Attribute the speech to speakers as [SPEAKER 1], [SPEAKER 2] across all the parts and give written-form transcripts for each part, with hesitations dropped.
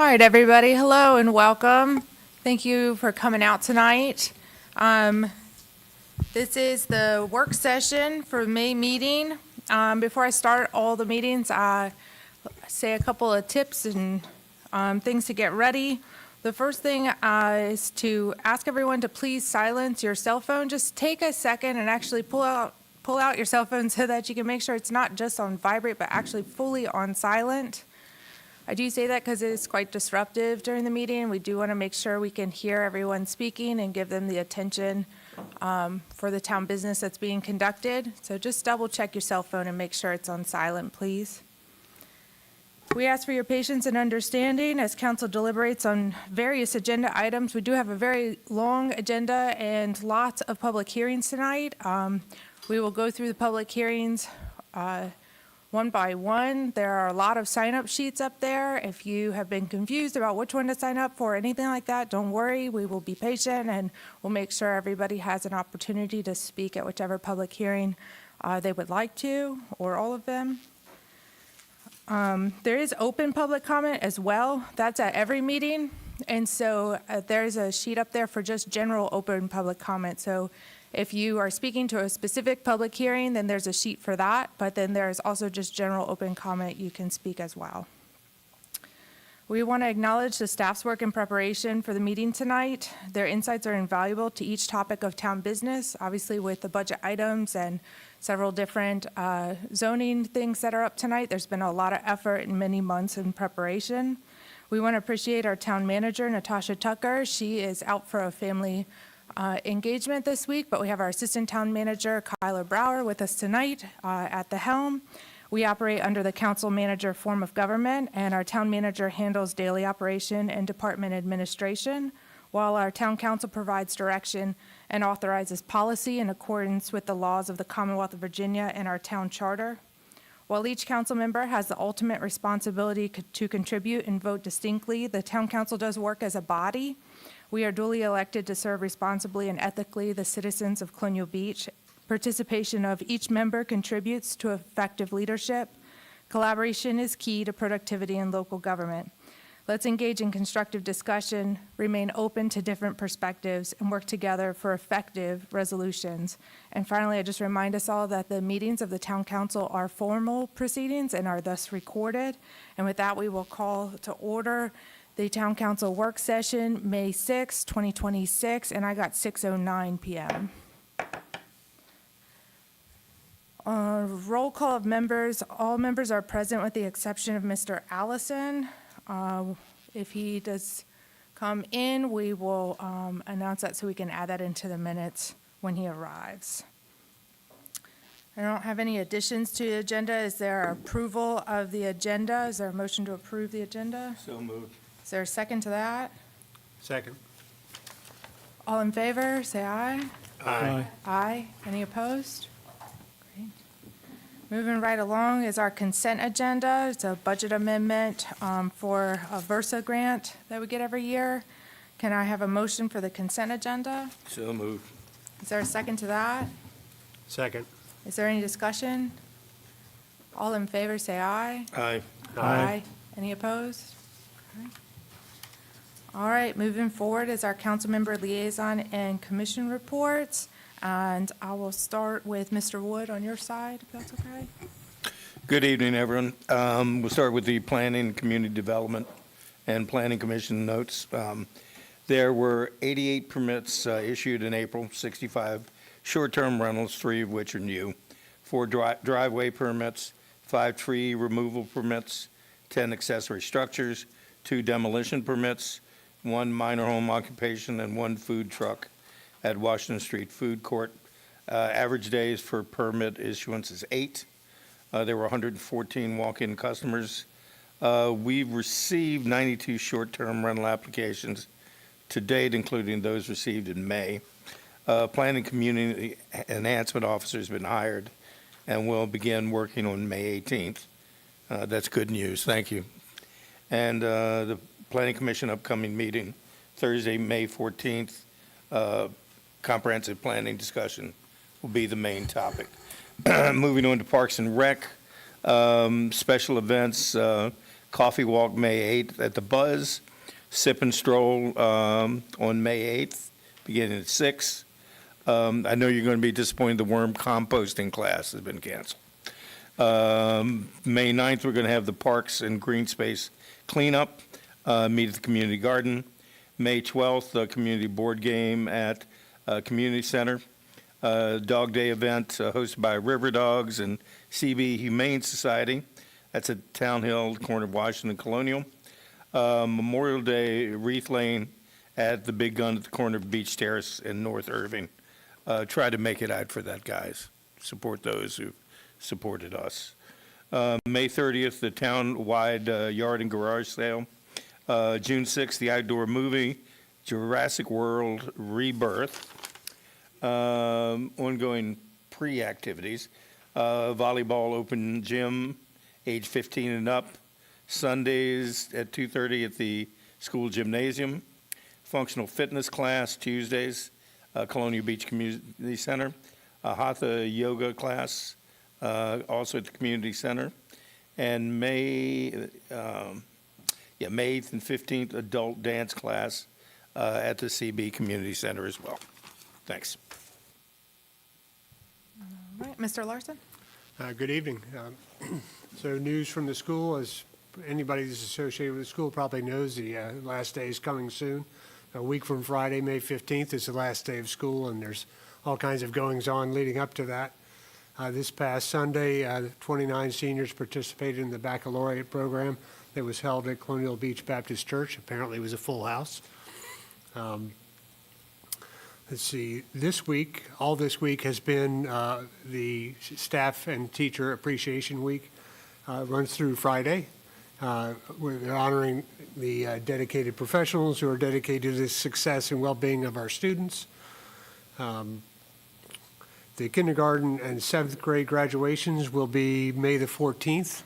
[SPEAKER 1] All right, everybody. Hello and welcome. Thank you for coming out tonight. This is the work session for May meeting. Before I start all the meetings, I say a couple of tips and things to get ready. The first thing is to ask everyone to please silence your cell phone. Just take a second and actually pull out your cell phone so that you can make sure it's not just on vibrate, but actually fully on silent. I do say that because it is quite disruptive during the meeting. We do want to make sure we can hear everyone speaking and give them the attention for the town business that's being conducted. So just double check your cell phone and make sure it's on silent, please. We ask for your patience and understanding as council deliberates on various agenda items. We do have a very long agenda and lots of public hearings tonight. We will go through the public hearings one by one. There are a lot of sign-up sheets up there. If you have been confused about which one to sign up for or anything like that, don't worry. We will be patient and we'll make sure everybody has an opportunity to speak at whichever public hearing they would like to, or all of them. There is open public comment as well. That's at every meeting. And so there's a sheet up there for just general open public comment. So if you are speaking to a specific public hearing, then there's a sheet for that, but then there's also just general open comment you can speak as well. We want to acknowledge the staff's work in preparation for the meeting tonight. Their insights are invaluable to each topic of town business, obviously with the budget items and several different zoning things that are up tonight. There's been a lot of effort and many months in preparation. We want to appreciate our town manager, Natasha Tucker. She is out for a family engagement this week, but we have our assistant town manager, Kyler Brower, with us tonight at the helm. We operate under the council manager form of government, and our town manager handles daily operation and department administration, while our town council provides direction and authorizes policy in accordance with the laws of the Commonwealth of Virginia and our town charter. While each council member has the ultimate responsibility to contribute and vote distinctly, the town council does work as a body. We are duly elected to serve responsibly and ethically the citizens of Colonial Beach. Participation of each member contributes to effective leadership. Collaboration is key to productivity in local government. Let's engage in constructive discussion, remain open to different perspectives, and work together for effective resolutions. And finally, I just remind us all that the meetings of the town council are formal proceedings and are thus recorded. And with that, we will call to order the Town Council work session, May 6, 2026, and I got 6:09 p.m. Roll call of members. All members are present with the exception of Mr. Allison. If he does come in, we will announce that so we can add that into the minutes when he arrives. I don't have any additions to the agenda. Is there approval of the agenda? Is there a motion to approve the agenda?
[SPEAKER 2] So moved.
[SPEAKER 1] Is there a second to that?
[SPEAKER 2] Second.
[SPEAKER 1] All in favor, say aye.
[SPEAKER 2] Aye.
[SPEAKER 1] Aye. Any opposed? Great. Moving right along is our consent agenda. It's a budget amendment for a Versa grant that we get every year. Can I have a motion for the consent agenda?
[SPEAKER 2] So moved.
[SPEAKER 1] Is there a second to that?
[SPEAKER 2] Second.
[SPEAKER 1] Is there any discussion? All in favor, say aye.
[SPEAKER 2] Aye.
[SPEAKER 1] Any opposed? Okay. All right, moving forward is our council member liaison and commission reports. And I will start with Mr. Wood on your side, if that's okay.
[SPEAKER 2] Good evening, everyone. We'll start with the Planning, Community Development, and Planning Commission notes. There were 88 permits issued in April, 65 short-term rentals, 3 of which are new, 4 driveway permits, 5 tree removal permits, 10 accessory structures, 2 demolition permits, 1 minor home occupation, and 1 food truck at Washington Street Food Court. Average days for permit issuance is 8. There were 114 walk-in customers. We've received 92 short-term rental applications to date, including those received in May. Planning Community Enhancement Officer has been hired and will begin working on May 18th. That's good news. Thank you. And the Planning Commission upcoming meeting, Thursday, May 14th, comprehensive planning discussion will be the main topic. Moving on to Parks and Rec, special events, Coffee Walk, May 8th at the Buzz. Sip and Stroll on May 8th, beginning at 6. I know you're going to be disappointed the worm composting class has been canceled. May 9th, we're going to have the Parks and Green Space cleanup, meet at the Community Garden. May 12th, the community board game at Community Center. Dog Day event hosted by River Dogs and CB Humane Society. That's at Town Hill, corner of Washington and Colonial. Memorial Day Wreath Lane at the Big Gun at the corner of Beach Terrace in North Irving. Try to make it out for that, guys. Support those who supported us. May 30th, the town-wide yard and garage sale. June 6th, the outdoor movie, Jurassic World Rebirth. Ongoing pre-activities, volleyball open gym, age 15 and up, Sundays at 2:30 at the school gymnasium, functional fitness class Tuesdays, Colonial Beach Community Center, a Hatha yoga class, also at the community center, and May 8th and 15th adult dance class at the CB Community Center as well. Thanks.
[SPEAKER 1] All right, Mr. Larson?
[SPEAKER 3] Good evening. So news from the school, as anybody that's associated with the school probably knows, the last day is coming soon. A week from Friday, May 15th, is the last day of school, and there's all kinds of goings-on leading up to that. This past Sunday, 29 seniors participated in the baccalaureate program that was held at Colonial Beach Baptist Church. Apparently, it was a full house. Let's see, all this week has been the Staff and Teacher Appreciation Week. Runs through Friday. We're honoring the dedicated professionals who are dedicated to the success and well-being of our students. The kindergarten and 7th grade graduations will be May the 14th.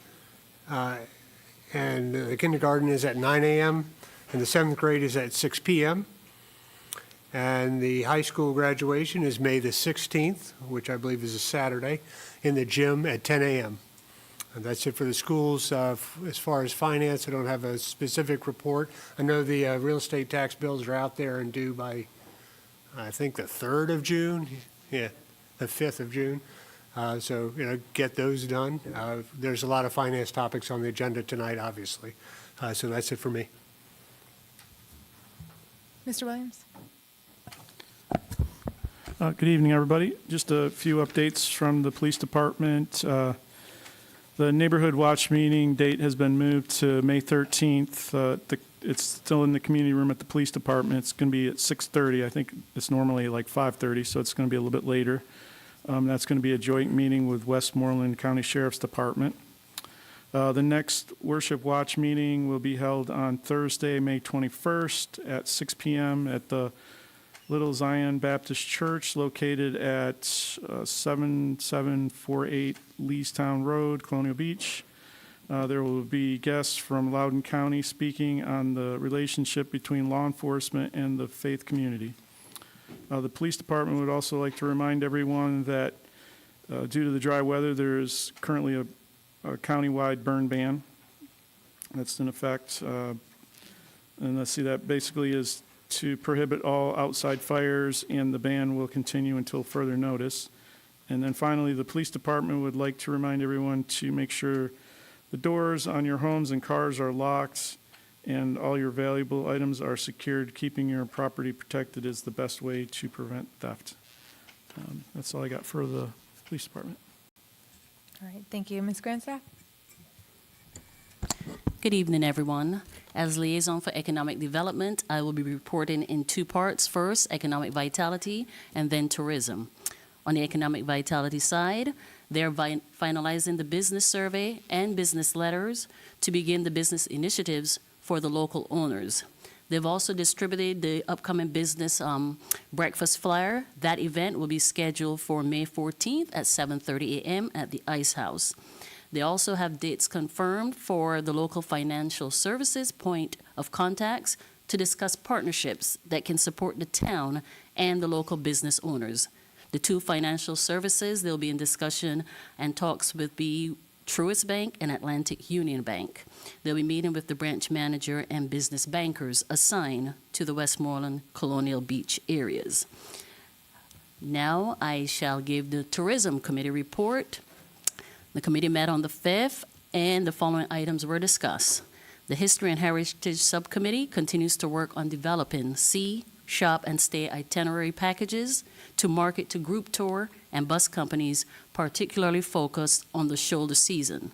[SPEAKER 3] And the kindergarten is at 9 a.m. and the 7th grade is at 6 p.m. And the high school graduation is May the 16th, which I believe is a Saturday, in the gym at 10 a.m. And that's it for the schools. As far as finance, I don't have a specific report. I know the real estate tax bills are out there and due by, I think, the 3rd of June. Yeah, the 5th of June. So, get those done. There's a lot of finance topics on the agenda tonight, obviously. So that's it for me.
[SPEAKER 1] Mr. Williams?
[SPEAKER 4] Good evening, everybody. Just a few updates from the police department. The neighborhood watch meeting date has been moved to May 13th. It's still in the community room at the police department. It's going to be at 6:30. I think it's normally like 5:30, so it's going to be a little bit later. That's going to be a joint meeting with Westmoreland County Sheriff's Department. The next worship watch meeting will be held on Thursday, May 21st at 6 p.m. at the Little Zion Baptist Church located at 7748 Leestown Road, Colonial Beach. There will be guests from Loudoun County speaking on the relationship between law enforcement and the faith community. The police department would also like to remind everyone that due to the dry weather, there is currently a countywide burn ban that's in effect. And let's see, that basically is to prohibit all outside fires, and the ban will continue until further notice. And then finally, the police department would like to remind everyone to make sure the doors on your homes and cars are locked and all your valuable items are secured. Keeping your property protected is the best way to prevent theft. That's all I got for the police department.
[SPEAKER 1] All right, thank you. Ms. Grandstaff?
[SPEAKER 5] Good evening, everyone. As liaison for economic development, I will be reporting in two parts. First, economic vitality, and then tourism. On the economic vitality side, they're finalizing the business survey and business letters to begin the business initiatives for the local owners. They've also distributed the upcoming business breakfast flyer. That event will be scheduled for May 14th at 7:30 a.m. at the Ice House. They also have dates confirmed for the local financial services point of contacts to discuss partnerships that can support the town and the local business owners. The two financial services, they'll be in discussion and talks with be Truist Bank, and Atlantic Union Bank. They'll be meeting with the branch manager and business bankers assigned to the Westmoreland Colonial Beach areas. Now I shall give the Tourism Committee report. The committee met on the 5th, and the following items were discussed. The History and Heritage Subcommittee continues to work on developing see, shop, and stay itinerary packages to market to group tour and bus companies, particularly focused on the shoulder season.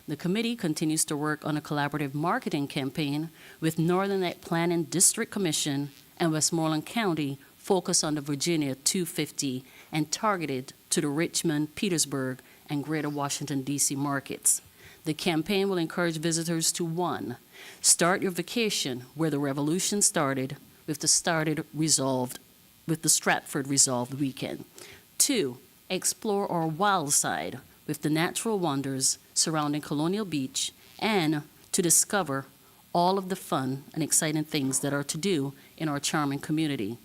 [SPEAKER 5] The committee continues to work on a collaborative marketing campaign with Northern Neck Planning District Commission and Westmoreland County focused on the Virginia 250 and targeted to the Richmond, Petersburg, and Greater Washington, D.C. markets. The campaign will encourage visitors to 1. Start your vacation where the revolution started with the Stratford Resolved weekend. 2. Explore our wild side with the natural wonders surrounding Colonial Beach and to discover all of the fun and exciting things that are to do in our charming community.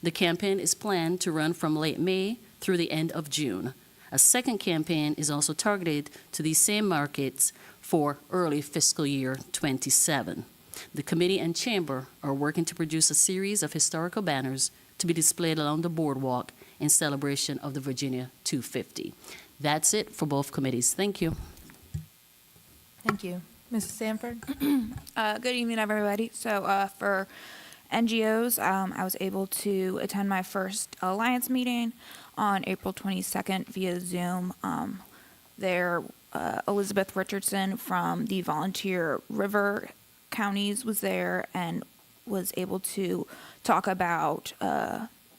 [SPEAKER 5] The campaign is planned to run from late May through the end of June. A second campaign is also targeted to these same markets for early fiscal year 27. The committee and chamber are working to produce a series of historical banners to be displayed along the boardwalk in celebration of the Virginia 250. That's it for both committees. Thank you.
[SPEAKER 1] Thank you. Mrs. Sanford?
[SPEAKER 6] Good evening, everybody. So for NGOs, I was able to attend my first Alliance meeting on April 22nd via Zoom. Elizabeth Richardson from the Volunteer River Counties was there and was able to talk about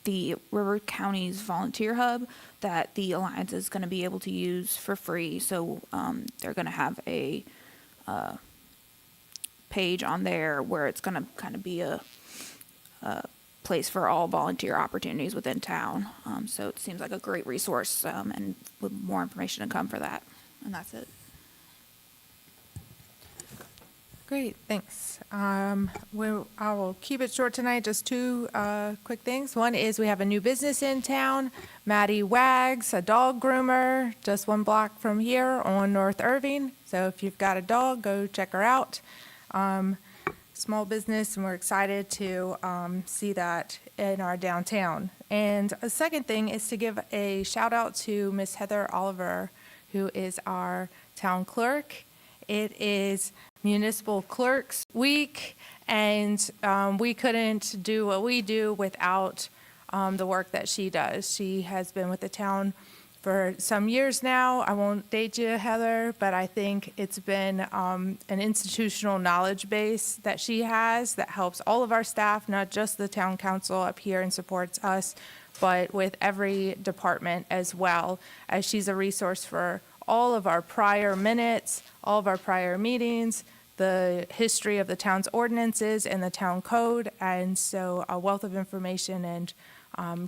[SPEAKER 6] the River Counties Volunteer Hub that the Alliance is going to be able to use for free. So they're going to have a page on there where it's going to kind of be a place for all volunteer opportunities within town. So it seems like a great resource, and with more information to come for that. And that's it.
[SPEAKER 1] Great, thanks. I will keep it short tonight, just 2 quick things. One is we have a new business in town, Maddie Wags, a dog groomer, just 1 block from here on North Irving. So if you've got a dog, go check her out. Small business, and we're excited to see that in our downtown. And a second thing is to give a shout out to Miss Heather Oliver, who is our town clerk. It is Municipal Clerks Week, and we couldn't do what we do without the work that she does. She has been with the town for some years now. I won't date you, Heather, but I think it's been an institutional knowledge base that she has that helps all of our staff, not just the town council up here and supports us, but with every department as well, as she's a resource for all of our prior minutes, all of our prior meetings, the history of the town's ordinances and the town code, and so a wealth of information, and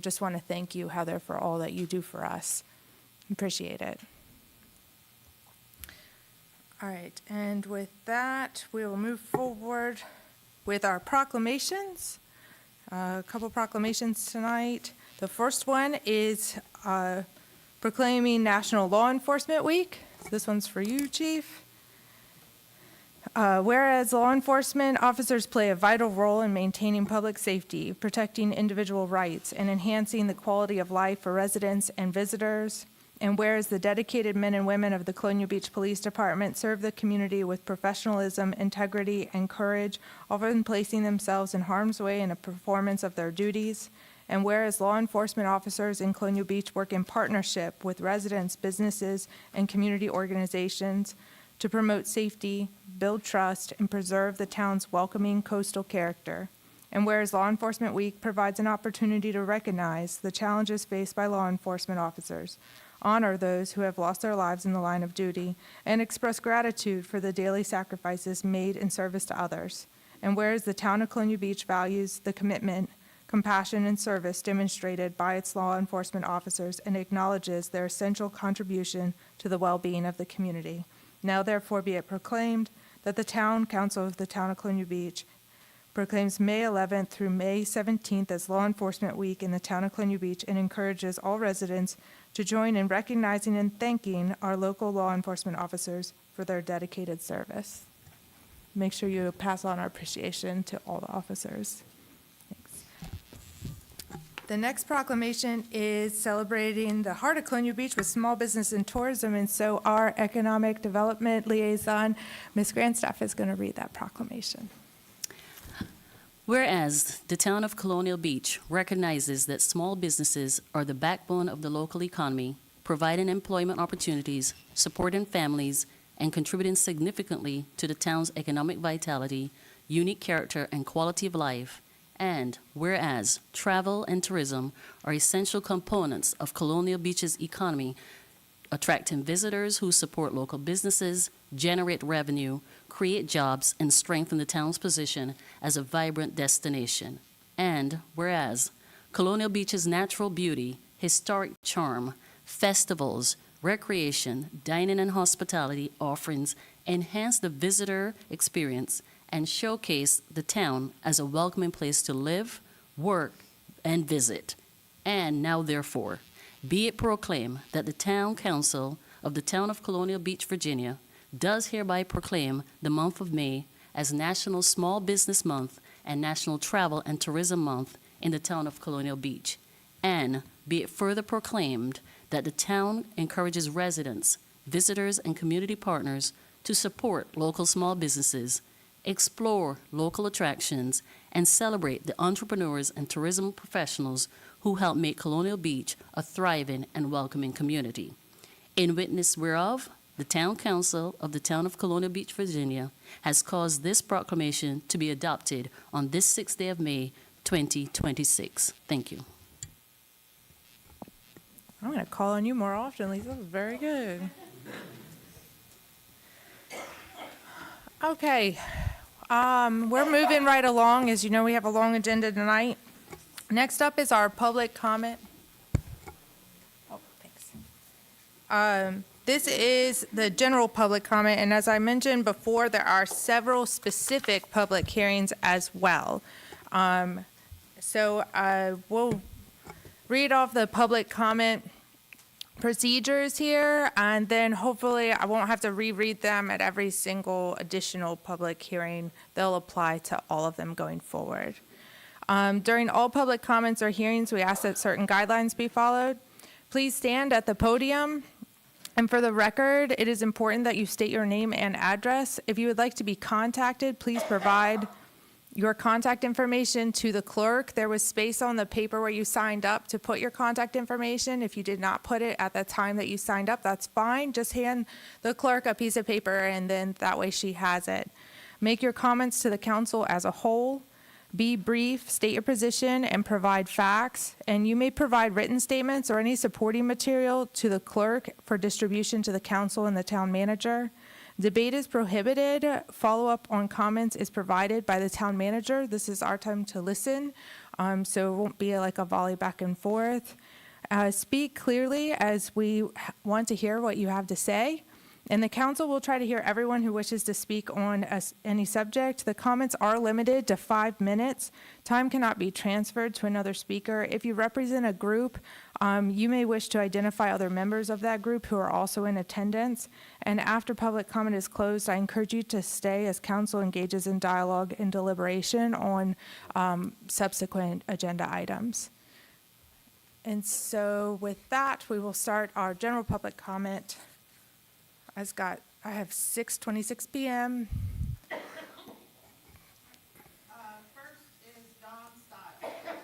[SPEAKER 1] just want to thank you, Heather, for all that you do for us. Appreciate it. All right, and with that, we will move forward with our proclamations. A couple proclamations tonight. The first one is proclaiming National Law Enforcement Week. This one's for you, Chief. Whereas law enforcement officers play a vital role in maintaining public safety, protecting individual rights, and enhancing the quality of life for residents and visitors. And whereas the dedicated men and women of the Colonial Beach Police Department serve the community with professionalism, integrity, and courage, often placing themselves in harm's way in the performance of their duties. And whereas law enforcement officers in Colonial Beach work in partnership with residents, businesses, and community organizations to promote safety, build trust, and preserve the town's welcoming coastal character. And whereas Law Enforcement Week provides an opportunity to recognize the challenges faced by law enforcement officers, honor those who have lost their lives in the line of duty, and express gratitude for the daily sacrifices made in service to others. And whereas the town of Colonial Beach values the commitment, compassion, and service demonstrated by its law enforcement officers and acknowledges their essential contribution to the well-being of the community. Now therefore be it proclaimed that the Town Council of the Town of Colonial Beach proclaims May 11th through May 17th as Law Enforcement Week in the town of Colonial Beach and encourages all residents to join in recognizing and thanking our local law enforcement officers for their dedicated service. Make sure you pass on our appreciation to all the officers. Thanks. The next proclamation is celebrating the heart of Colonial Beach with small business and tourism, and so our Economic Development Liaison, Ms. Grandstaff, is going to read that proclamation.
[SPEAKER 5] Whereas the town of Colonial Beach recognizes that small businesses are the backbone of the local economy, providing employment opportunities, supporting families, and contributing significantly to the town's economic vitality, unique character, and quality of life. And whereas travel and tourism are essential components of Colonial Beach's economy, attracting visitors who support local businesses, generate revenue, create jobs, and strengthen the town's position as a vibrant destination. And whereas Colonial Beach's natural beauty, historic charm, festivals, recreation, dining, and hospitality offerings enhance the visitor experience and showcase the town as a welcoming place to live, work, and visit. And now, therefore, be it proclaimed that the Town Council of the Town of Colonial Beach, Virginia, does hereby proclaim the month of May as National Small Business Month and National Travel and Tourism Month in the town of Colonial Beach. And be it further proclaimed that the town encourages residents, visitors, and community partners to support local small businesses, explore local attractions, and celebrate the entrepreneurs and tourism professionals who help make Colonial Beach a thriving and welcoming community. In witness whereof, the Town Council of the Town of Colonial Beach, Virginia, has caused this proclamation to be adopted on this 6th day of May, 2026. Thank you.
[SPEAKER 1] I'm going to call on you more often, Lisa. Very good. Okay. We're moving right along. As you know, we have a long agenda tonight. Next up is our public comment. Oh, thanks. This is the general public comment, and as I mentioned before, there are several specific public hearings as well. We'll read off the public comment procedures here, and then hopefully I won't have to reread them at every single additional public hearing. They'll apply to all of them going forward. During all public comments or hearings, we ask that certain guidelines be followed. Please stand at the podium. And for the record, it is important that you state your name and address. If you would like to be contacted, please provide your contact information to the clerk. There was space on the paper where you signed up to put your contact information. If you did not put it at the time that you signed up, that's fine. Just hand the clerk a piece of paper, and then that way she has it. Make your comments to the council as a whole. Be brief, state your position, and provide facts. And you may provide written statements or any supporting material to the clerk for distribution to the council and the town manager. Debate is prohibited. Follow-up on comments is provided by the town manager. This is our time to listen, so it won't be like a volley back and forth. Speak clearly, as we want to hear what you have to say. And the council will try to hear everyone who wishes to speak on any subject. The comments are limited to 5 minutes. Time cannot be transferred to another speaker. If you represent a group, you may wish to identify other members of that group who are also in attendance. And after public comment is closed, I encourage you to stay as council engages in dialogue and deliberation on subsequent agenda items. And so with that, we will start our general public comment. I have 6:26 p.m. First is Don Stiles.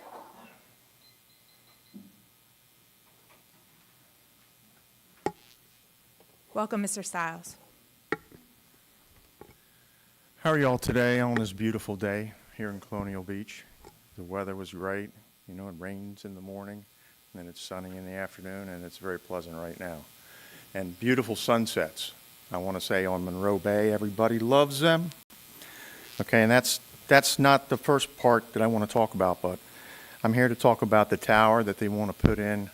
[SPEAKER 1] Welcome, Mr. Stiles.
[SPEAKER 7] How are y'all today on this beautiful day here in Colonial Beach? The weather was great. You know, it rains in the morning, and then it's sunny in the afternoon, and it's very pleasant right now. And beautiful sunsets. I want to say on Monroe Bay, everybody loves them. Okay, and that's not the first part that I want to talk about, but I'm here to talk about the tower that they want to put in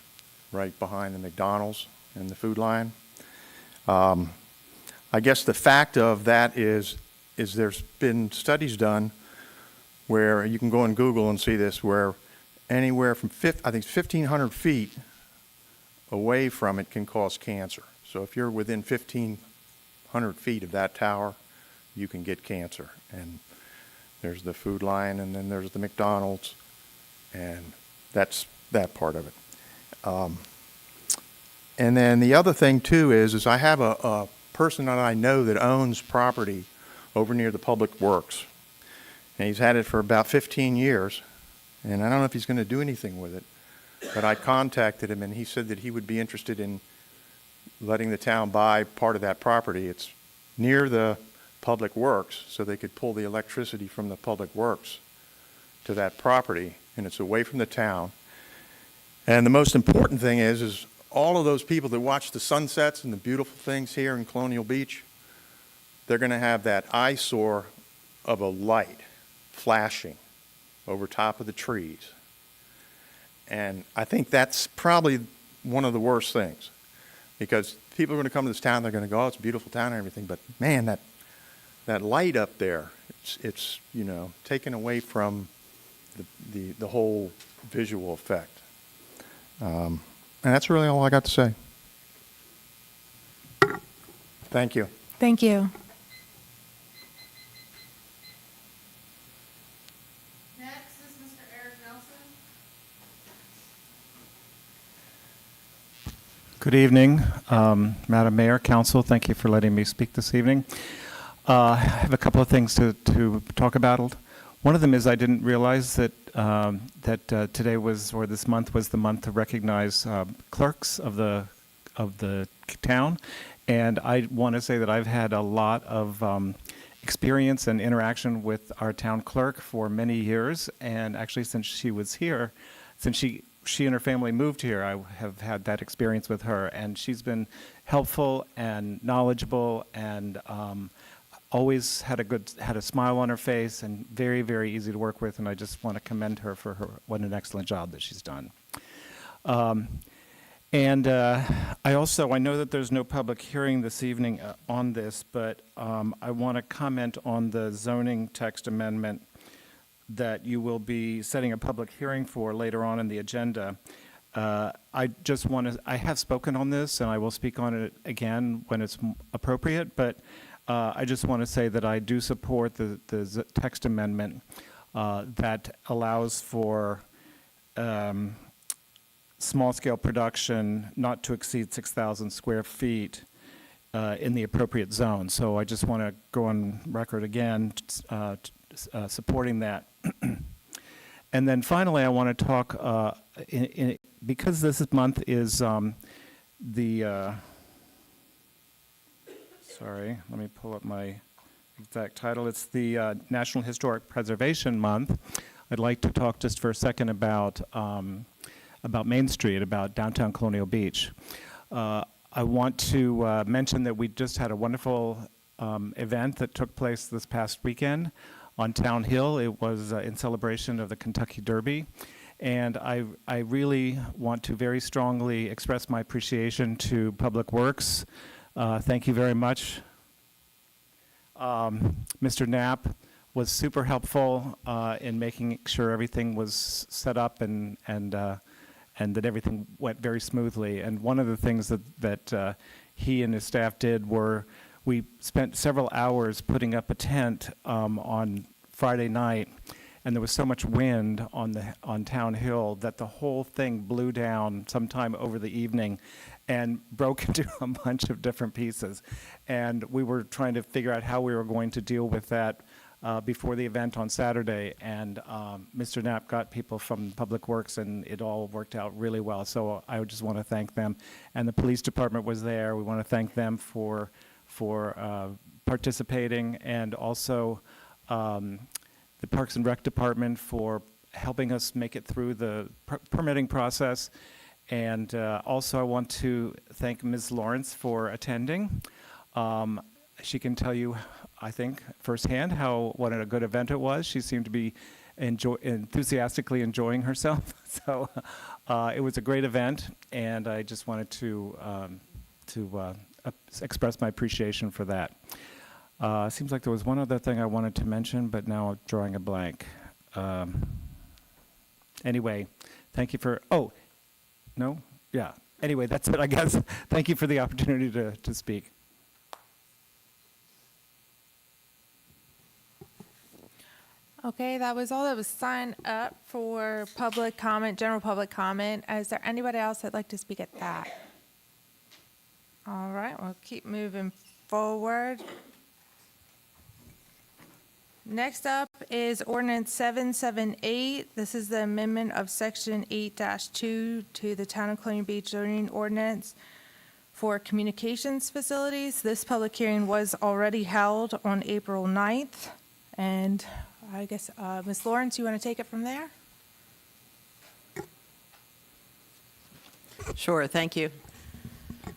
[SPEAKER 7] right behind the McDonald's and the Food Lion. I guess the fact of that is there's been studies done where you can go on Google and see this, where anywhere from I think it's 1,500 feet away from it can cause cancer. So if you're within 1,500 feet of that tower, you can get cancer. And there's the Food Lion, and then there's the McDonald's, and that's that part of it. And then the other thing too is I have a person that I know that owns property over near the Public Works. And he's had it for about 15 years, and I don't know if he's going to do anything with it. But I contacted him, and he said that he would be interested in letting the town buy part of that property. It's near the Public Works, so they could pull the electricity from the Public Works to that property, and it's away from the town. And the most important thing is all of those people that watch the sunsets and the beautiful things here in Colonial Beach, they're going to have that eyesore of a light flashing over top of the trees. And I think that's probably one of the worst things, because people are going to come to this town, they're going to go, oh, it's a beautiful town and everything, but man, that light up there, it's you know, taken away from the whole visual effect. And that's really all I got to say. Thank you.
[SPEAKER 1] Thank you.
[SPEAKER 8] Next is Mr. Eric Nelson.
[SPEAKER 9] Good evening, Madam Mayor, Council. Thank you for letting me speak this evening. I have a couple of things to talk about. One of them is I didn't realize that today was, or this month was the month to recognize clerks of the town, and I want to say that I've had a lot of experience and interaction with our town clerk for many years, and actually since she was here, since she and her family moved here, I have had that experience with her, and she's been helpful and knowledgeable and always had a smile on her face and very, very easy to work with, and I just want to commend her for what an excellent job that she's done. And I know that there's no public hearing this evening on this, but I want to comment on the zoning text amendment that you will be setting a public hearing for later on in the agenda. I have spoken on this, and I will speak on it again when it's appropriate, but I just want to say that I do support the text amendment that allows for small-scale production not to exceed 6,000 square feet in the appropriate zone. So I just want to go on record again supporting that. And then finally, I want to talk, because this month is sorry, let me pull up my exact title. It's the National Historic Preservation Month. I'd like to talk just for a second about Main Street, about downtown Colonial Beach. I want to mention that we just had a wonderful event that took place this past weekend on Town Hill. It was in celebration of the Kentucky Derby. And I really want to very strongly express my appreciation to Public Works. Thank you very much. Mr. Knapp was super helpful in making sure everything was set up and that everything went very smoothly. And one of the things that he and his staff did were we spent several hours putting up a tent on Friday night, and there was so much wind on Town Hill that the whole thing blew down sometime over the evening and broke into a bunch of different pieces. And we were trying to figure out how we were going to deal with that before the event on Saturday. And Mr. Knapp got people from Public Works, and it all worked out really well. So I just want to thank them. And the police department was there. We want to thank them for participating, and also the Parks and Rec Department for helping us make it through the permitting process. And also I want to thank Ms. Lawrence for attending. She can tell you, I think, firsthand what a good event it was. She seemed to be enthusiastically enjoying herself. So it was a great event, and I just wanted to express my appreciation for that. Seems like there was one other thing I wanted to mention, but now I'm drawing a blank. Anyway, thank you for, oh, no? Yeah. Anyway, that's it, I guess. Thank you for the opportunity to speak.
[SPEAKER 1] Okay, that was all that was signed up for public comment, general public comment. Is there anybody else that'd like to speak at that? All right, we'll keep moving forward. Next up is ordinance 778. This is the amendment of section 8-2 to the Town of Colonial Beach zoning ordinance for communications facilities. This public hearing was already held on April 9th. And I guess, Ms. Lawrence, you want to take it from there?
[SPEAKER 10] Sure, thank you.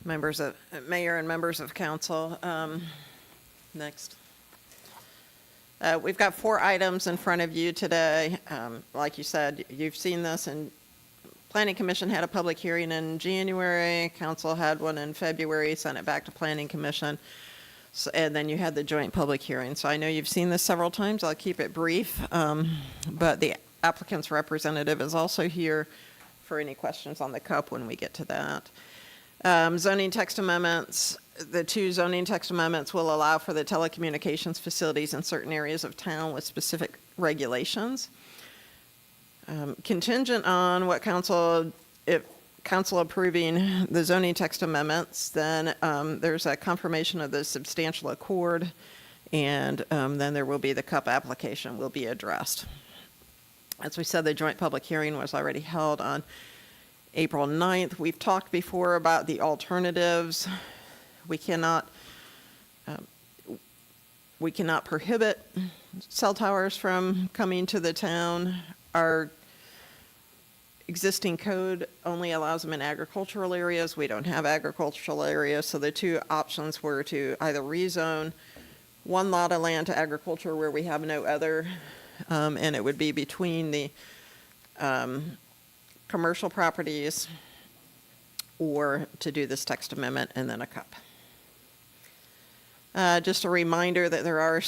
[SPEAKER 10] Members of, Mayor and members of council. Next. We've got 4 items in front of you today. Like you said, you've seen this, and Planning Commission had a public hearing in January, council had one in February, sent it back to Planning Commission, and then you had the joint public hearing. So I know you've seen this several times, I'll keep it brief, but the applicant's representative is also here for any questions on the CUP when we get to that. Zoning text amendments. The 2 zoning text amendments will allow for the telecommunications facilities in certain areas of town with specific regulations. Contingent on what if council approving the zoning text amendments, then there's a confirmation of the substantial accord, and then there will be the CUP application will be addressed. As we said, the joint public hearing was already held on April 9th. We've talked before about the alternatives. We cannot prohibit cell towers from coming to the town. Our existing code only allows them in agricultural areas. We don't have agricultural areas, so the 2 options were to either rezone one lot of land to agriculture where we have no other, and it would be between the commercial properties, or to do this text amendment and then a CUP. Just a reminder that there are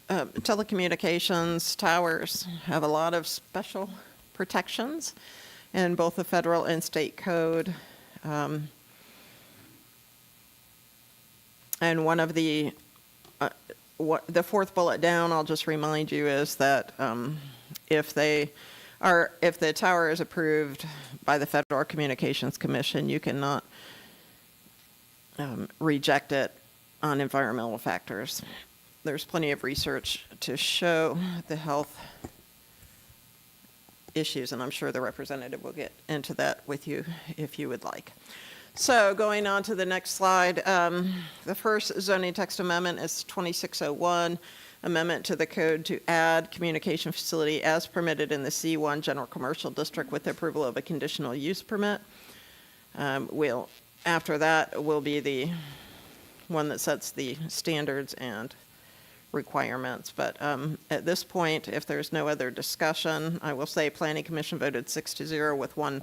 [SPEAKER 10] telecommunications towers have a lot of special protections in both the federal and state code. And one of the 4th bullet down, I'll just remind you, is that if the tower is approved by the Federal Communications Commission, you cannot reject it on environmental factors. There's plenty of research to show the health issues, and I'm sure the representative will get into that with you if you would like. So going on to the next slide, the first zoning text amendment is 2601, amendment to the code to add communication facility as permitted in the C1 General Commercial District with the approval of a conditional use permit. After that will be the one that sets the standards and requirements. But at this point, if there's no other discussion, I will say Planning Commission voted 6-0 with 1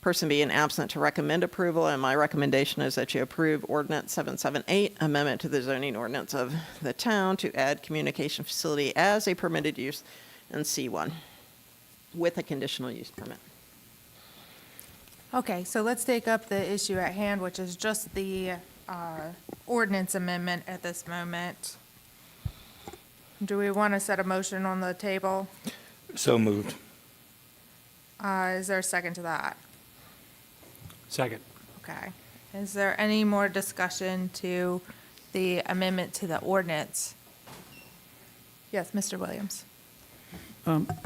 [SPEAKER 10] person being absent to recommend approval, and my recommendation is that you approve Ordinance 778, amendment to the zoning ordinance of the town to add communication facility as a permitted use in C1 with a conditional use permit.
[SPEAKER 1] Okay, so let's take up the issue at hand, which is just the ordinance amendment at this moment. Do we want to set a motion on the table?
[SPEAKER 2] So moved.
[SPEAKER 1] Is there a second to that?
[SPEAKER 3] Second.
[SPEAKER 1] Okay. Is there any more discussion to the amendment to the ordinance? Yes, Mr. Williams.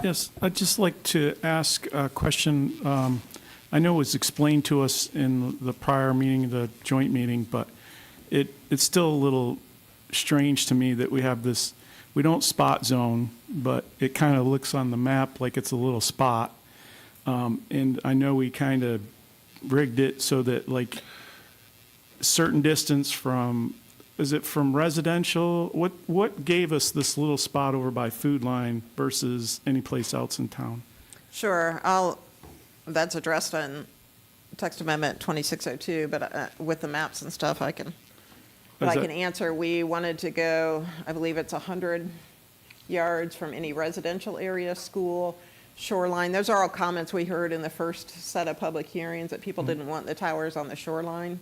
[SPEAKER 4] Yes, I'd just like to ask a question. I know it was explained to us in the prior meeting, the joint meeting, but it's still a little strange to me that we have this, we don't spot zone, but it kind of looks on the map like it's a little spot. And I know we kind of rigged it so that like certain distance from, is it from residential? What gave us this little spot over by Food Line versus any place else in town?
[SPEAKER 10] Sure, that's addressed in text amendment 2602, but with the maps and stuff, I can answer. We wanted to go, I believe it's 100 yards from any residential area, school, shoreline. Those are all comments we heard in the first set of public hearings, that people didn't want the towers on the shoreline.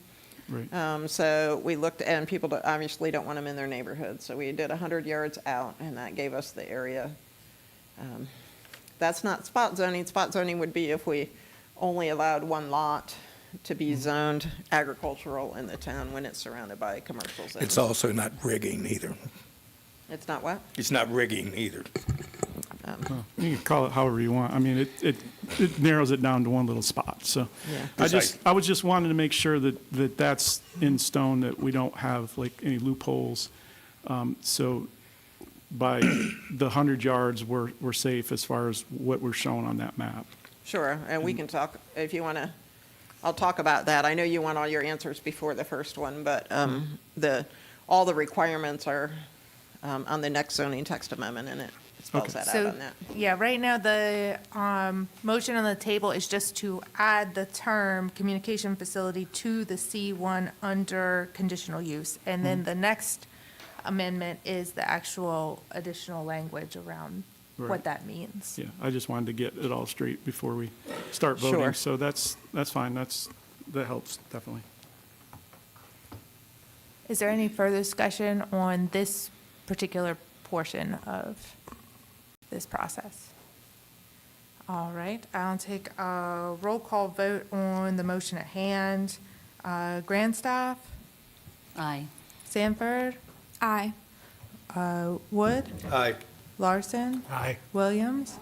[SPEAKER 4] Right.
[SPEAKER 10] So we looked, and people obviously don't want them in their neighborhood, so we did 100 yards out, and that gave us the area. That's not spot zoning. Spot zoning would be if we only allowed one lot to be zoned agricultural in the town when it's surrounded by commercial zones.
[SPEAKER 2] It's also not rigging either.
[SPEAKER 10] It's not what?
[SPEAKER 2] It's not rigging either.
[SPEAKER 4] You can call it however you want. I mean, it narrows it down to one little spot, so.
[SPEAKER 10] Yeah.
[SPEAKER 4] I was just wanting to make sure that that's in stone, that we don't have like any loopholes. So by the 100 yards, we're safe as far as what we're showing on that map.
[SPEAKER 10] Sure, and we can talk, if you want to, I'll talk about that. I know you want all your answers before the first one, but all the requirements are on the next zoning text amendment, and it spells that out
[SPEAKER 1] So,
[SPEAKER 10] on that.
[SPEAKER 1] yeah, right now, the motion on the table is just to add the term communication facility to the C1 under conditional use. And then the next amendment is the actual additional language around what
[SPEAKER 4] Right.
[SPEAKER 1] that means.
[SPEAKER 4] Yeah, I just wanted to get it all straight before we start
[SPEAKER 10] Sure.
[SPEAKER 4] voting. So that's fine. That helps, definitely.
[SPEAKER 1] Is there any further discussion on this particular portion of this process? All right, I'll take a roll call vote on the motion at hand. Grandstaff,
[SPEAKER 5] Aye.
[SPEAKER 1] Sanford,
[SPEAKER 6] Aye.
[SPEAKER 1] Wood,
[SPEAKER 2] Aye.
[SPEAKER 1] Larson,
[SPEAKER 3] Aye.
[SPEAKER 1] Williams,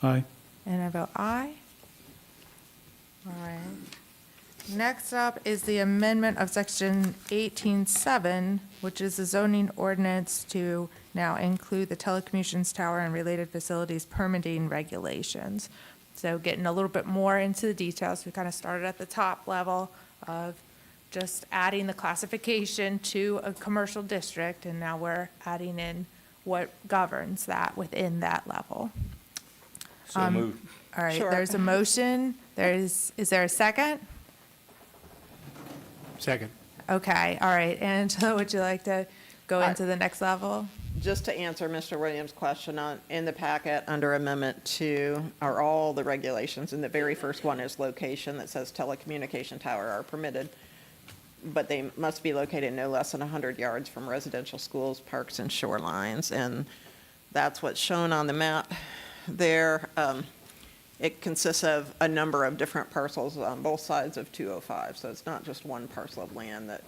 [SPEAKER 4] Aye.
[SPEAKER 1] and I vote aye. All right. Next up is the amendment of section 18.7, which is the zoning ordinance to now include the telecommunications tower and related facilities permitting regulations. So getting a little bit more into the details, we kind of started at the top level of just adding the classification to a commercial district, and now we're adding in what governs that within that level.
[SPEAKER 2] So moved.
[SPEAKER 1] All right,
[SPEAKER 10] Sure.
[SPEAKER 1] there's a motion. Is there a second?
[SPEAKER 3] Second.
[SPEAKER 1] Okay, all right. Angela, would you like to go into the next level?
[SPEAKER 10] Just to answer Mr. Williams' question, in the packet, under Amendment 2, are all the regulations, and the very first one is location, that says telecommunication tower are permitted, but they must be located no less than 100 yards from residential schools, parks, and shorelines, and that's what's shown on the map there. It consists of a number of different parcels on both sides of 205, so it's not just one parcel of land that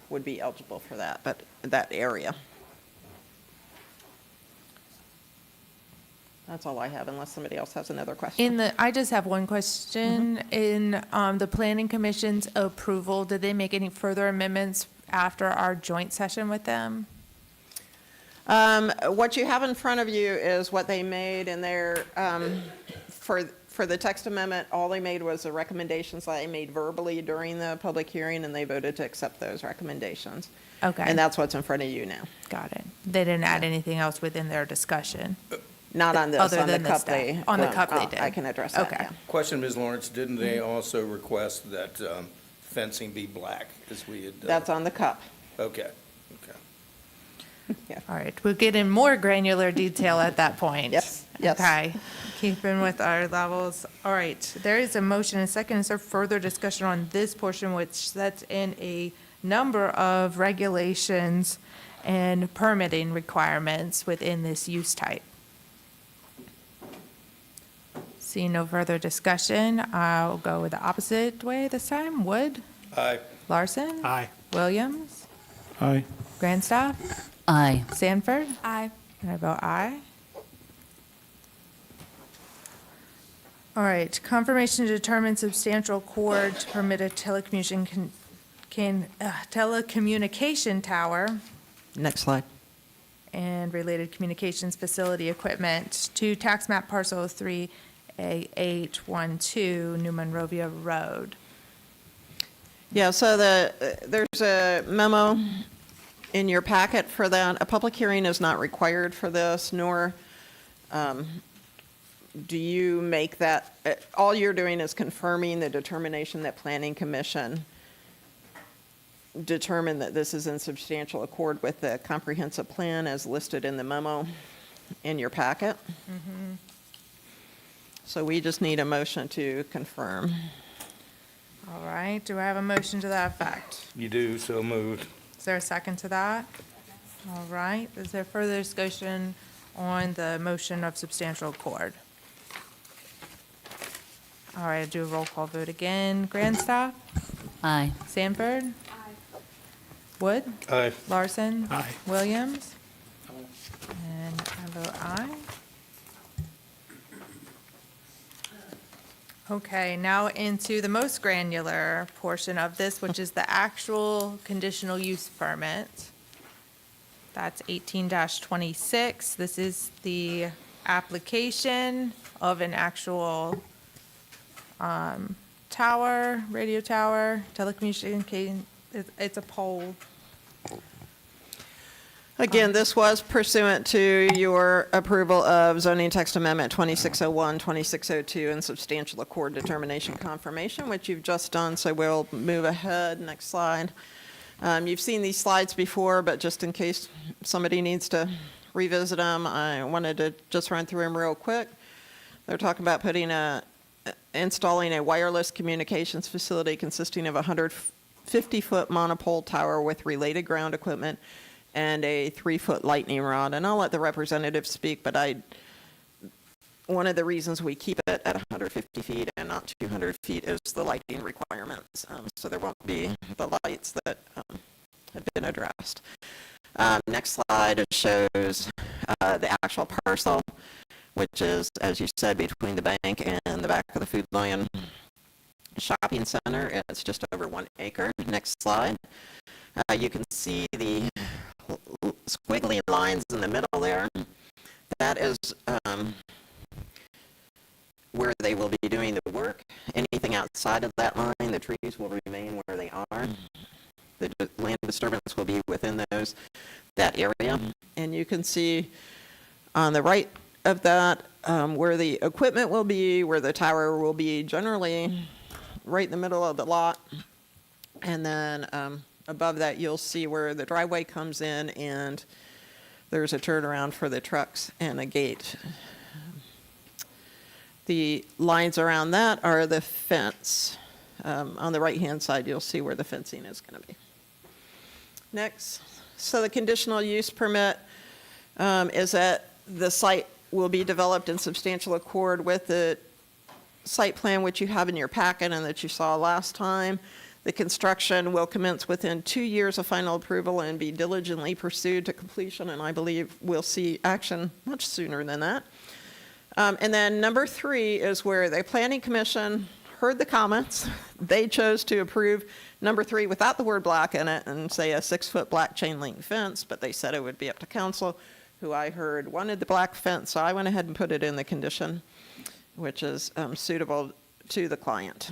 [SPEAKER 10] would be eligible for that, but that area. That's all I have, unless somebody else has another question.
[SPEAKER 1] I just have one question. In the planning commission's approval, did they make any further amendments after our joint session with them?
[SPEAKER 10] What you have in front of you is what they made in their, for the text amendment, all they made was the recommendations that they made verbally during the public hearing, and they voted to accept those recommendations.
[SPEAKER 1] Okay.
[SPEAKER 10] And that's what's in front of you now.
[SPEAKER 1] Got it. They didn't add anything else within their discussion?
[SPEAKER 10] Not on this,
[SPEAKER 1] Other
[SPEAKER 10] on the
[SPEAKER 1] than the
[SPEAKER 10] cup
[SPEAKER 1] staff.
[SPEAKER 10] they.
[SPEAKER 1] On the
[SPEAKER 10] well,
[SPEAKER 1] cup they did.
[SPEAKER 10] I can address that,
[SPEAKER 1] Okay.
[SPEAKER 10] yeah.
[SPEAKER 2] Question, Ms. Lawrence, didn't they also request that fencing be black, as we had?
[SPEAKER 10] That's on the cup.
[SPEAKER 2] Okay, okay.
[SPEAKER 1] All right, we'll get in more granular detail at that point.
[SPEAKER 10] Yes, yes.
[SPEAKER 1] Okay, keeping with our levels. All right, there is a motion and a second. Is there further discussion on this portion, which sets in a number of regulations and permitting requirements within this use type? Seeing no further discussion, I'll go with the opposite way this time. Wood,
[SPEAKER 2] Aye.
[SPEAKER 1] Larson?
[SPEAKER 3] Aye.
[SPEAKER 1] Williams?
[SPEAKER 4] Aye.
[SPEAKER 1] Grandstaff?
[SPEAKER 5] Aye.
[SPEAKER 1] Sanford?
[SPEAKER 6] Aye.
[SPEAKER 1] And I vote aye. All right, confirmation to determine substantial accord to permit a telecommunication tower
[SPEAKER 10] Next slide.
[SPEAKER 1] and related communications facility equipment to tax map parcel 3A812 New Monrovia Road.
[SPEAKER 10] Yeah, so there's a memo in your packet for that. A public hearing is not required for this, nor do you make that, all you're doing is confirming the determination that Planning Commission determined that this is in substantial accord with the comprehensive plan as listed in the memo. in your packet. So we just need a motion to confirm.
[SPEAKER 1] All right, do I have a motion to that effect?
[SPEAKER 2] You do, so moved.
[SPEAKER 1] Is there a second to that? All right, is there further discussion on the motion of substantial accord? All right, do a roll call vote again. Grandstaff?
[SPEAKER 5] Aye.
[SPEAKER 1] Sanford? Wood?
[SPEAKER 2] Aye.
[SPEAKER 1] Larson?
[SPEAKER 3] Aye.
[SPEAKER 1] Williams? And I vote aye. Okay, now into the most granular portion of this, which is the actual conditional use permit. That's 18-26. This is the application of an actual tower, radio tower, telecommunication, it's a pole.
[SPEAKER 10] Again, this was pursuant to your approval of zoning text amendment 2601, 2602, and substantial accord determination confirmation, which you've just done, so we'll move ahead. Next slide. You've seen these slides before, but just in case somebody needs to revisit them, I wanted to just run through them real quick. They're talking about installing a wireless communications facility consisting of a 150-foot monopole tower with related ground equipment and a 3-foot lightning rod. And I'll let the representatives speak, but one of the reasons we keep it at 150 feet and not 200 feet is the lighting requirements. So there won't be the lights that have been addressed. Next slide shows the actual parcel, which is, as you said, between the bank and the back of the Food Lion Shopping Center. It's just over 1 acre. Next slide. You can see the squiggly lines in the middle there. That is where they will be doing the work. Anything outside of that line, the trees will remain where they are. The land disturbance will be within that area. And you can see on the right of that where the equipment will be, where the tower will be, generally right in the middle of the lot. And then above that, you'll see where the driveway comes in, and there's a turnaround for the trucks and a gate. The lines around that are the fence. On the right-hand side, you'll see where the fencing is going to be. Next, so the conditional use permit is that the site will be developed in substantial accord with the site plan which you have in your packet and that you saw last time. The construction will commence within 2 years of final approval and be diligently pursued to completion, and I believe we'll see action much sooner than that. And then number 3 is where the Planning Commission heard the comments. They chose to approve number 3 without the word black in it and say a 6-foot black chain link fence, but they said it would be up to council, who I heard wanted the black fence, so I went ahead and put it in the condition, which is suitable to the client.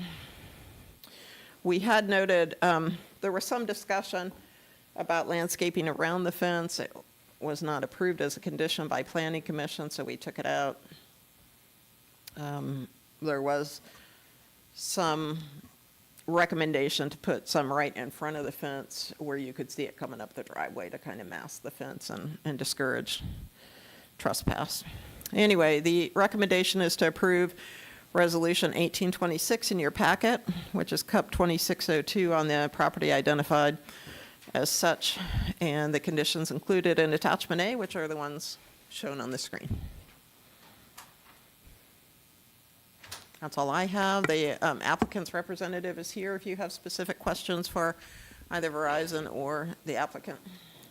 [SPEAKER 10] We had noted there was some discussion about landscaping around the fence. It was not approved as a condition by Planning Commission, so we took it out. There was some recommendation to put some right in front of the fence where you could see it coming up the driveway to kind of mask the fence and discourage trespass. Anyway, the recommendation is to approve Resolution 1826 in your packet, which is CUP 2602 on the property identified as such, and the conditions included in Attachment A, which are the ones shown on the screen. That's all I have. The applicant's representative is here if you have specific questions for either Verizon or the applicant.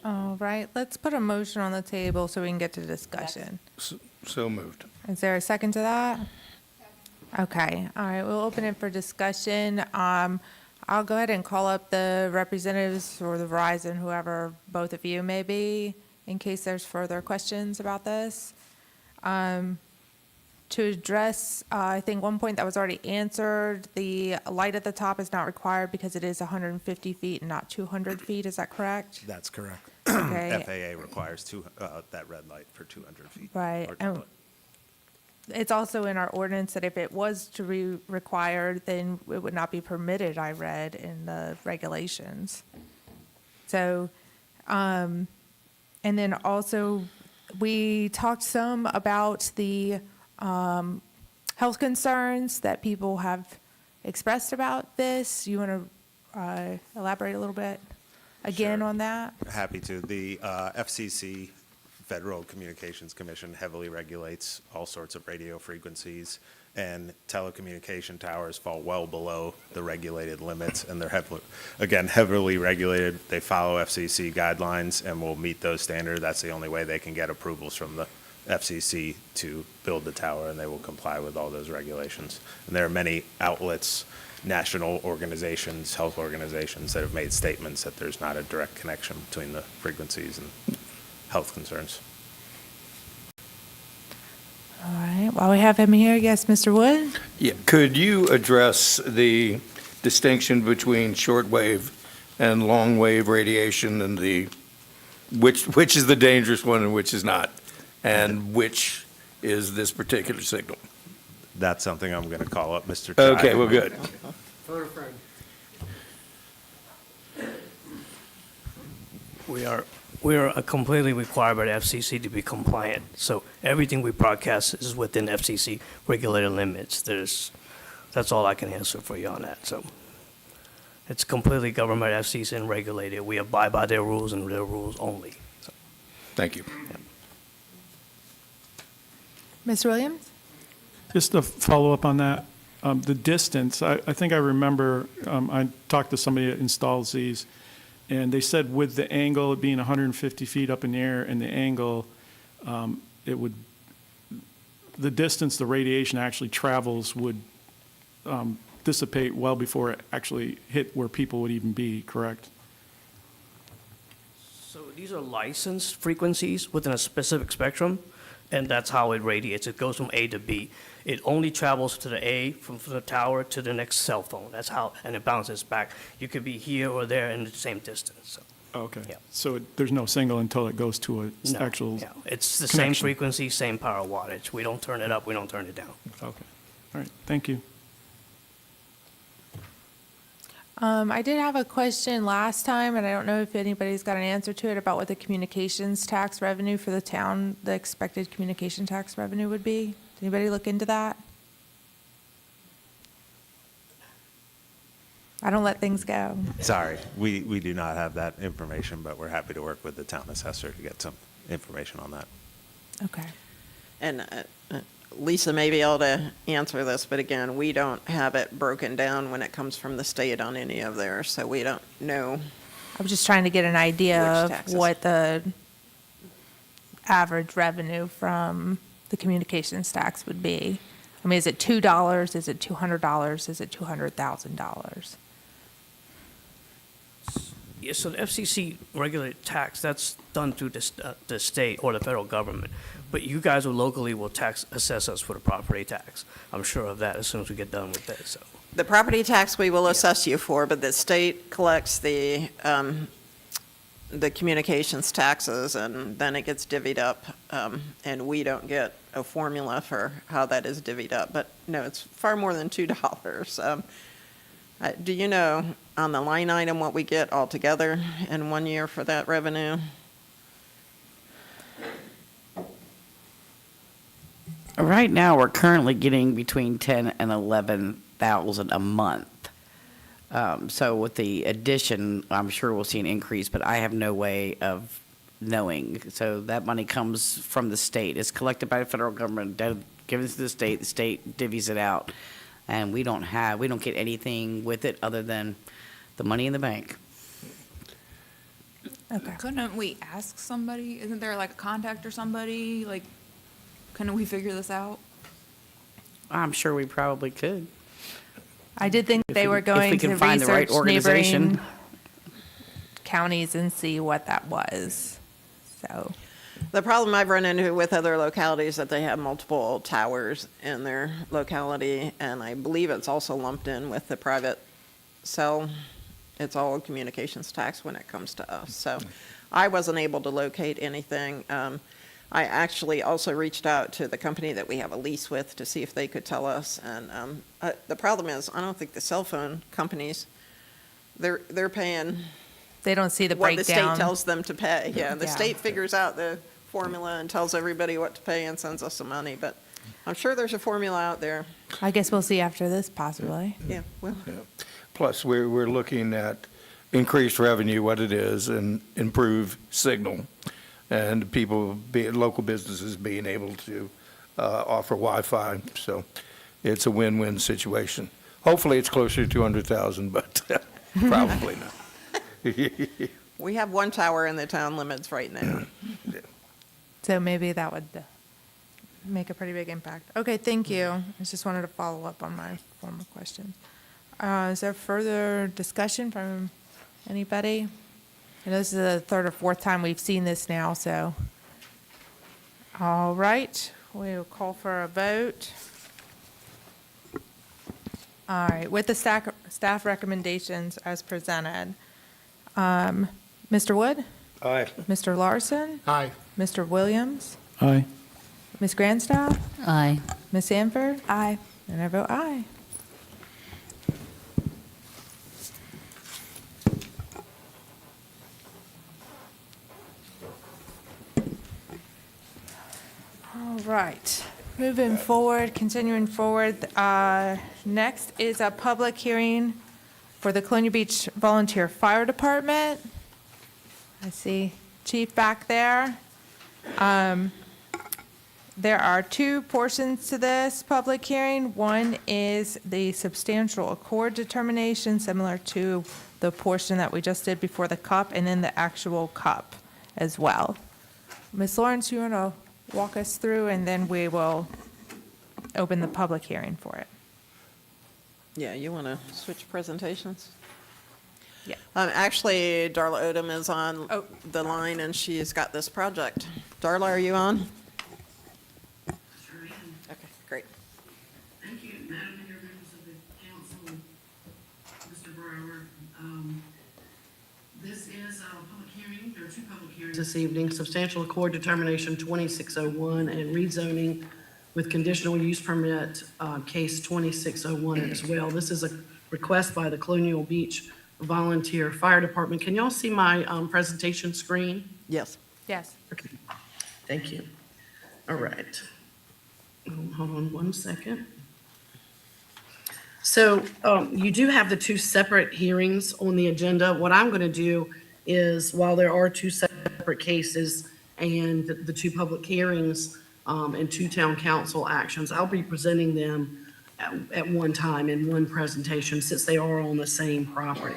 [SPEAKER 1] All right, let's put a motion on the table so we can get to discussion.
[SPEAKER 2] So moved.
[SPEAKER 1] Is there a second to that? Okay, all right, we'll open it for discussion. I'll go ahead and call up the representatives or the Verizon, whoever both of you may be, in case there's further questions about this. To address, I think one point that was already answered, the light at the top is not required because it is 150 feet and not 200 feet, is that correct?
[SPEAKER 11] That's correct.
[SPEAKER 1] Okay.
[SPEAKER 11] FAA requires that red light for 200 feet.
[SPEAKER 1] Right,
[SPEAKER 11] or-
[SPEAKER 1] and it's also in our ordinance that if it was to be required, then it would not be permitted, I read in the regulations. So, and then also We talked some about the health concerns that people have expressed about this. You want to elaborate a little bit again
[SPEAKER 11] Sure.
[SPEAKER 1] on that?
[SPEAKER 11] Happy to. The FCC, Federal Communications Commission, heavily regulates all sorts of radio frequencies, and telecommunication towers fall well below the regulated limits, and they're heavily regulated. They follow FCC guidelines and will meet those standards. That's the only way they can get approvals from the FCC to build the tower, and they will comply with all those regulations. And there are many outlets, national organizations, health organizations that have made statements that there's not a direct connection between the frequencies and health concerns.
[SPEAKER 1] All right, while we have him here, yes, Mr. Wood?
[SPEAKER 2] Yeah, could you address the distinction between shortwave and long-wave radiation and which is the dangerous one and which is not? And which is this particular signal?
[SPEAKER 11] That's something I'm going to call up Mr. Chai.
[SPEAKER 2] Okay, well, good.
[SPEAKER 3] Phone a friend.
[SPEAKER 12] We are completely required by the FCC to be compliant. So everything we broadcast is within FCC regulated limits. That's all I can answer for you on that. So it's completely governed by the FCC and regulated. We abide by their rules and their rules only. So,
[SPEAKER 2] Thank you.
[SPEAKER 1] Mr. Williams?
[SPEAKER 4] Just to follow up on that, the distance, I think I remember, I talked to somebody that installs these, and they said with the angle, it being 150 feet up in the air, and the angle, the distance the radiation actually travels would dissipate well before it actually hit where people would even be, correct?
[SPEAKER 12] so these are licensed frequencies within a specific spectrum, and that's how it radiates. It goes from A to B. It only travels to the A from the tower to the next cell phone. That's how, and it bounces back. You could be here or there in the same distance. So,
[SPEAKER 4] Okay.
[SPEAKER 12] Yeah.
[SPEAKER 4] So there's no signal until it goes to a
[SPEAKER 12] no,
[SPEAKER 4] actual,
[SPEAKER 12] yeah. It's the same
[SPEAKER 4] connection.
[SPEAKER 12] frequency, same power wattage. We don't turn it up, we don't turn it down.
[SPEAKER 4] okay. All right, thank you.
[SPEAKER 1] I did have a question last time, and I don't know if anybody's got an answer to it, about what the communications tax revenue for the town, the expected communication tax revenue would be. Did anybody look into that? I don't let things go.
[SPEAKER 11] Sorry, we do not have that information, but we're happy to work with the town assessor to get some information on that.
[SPEAKER 1] Okay.
[SPEAKER 10] And Lisa may be able to answer this, but again, we don't have it broken down when it comes from the state on any of theirs, so we don't know.
[SPEAKER 1] I was just trying to get an idea
[SPEAKER 10] Which
[SPEAKER 1] of
[SPEAKER 10] taxes?
[SPEAKER 1] what the average revenue from the communications tax would be. I mean, is it $2? Is it $200? Is it $200,000?
[SPEAKER 12] Yeah, so the FCC regulated tax, that's done through the state or the federal government. But you guys locally will assess us for the property tax. I'm sure of that as soon as we get done with that, so.
[SPEAKER 10] The property tax we will assess you for, but the state collects the communications taxes, and then it gets divvied up, and we don't get a formula for how that is divvied up. But no, it's far more than $2. Do you know on the line item what we get altogether in 1 year for that revenue?
[SPEAKER 13] Right now, we're currently getting between 10 and 11,000 a month. So with the addition, I'm sure we'll see an increase, but I have no way of knowing. So that money comes from the state. It's collected by the federal government, given to the state divvies it out. And we don't get anything with it other than the money in the bank.
[SPEAKER 1] Okay.
[SPEAKER 14] Couldn't we ask somebody? Isn't there like a contact or somebody? Like, couldn't we figure this out?
[SPEAKER 13] I'm sure we probably could.
[SPEAKER 1] I did think they were
[SPEAKER 13] if we
[SPEAKER 1] going
[SPEAKER 13] can
[SPEAKER 1] to
[SPEAKER 13] find the right
[SPEAKER 1] research
[SPEAKER 13] organization.
[SPEAKER 1] neighboring counties and see what that was. So,
[SPEAKER 10] The problem I've run into with other localities is that they have multiple towers in their locality, and I believe it's also lumped in with the private cell. It's all communications tax when it comes to us. So I wasn't able to locate anything. I actually also reached out to the company that we have a lease with to see if they could tell us. And the problem is, I don't think the cell phone companies, they're paying
[SPEAKER 1] they don't see the
[SPEAKER 10] what the
[SPEAKER 1] breakdown.
[SPEAKER 10] state tells them to pay. Yeah, the
[SPEAKER 1] Yeah.
[SPEAKER 10] state figures out the formula and tells everybody what to pay and sends us some money, but I'm sure there's a formula out there.
[SPEAKER 1] I guess we'll see after this, possibly.
[SPEAKER 10] Yeah, well,
[SPEAKER 2] Plus, we're looking at increased revenue, what it is, and improve signal, and people, local businesses being able to offer Wi-Fi. So it's a win-win situation. Hopefully, it's closer to 200,000, but probably not.
[SPEAKER 10] we have one tower in the town limits right now.
[SPEAKER 1] So maybe that would make a pretty big impact. Okay, thank you. I just wanted to follow up on my former question. Is there further discussion from anybody? I know this is the third or fourth time we've seen this now, so. All right, we will call for a vote. All right, with the staff recommendations as presented. Mr. Wood?
[SPEAKER 2] Aye.
[SPEAKER 1] Mr. Larson?
[SPEAKER 3] Aye.
[SPEAKER 1] Mr. Williams?
[SPEAKER 4] Aye.
[SPEAKER 1] Ms. Grandstaff?
[SPEAKER 5] Aye.
[SPEAKER 1] Ms. Sanford?
[SPEAKER 6] Aye.
[SPEAKER 1] And I vote aye. All right, moving forward, continuing forward, next is a public hearing for the Colonial Beach Volunteer Fire Department. I see Chief back there. There are two portions to this public hearing. One is the substantial accord determination, similar to the portion that we just did before the CUP, and then the actual CUP as well. Ms. Lawrence, you want to walk us through, and then we will open the public hearing for it.
[SPEAKER 10] Yeah, you want to switch presentations?
[SPEAKER 1] Yeah.
[SPEAKER 10] Actually, Darla Odom is on
[SPEAKER 1] Oh.
[SPEAKER 10] the line, and she's got this project. Darla, are you on? Okay, great.
[SPEAKER 15] Thank you, Madam Mayor, members of the council, Mr. Brower. This is a public hearing, there are two public hearings this evening, substantial accord determination 2601 and rezoning with conditional use permit, case 2601 as well. This is a request by the Colonial Beach Volunteer Fire Department. Can y'all see my presentation screen?
[SPEAKER 10] Yes.
[SPEAKER 1] Yes.
[SPEAKER 15] Okay, thank you. All right. Hold on one second. So you do have the two separate hearings on the agenda. What I'm going to do is, while there are two separate cases and the two public hearings and two town council actions, I'll be presenting them at one time in one presentation since they are on the same property.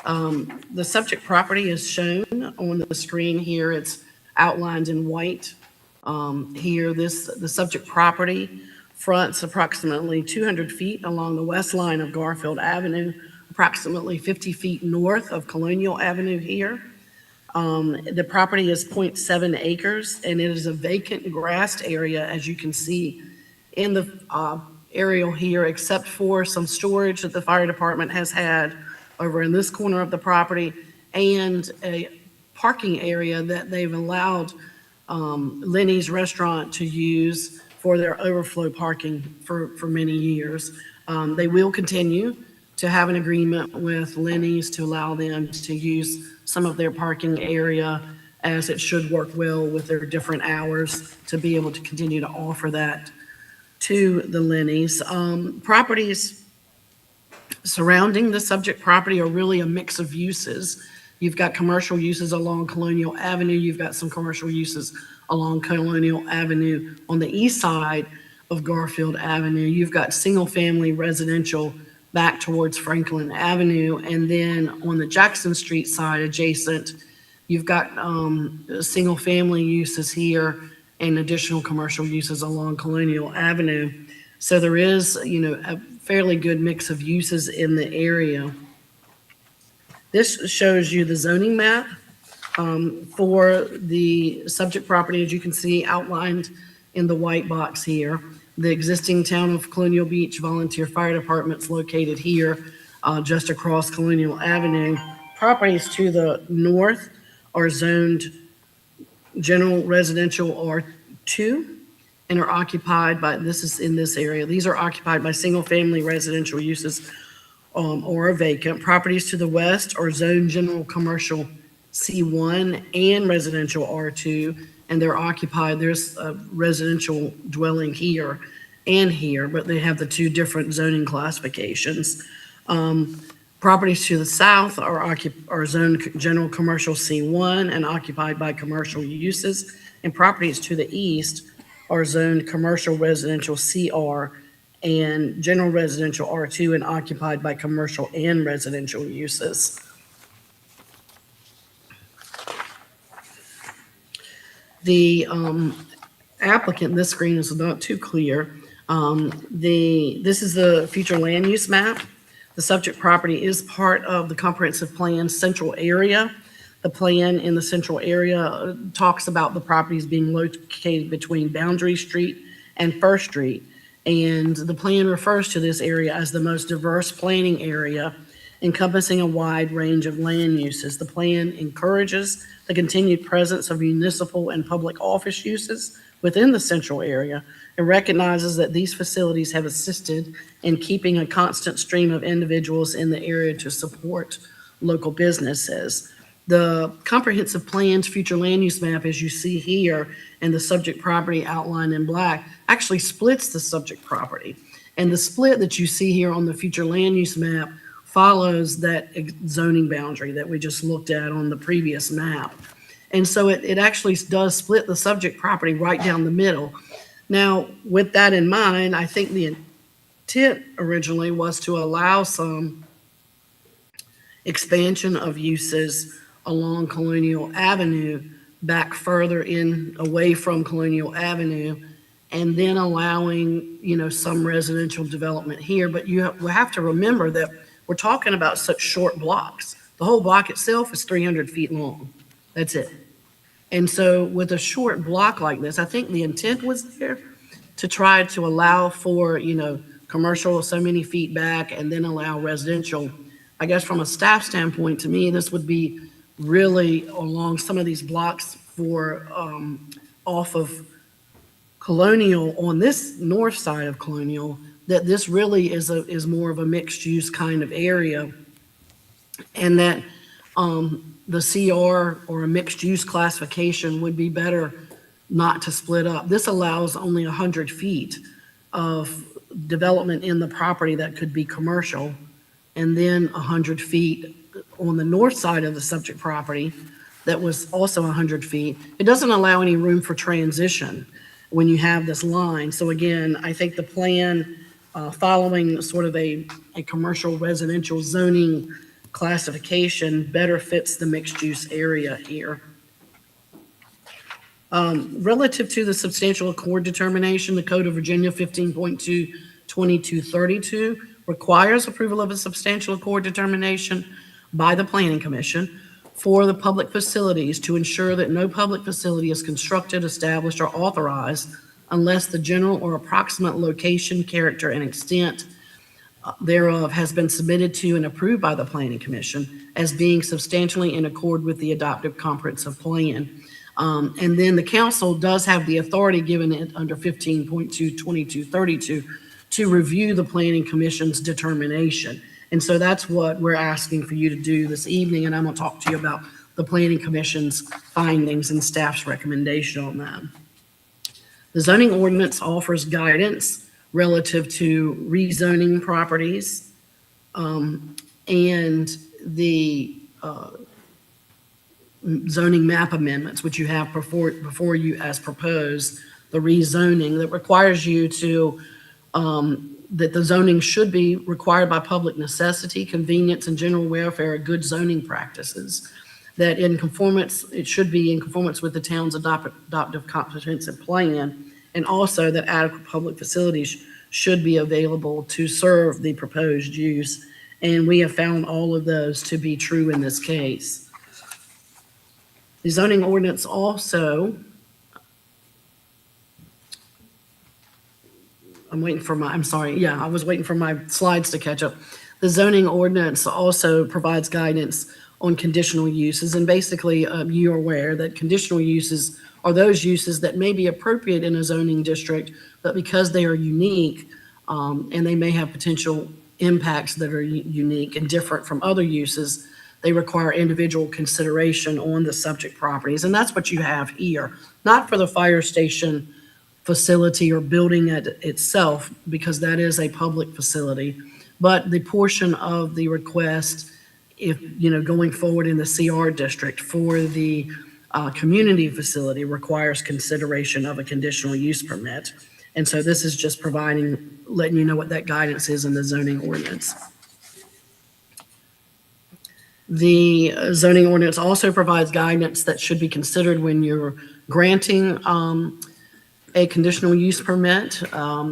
[SPEAKER 15] The subject property is shown on the screen here. It's outlined in white. Here, the subject property fronts approximately 200 feet along the west line of Garfield Avenue, approximately 50 feet north of Colonial Avenue here. The property is 0.7 acres, and it is a vacant grassed area, as you can see in the aerial here, except for some storage that the fire department has had over in this corner of the property, and a parking area that they've allowed Lenny's Restaurant to use for their overflow parking for many years. They will continue to have an agreement with Lenny's to allow them to use some of their parking area, as it should work well with their different hours to be able to continue to offer that to the Lenny's. Properties surrounding the subject property are really a mix of uses. You've got commercial uses along Colonial Avenue. You've got some commercial uses along Colonial Avenue. On the east side of Garfield Avenue, you've got single-family residential back towards Franklin Avenue. And then on the Jackson Street side adjacent, you've got single-family uses here and additional commercial uses along Colonial Avenue. So there is, a fairly good mix of uses in the area. This shows you the zoning map for the subject property, as you can see outlined in the white box here. The existing town of Colonial Beach Volunteer Fire Department's located here, just across Colonial Avenue. Properties to the north are zoned general residential R2 and are occupied by, this is in this area, these are occupied by single-family residential uses or are vacant. Properties to the west are zoned general commercial C1 and residential R2, and they're occupied. There's a residential dwelling here and here, but they have the two different zoning classifications. Properties to the south are zoned general commercial C1 and occupied by commercial uses, and properties to the east are zoned commercial residential CR and general residential R2 and occupied by commercial and residential uses. The applicant, this screen is not too clear. This is the future land use map. The subject property is part of the comprehensive plan central area. The plan in the central area talks about the properties being located between Boundary Street and First Street. And the plan refers to this area as the most diverse planning area encompassing a wide range of land uses. The plan encourages the continued presence of municipal and public office uses within the central area and recognizes that these facilities have assisted in keeping a constant stream of individuals in the area to support local businesses. The comprehensive plan's future land use map, as you see here, and the subject property outlined in black, actually splits the subject property. And the split that you see here on the future land use map follows that zoning boundary that we just looked at on the previous map. And so it actually does split the subject property right down the middle. Now, with that in mind, I think the intent originally was to allow some expansion of uses along Colonial Avenue back further in, away from Colonial Avenue, and then allowing, some residential development here. But we have to remember that we're talking about such short blocks. The whole block itself is 300 feet long. That's it. And so with a short block like this, I think the intent was there to try to allow for, commercial so many feet back and then allow residential. I guess from a staff standpoint, to me, this would be really along some of these blocks for off of Colonial, on this north side of Colonial, that this really is more of a mixed use kind of area, and that the CR or a mixed use classification would be better not to split up. This allows only 100 feet of development in the property that could be commercial, and then 100 feet on the north side of the subject property that was also 100 feet. It doesn't allow any room for transition when you have this line. So again, I think the plan following sort of a commercial residential zoning classification better fits the mixed use area here. Relative to the substantial accord determination, the Code of Virginia 15.22232 requires approval of a substantial accord determination by the Planning Commission for the public facilities to ensure that no public facility is constructed, established, or authorized unless the general or approximate location, character, and extent thereof has been submitted to and approved by the Planning Commission as being substantially in accord with the adopted comprehensive plan. And then the council does have the authority given it under 15.22232 to review the Planning Commission's determination. And so that's what we're asking for you to do this evening, and I'm going to talk to you about the Planning Commission's findings and staff's recommendation on that. The zoning ordinance offers guidance relative to rezoning properties, and the zoning map amendments, which you have before you as proposed, the rezoning that requires you to that the zoning should be required by public necessity, convenience, and general welfare are good zoning practices. That it should be in conformance with the town's adoptive comprehensive plan, and also that adequate public facilities should be available to serve the proposed use. And we have found all of those to be true in this case. The zoning ordinance also, I was waiting for my slides to catch up. The zoning ordinance also provides guidance on conditional uses. And basically, you're aware that conditional uses are those uses that may be appropriate in a zoning district, but because they are unique and they may have potential impacts that are unique and different from other uses, they require individual consideration on the subject properties. And that's what you have here, not for the fire station facility or building itself, because that is a public facility, but the portion of the request, if, going forward in the CR district for the community facility requires consideration of a conditional use permit. And so this is just letting you know what that guidance is in the zoning ordinance. The zoning ordinance also provides guidance that should be considered when you're granting a conditional use permit.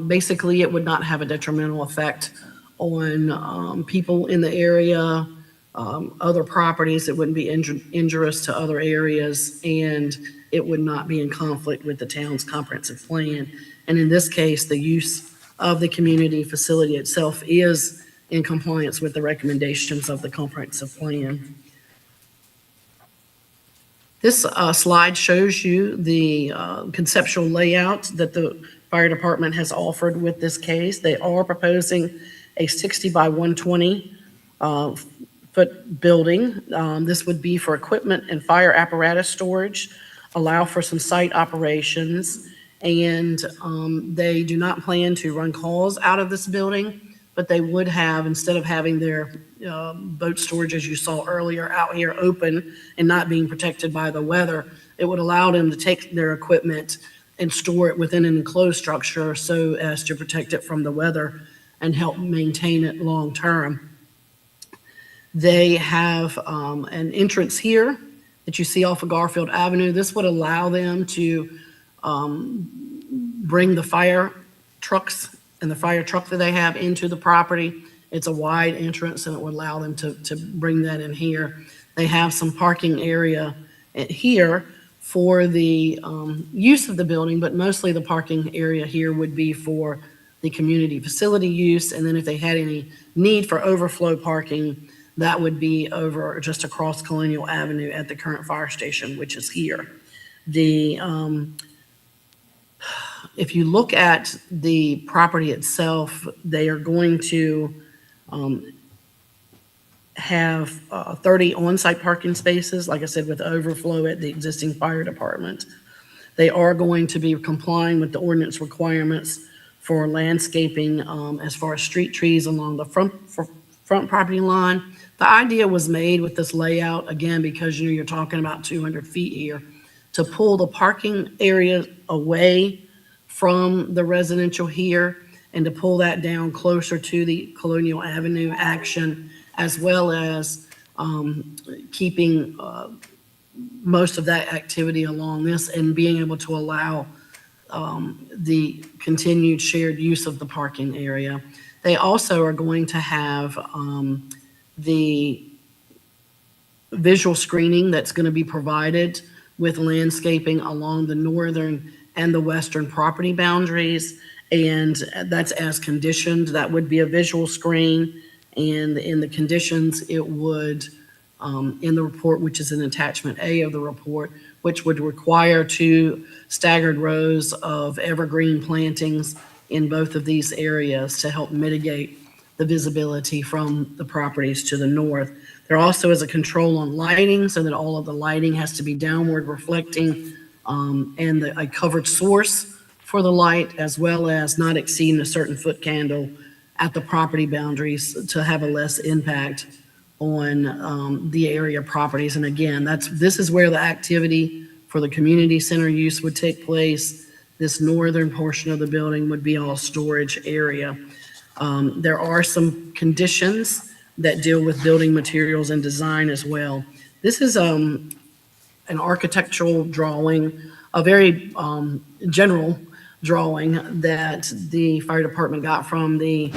[SPEAKER 15] Basically, it would not have a detrimental effect on people in the area, other properties. It wouldn't be injurious to other areas, and it would not be in conflict with the town's comprehensive plan. And in this case, the use of the community facility itself is in compliance with the recommendations of the comprehensive plan. This slide shows you the conceptual layout that the fire department has offered with this case. They are proposing a 60 by 120 foot building. This would be for equipment and fire apparatus storage, allow for some site operations, and they do not plan to run calls out of this building, but they would have, instead of having their boat storage, as you saw earlier, out here open and not being protected by the weather, it would allow them to take their equipment and store it within an enclosed structure so as to protect it from the weather and help maintain it long term. They have an entrance here that you see off of Garfield Avenue. This would allow them to bring the fire trucks and the fire truck that they have into the property. It's a wide entrance, and it would allow them to bring that in here. They have some parking area here for the use of the building, but mostly the parking area here would be for the community facility use. And then if they had any need for overflow parking, that would be over just across Colonial Avenue at the current fire station, which is here. If you look at the property itself, they are going to have 30 on-site parking spaces, like I said, with overflow at the existing fire department. They are going to be complying with the ordinance requirements for landscaping as far as street trees along the front property line. The idea was made with this layout, again, because you're talking about 200 feet here, to pull the parking area away from the residential here and to pull that down closer to the Colonial Avenue action, as well as keeping most of that activity along this and being able to allow the continued shared use of the parking area. They also are going to have the visual screening that's going to be provided with landscaping along the northern and the western property boundaries, and that's as conditioned. That would be a visual screen, and in the conditions, it would, in the report, which is in attachment A of the report, which would require 2 staggered rows of evergreen plantings in both of these areas to help mitigate the visibility from the properties to the north. There also is a control on lighting so that all of the lighting has to be downward reflecting, and a covered source for the light, as well as not exceeding a certain foot candle at the property boundaries to have a less impact on the area properties. And again, this is where the activity for the community center use would take place. This northern portion of the building would be all storage area. There are some conditions that deal with building materials and design as well. This is an architectural drawing, a very general drawing that the fire department got from the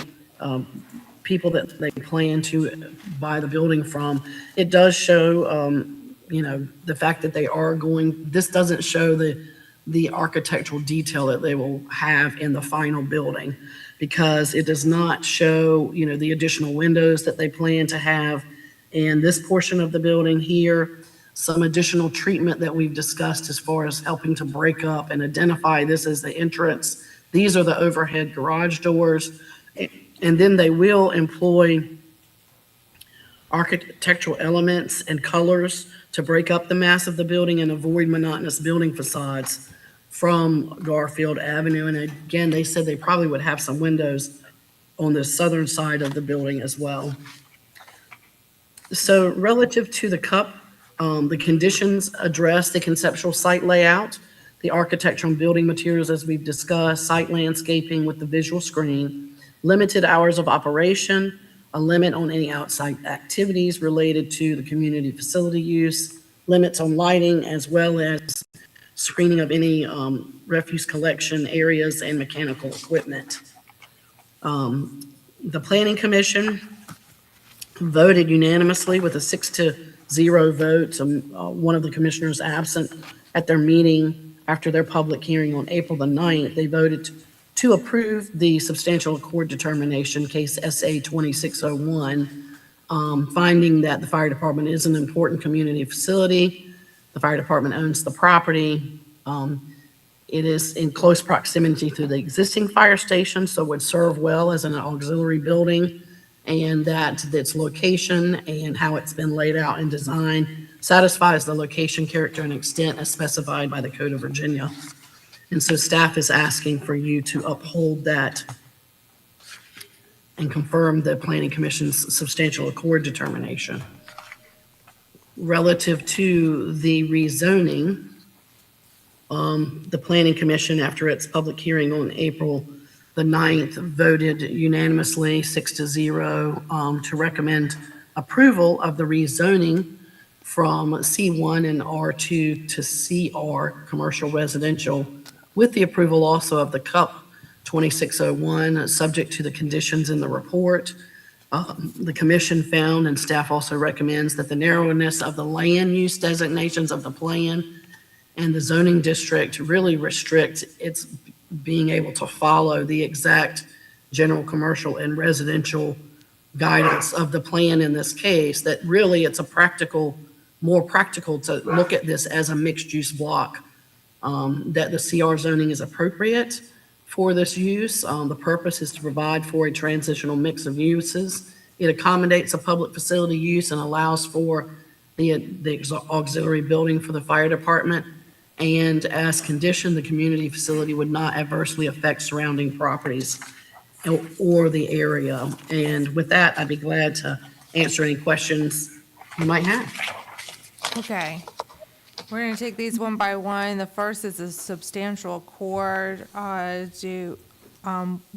[SPEAKER 15] people that they plan to buy the building from. It does show, the fact that they are this doesn't show the architectural detail that they will have in the final building, because it does not show, the additional windows that they plan to have in this portion of the building here, some additional treatment that we've discussed as far as helping to break up and identify this as the entrance. These are the overhead garage doors. And then they will employ architectural elements and colors to break up the mass of the building and avoid monotonous building facades from Garfield Avenue. And again, they said they probably would have some windows on the southern side of the building as well. So relative to the CUP, the conditions address the conceptual site layout, the architectural and building materials as we've discussed, site landscaping with the visual screen, limited hours of operation, a limit on any outside activities related to the community facility use, limits on lighting, as well as screening of any refuse collection areas and mechanical equipment. The Planning Commission voted unanimously with a 6-0 vote. One of the commissioners absent at their meeting after their public hearing on April the 9th. They voted to approve the substantial accord determination, case SA 2601, finding that the fire department is an important community facility. The fire department owns the property. It is in close proximity to the existing fire station, so would serve well as an auxiliary building, and that its location and how it's been laid out and designed satisfies the location, character, and extent as specified by the Code of Virginia. And so staff is asking for you to uphold that and confirm the Planning Commission's substantial accord determination. Relative to the rezoning, the Planning Commission, after its public hearing on April the 9th, voted unanimously 6-0 to recommend approval of the rezoning from C1 and R2 to CR, commercial residential, with the approval also of the CUP 2601, subject to the conditions in the report. The commission found, and staff also recommends, that the narrowness of the land use designations of the plan and the zoning district really restrict its being able to follow the exact general commercial and residential guidance of the plan in this case, that really it's more practical to look at this as a mixed-use block, that the CR zoning is appropriate for this use. The purpose is to provide for a transitional mix of uses. It accommodates a public facility use and allows for the auxiliary building for the fire department. And as conditioned, the community facility would not adversely affect surrounding properties or the area. And with that, I'd be glad to answer any questions you might have.
[SPEAKER 1] Okay. We're going to take these one by one. The first is a substantial accord. We'll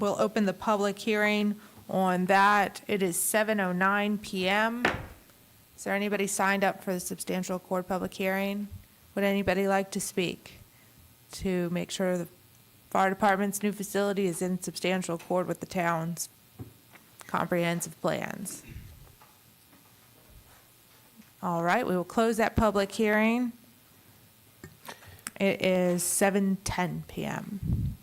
[SPEAKER 1] open the public hearing on that. It is 7:09 PM. Is there anybody signed up for the substantial accord public hearing? Would anybody like to speak to make sure the fire department's new facility is in substantial accord with the town's comprehensive plans? All right, we will close that public hearing. It is 7:10 PM.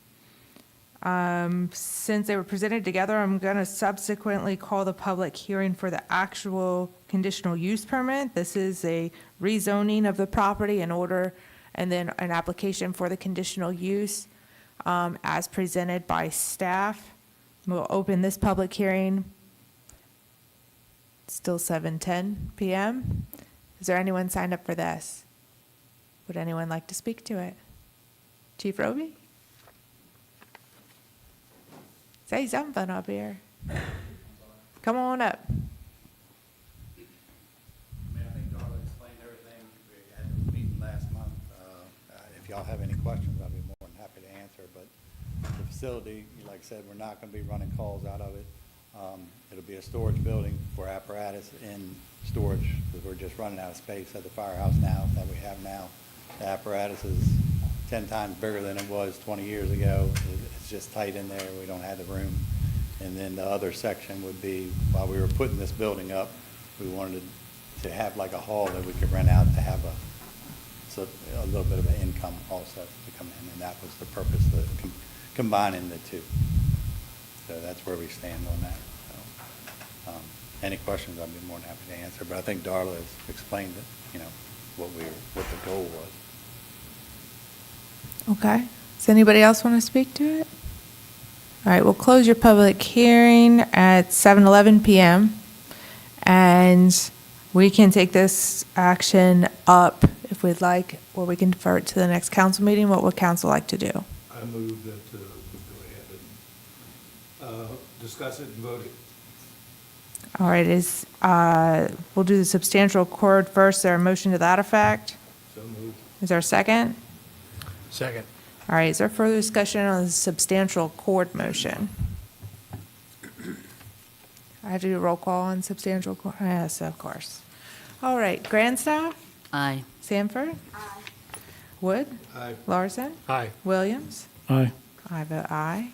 [SPEAKER 1] Since they were presented together, I'm going to subsequently call the public hearing for the actual conditional use permit. This is a rezoning of the property in order, and then an application for the conditional use as presented by staff. We'll open this public hearing. Still 7:10 PM. Is there anyone signed up for this? Would anyone like to speak to it? Chief Roby? Say something up here. Come on up.
[SPEAKER 16] I think Darla explained everything. We had a meeting last month. If y'all have any questions, I'll be more than happy to answer. But the facility, like I said, we're not going to be running calls out of it. It'll be a storage building for apparatus in storage, because we're just running out of space at the firehouse now that we have now. The apparatus is 10 times bigger than it was 20 years ago. It's just tight in there. We don't have the room. And then the other section would be, while we were putting this building up, we wanted to have like a hall that we could rent out to have a little bit of an income also to come in. And that was the purpose of combining the two. So that's where we stand on that. So, any questions, I'd be more than happy to answer. But I think Darla has explained it, what the goal was.
[SPEAKER 1] Okay. Does anybody else want to speak to it? All right, we'll close your public hearing at 7:11 PM. And we can take this action up if we'd like, or we can defer it to the next council meeting. What would council like to do?
[SPEAKER 2] I move that we go ahead and discuss it and vote it.
[SPEAKER 1] All right, we'll do the substantial accord first. Is there a motion to that effect?
[SPEAKER 2] So moved.
[SPEAKER 1] Is there a second?
[SPEAKER 3] Second.
[SPEAKER 1] All right, is there further discussion on the substantial accord motion? I have to do a roll call on substantial accord? Yes, of course. All right, Grandstaff?
[SPEAKER 5] Aye.
[SPEAKER 1] Sanford? Aye. Wood?
[SPEAKER 2] Aye.
[SPEAKER 1] Larson?
[SPEAKER 3] Aye.
[SPEAKER 1] Williams?
[SPEAKER 4] Aye.
[SPEAKER 1] I vote aye.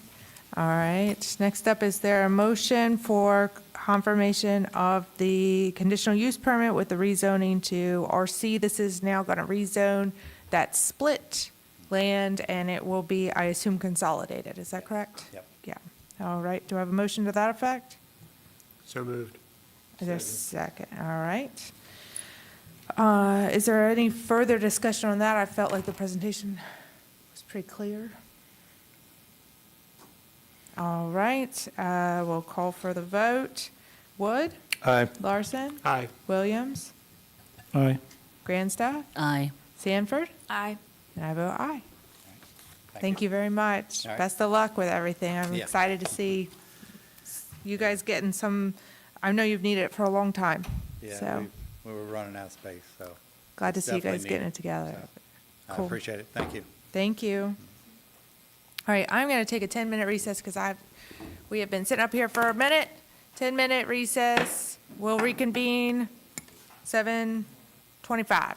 [SPEAKER 1] All right, next up, is there a motion for confirmation of the conditional use permit with the rezoning to RC? This is now going to rezone that split land, and it will be, I assume, consolidated. Is that correct?
[SPEAKER 16] Yep.
[SPEAKER 1] Yeah. All right, do I have a motion to that effect?
[SPEAKER 3] So moved.
[SPEAKER 1] Is there a second? All right. Is there any further discussion on that? I felt like the presentation was pretty clear. All right, we'll call for the vote. Wood?
[SPEAKER 2] Aye.
[SPEAKER 1] Larson?
[SPEAKER 3] Aye.
[SPEAKER 1] Williams?
[SPEAKER 4] Aye.
[SPEAKER 1] Grandstaff?
[SPEAKER 5] Aye.
[SPEAKER 1] Sanford?
[SPEAKER 14] Aye.
[SPEAKER 1] And I vote aye. Thank you very much.
[SPEAKER 16] All right.
[SPEAKER 1] Best of luck with everything. I'm
[SPEAKER 16] Yeah.
[SPEAKER 1] excited to see you guys getting some, I know you've needed it for a long time.
[SPEAKER 16] Yeah,
[SPEAKER 1] So
[SPEAKER 16] we were running out of space, so.
[SPEAKER 1] glad to
[SPEAKER 16] it's
[SPEAKER 1] see you guys
[SPEAKER 16] definitely
[SPEAKER 1] getting
[SPEAKER 16] needed.
[SPEAKER 1] it together.
[SPEAKER 16] I
[SPEAKER 1] Cool.
[SPEAKER 16] appreciate it. Thank you.
[SPEAKER 1] Thank you. All right, I'm going to take a 10-minute recess because we have been sitting up here for a minute. 10-minute recess. We'll reconvene 7:25.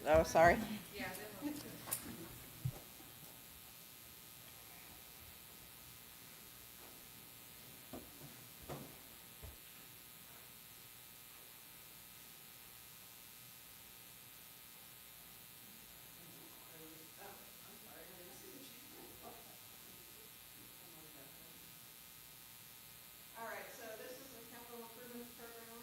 [SPEAKER 10] Oh, sorry. All right, so this is the capital improvements program.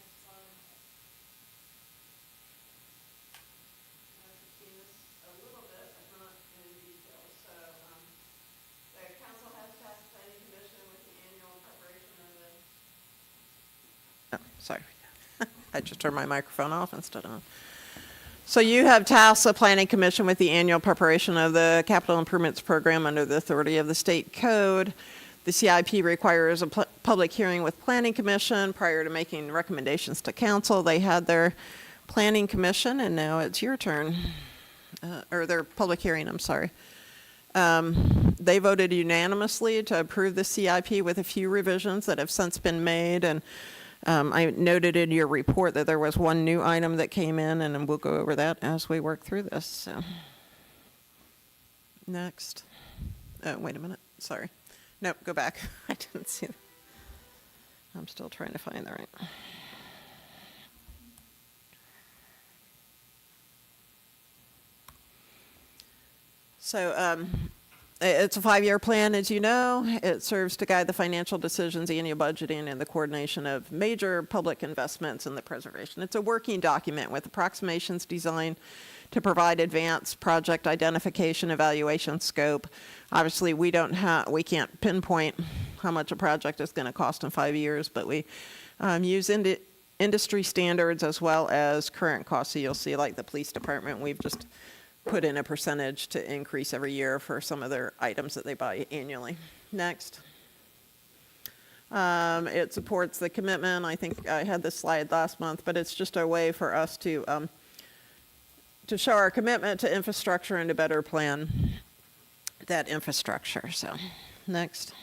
[SPEAKER 10] Next slide. I've seen this a little bit, but not in detail. So, the council has tasked the planning commission with the annual preparation of the. Oh, sorry. I just turned my microphone off instead of on. So you have tasked the Planning Commission with the annual preparation of the capital improvements program under the authority of the state code. The CIP requires a public hearing with Planning Commission prior to making recommendations to council. They had their Planning Commission, and now it's your turn, or their public hearing, I'm sorry. They voted unanimously to approve the CIP with a few revisions that have since been made, and I noted in your report that there was one new item that came in, and we'll go over that as we work through this. So. Next. Oh, wait a minute. Sorry. Nope, go back. I didn't see that. I'm still trying to find the right. So, it's a 5-year plan, as you know. It serves to guide the financial decisions, annual budgeting, and the coordination of major public investments in the preservation. It's a working document with approximations designed to provide advanced project identification, evaluation, scope. Obviously, we can't pinpoint how much a project is going to cost in 5 years, but we use industry standards as well as current costs. So you'll see, like the police department, we've just put in a percentage to increase every year for some of their items that they buy annually. Next. It supports the commitment. I think I had this slide last month, but it's just a way for us to show our commitment to infrastructure and to better plan that infrastructure. So, next.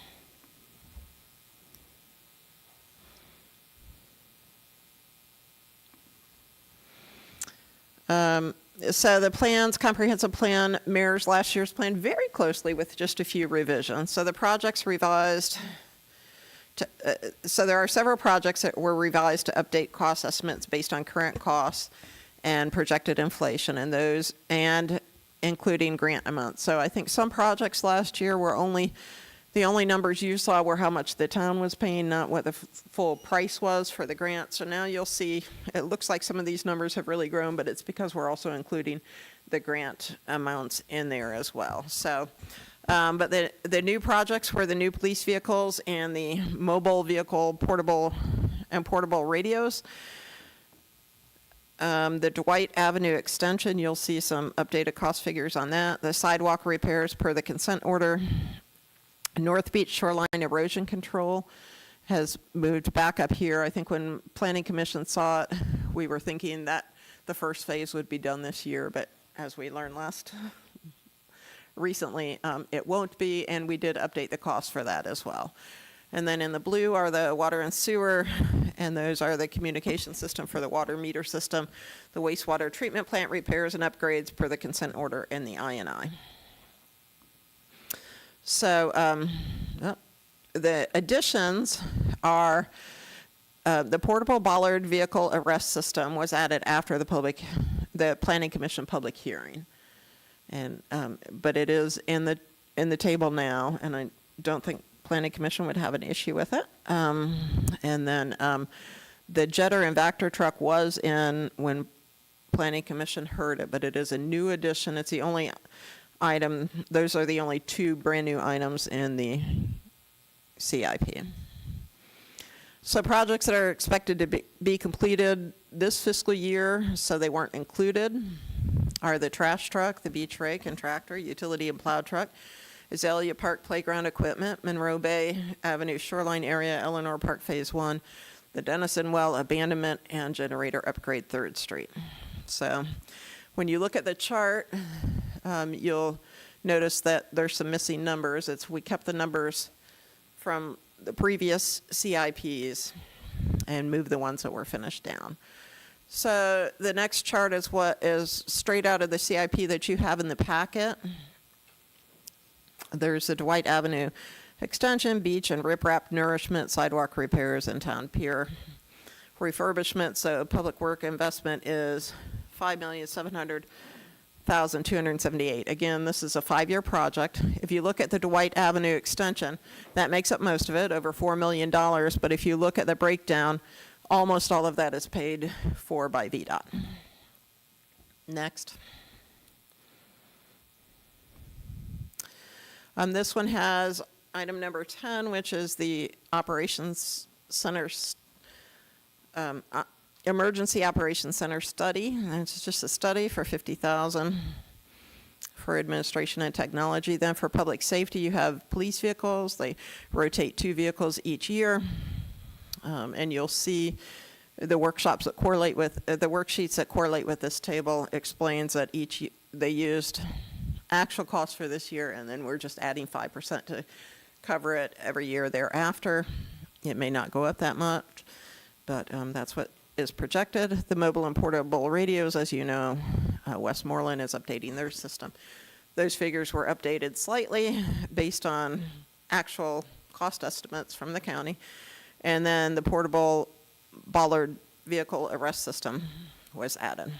[SPEAKER 10] So the comprehensive plan mirrors last year's plan very closely with just a few revisions. So the project's revised. So there are several projects that were revised to update cost estimates based on current costs and projected inflation, and including grant amounts. So I think some projects last year were the only numbers you saw were how much the town was paying, not what the full price was for the grant. So now you'll see, it looks like some of these numbers have really grown, but it's because we're also including the grant amounts in there as well. So, but the new projects were the new police vehicles and the mobile vehicle portable radios. The Dwight Avenue extension, you'll see some updated cost figures on that. The sidewalk repairs per the consent order. North Beach Shoreline Erosion Control has moved back up here. I think when Planning Commission saw it, we were thinking that the first phase would be done this year, but as we learned recently, it won't be, and we did update the cost for that as well. And then in the blue are the water and sewer, and those are the communication system for the water meter system, the wastewater treatment plant repairs and upgrades per the consent order, and the I&I. So the additions are the portable bollard vehicle arrest system was added after the Planning Commission public hearing, and but it is in the table now, and I don't think Planning Commission would have an issue with it. And then the jetter and Vector truck was in when Planning Commission heard it, but it is a new addition. It's the only item, those are the only two brand new items in the CIP. So projects that are expected to be completed this fiscal year, so they weren't included, are the trash truck, the beach rake and tractor, utility and plow truck, Azalea Park playground equipment, Monroe Bay Avenue shoreline area, Eleanor Park Phase 1, the Dennison Well abandonment, and generator upgrade 3rd Street. So when you look at the chart, you'll notice that there's some missing numbers. We kept the numbers from the previous CIPs, and move the ones that were finished down. So the next chart is what is straight out of the CIP that you have in the packet. There's the Dwight Avenue extension, beach and riprap nourishment, sidewalk repairs, and town pier refurbishment. So public work investment is $5,700,278. Again, this is a 5-year project. If you look at the Dwight Avenue extension, that makes up most of it, over $4 million. But if you look at the breakdown, almost all of that is paid for by VDOT. Next. This one has item number 10, which is the Operations Center, Emergency Operations Center study. And it's just a study for $50,000 for administration and technology. Then for public safety, you have police vehicles. They rotate 2 vehicles each year. And you'll see the workshops that correlate with, the worksheets that correlate with this table explains that they used actual costs for this year, and then we're just adding 5% to cover it every year thereafter. It may not go up that much, but that's what is projected. The mobile and portable radios, as you know, Westmoreland is updating their system. Those figures were updated slightly based on actual cost estimates from the county. And then the portable bollard vehicle arrest system was added.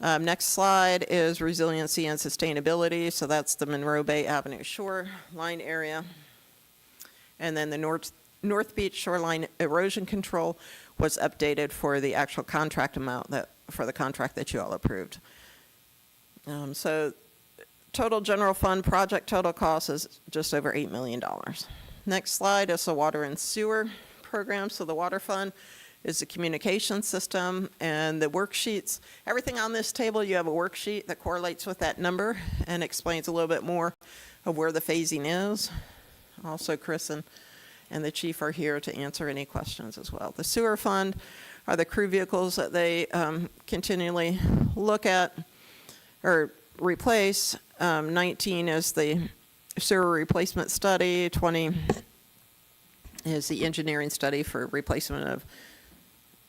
[SPEAKER 10] Next slide is resiliency and sustainability. So that's the Monroe Bay Avenue shoreline area. And then the North Beach shoreline erosion control was updated for the actual contract amount for the contract that you all approved. So total general fund project total cost is just over $8 million. Next slide is the water and sewer program. So the water fund is the communication system and the worksheets. Everything on this table, you have a worksheet that correlates with that number and explains a little bit more of where the phasing is. Also, Chris and the chief are here to answer any questions as well. The sewer fund are the crew vehicles that they continually look at or replace. 19 is the sewer replacement study. 20 is the engineering study for replacement of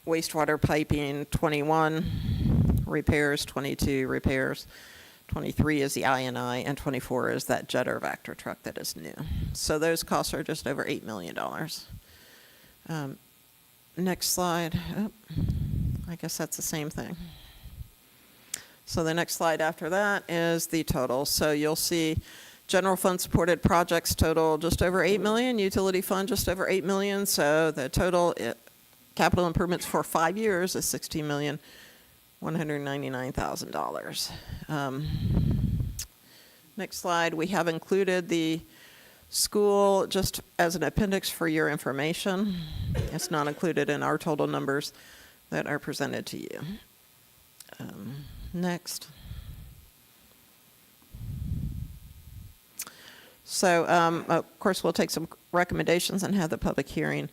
[SPEAKER 10] wastewater piping. 21 repairs, 22 repairs. 23 is the I&I, and 24 is that jetter Vector truck that is new. So those costs are just over $8 million. Next slide. Oh, I guess that's the same thing. So the next slide after that is the total. So you'll see general fund supported projects total just over 8 million, utility fund just over 8 million. So the total capital improvements for 5 years is $16,199,000. Next slide, we have included the school just as an appendix for your information. It's not included in our total numbers that are presented to you. Next. So, of course, we'll take some recommendations and have the public hearing,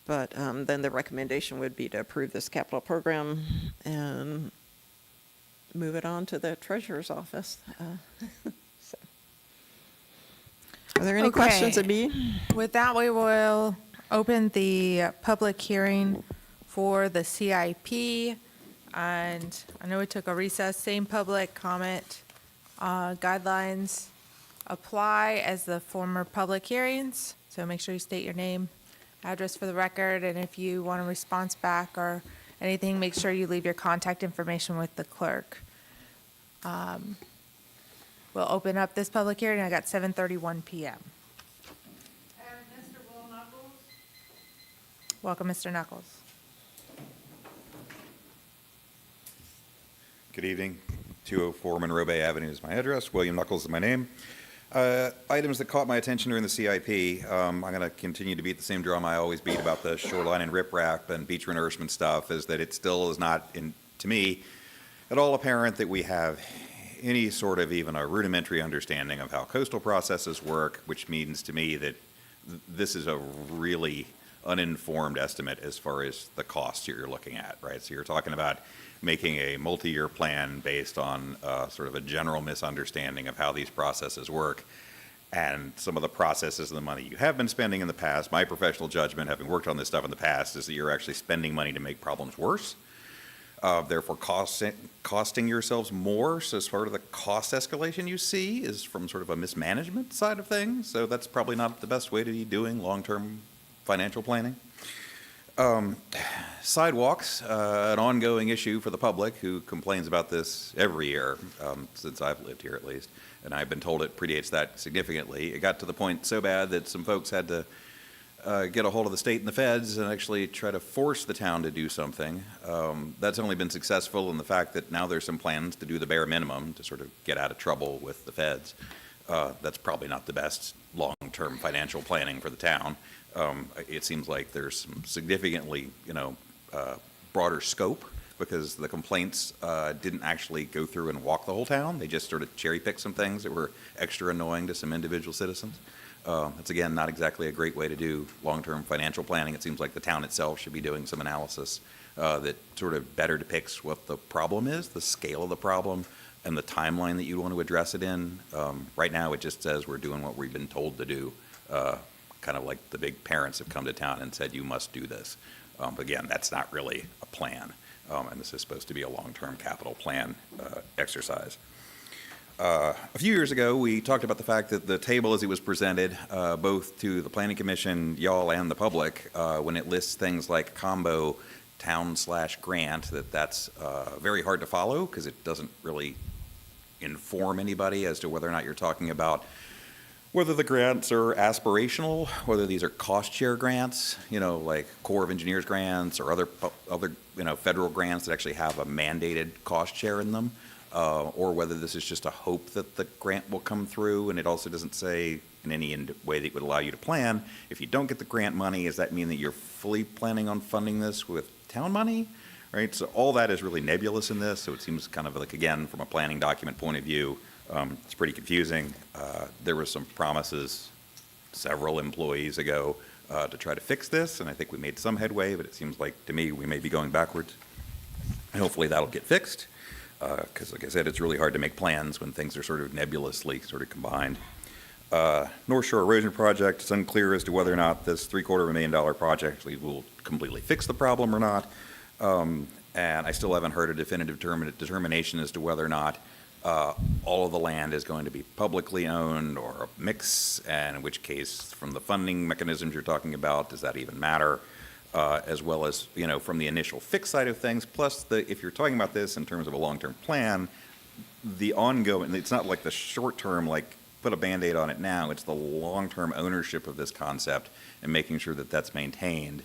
[SPEAKER 10] but then the recommendation would be to approve this capital program and move it on to the treasurer's office. So. Are there any questions, Abby?
[SPEAKER 1] With that, we will open the public hearing for the CIP. And I know we took a recess, same public comment guidelines apply as the former public hearings. So make sure you state your name, address for the record, and if you want a response back or anything, make sure you leave your contact information with the clerk. We'll open up this public hearing. I got 7:31 p.m.
[SPEAKER 8] And Mr. Will Knuckles?
[SPEAKER 1] Welcome, Mr. Knuckles.
[SPEAKER 17] Good evening. 204 Monroe Bay Avenue is my address. William Knuckles is my name. Items that caught my attention during the CIP, I'm going to continue to beat the same drum I always beat about the shoreline and riprap and beach renourishment stuff, is that it still is not, to me, at all apparent that we have any sort of even a rudimentary understanding of how coastal processes work, which means to me that this is a really uninformed estimate as far as the costs you're looking at, right? So you're talking about making a multi-year plan based on sort of a general misunderstanding of how these processes work. and some of the processes and the money you have been spending in the past. My professional judgment, having worked on this stuff in the past, is that you're actually spending money to make problems worse. Therefore, costing yourselves more. So as part of the cost escalation you see is from sort of a mismanagement side of things. So that's probably not the best way to be doing long-term financial planning. Sidewalks, an ongoing issue for the public who complains about this every year, since I've lived here at least, and I've been told it predates that significantly. It got to the point so bad that some folks had to get a hold of the state and the feds and actually try to force the town to do something. That's only been successful in the fact that now there's some plans to do the bare minimum to sort of get out of trouble with the feds. That's probably not the best long-term financial planning for the town. It seems like there's some significantly, broader scope because the complaints didn't actually go through and walk the whole town. They just sort of cherry-picked some things that were extra annoying to some individual citizens. That's, again, not exactly a great way to do long-term financial planning. It seems like the town itself should be doing some analysis that sort of better depicts what the problem is, the scale of the problem, and the timeline that you want to address it in. Right now, it just says we're doing what we've been told to do, kind of like the big parents have come to town and said, you must do this. But again, that's not really a plan, and this is supposed to be a long-term capital plan exercise. A few years ago, we talked about the fact that the table as it was presented, both to the Planning Commission, y'all, and the public, when it lists things like combo town/grant, that's very hard to follow because it doesn't really inform anybody as to whether or not you're talking about whether the grants are aspirational, whether these are cost share grants, like Corps of Engineers grants or other federal grants that actually have a mandated cost share in them. Or whether this is just a hope that the grant will come through, and it also doesn't say in any way that would allow you to plan. If you don't get the grant money, does that mean that you're fully planning on funding this with town money? Right? So all that is really nebulous in this, so it seems kind of like, again, from a planning document point of view, it's pretty confusing. There were some promises several employees ago to try to fix this, and I think we made some headway, but it seems like, to me, we may be going backwards. And hopefully that'll get fixed. Because, like I said, it's really hard to make plans when things are sort of nebulously sort of combined. North Shore Erosion Project, it's unclear as to whether or not this $750,000 project actually will completely fix the problem or not. And I still haven't heard a definitive determination as to whether or not all of the land is going to be publicly owned or a mix, and in which case, from the funding mechanisms you're talking about, does that even matter? As well as, from the initial fix side of things, plus if you're talking about this in terms of a long-term plan, the ongoing, it's not like the short-term, like put a Band-Aid on it now, it's the long-term ownership of this concept and making sure that that's maintained.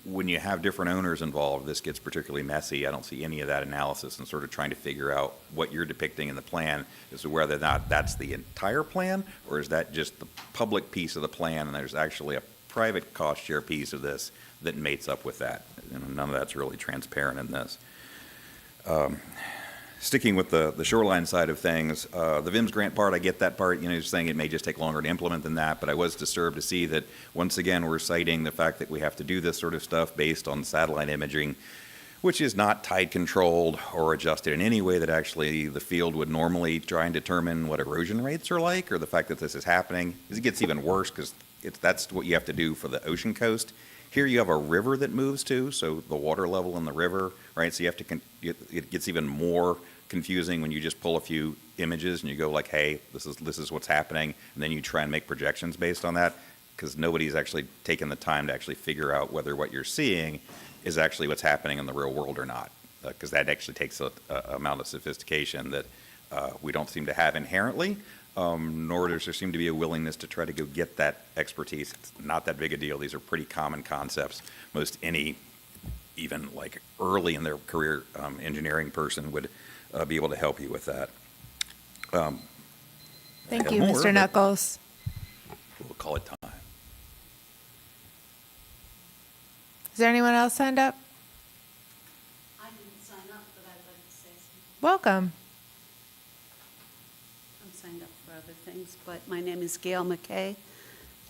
[SPEAKER 17] When you have different owners involved, this gets particularly messy. I don't see any of that analysis and sort of trying to figure out what you're depicting in the plan as to whether or not that's the entire plan, or is that just the public piece of the plan and there's actually a private cost share piece of this that mates up with that. And none of that's really transparent in this. Sticking with the shoreline side of things, the VIMS grant part, I get that part, you're saying it may just take longer to implement than that, but I was disturbed to see that once again we're citing the fact that we have to do this sort of stuff based on satellite imaging, which is not tide controlled or adjusted in any way that actually the field would normally try and determine what erosion rates are like, or the fact that this is happening. It gets even worse because that's what you have to do for the ocean coast. Here you have a river that moves too, so the water level in the river, right? So you have to, it gets even more confusing when you just pull a few images and you go like, hey, this is what's happening, and then you try and make projections based on that, because nobody's actually taken the time to actually figure out whether what you're seeing is actually what's happening in the real world or not, because that actually takes a amount of sophistication that we don't seem to have inherently. Nor does there seem to be a willingness to try to go get that expertise. It's not that big a deal. These are pretty common concepts. Most any, even like early in their career engineering person would be able to help you with that.
[SPEAKER 1] Thank you, Mr. Knuckles.
[SPEAKER 17] We'll call it time.
[SPEAKER 1] Is there anyone else signed up?
[SPEAKER 18] I didn't sign up, but I'd like to say something.
[SPEAKER 1] Welcome.
[SPEAKER 18] I'm signed up for other things, but my name is Gail McKay,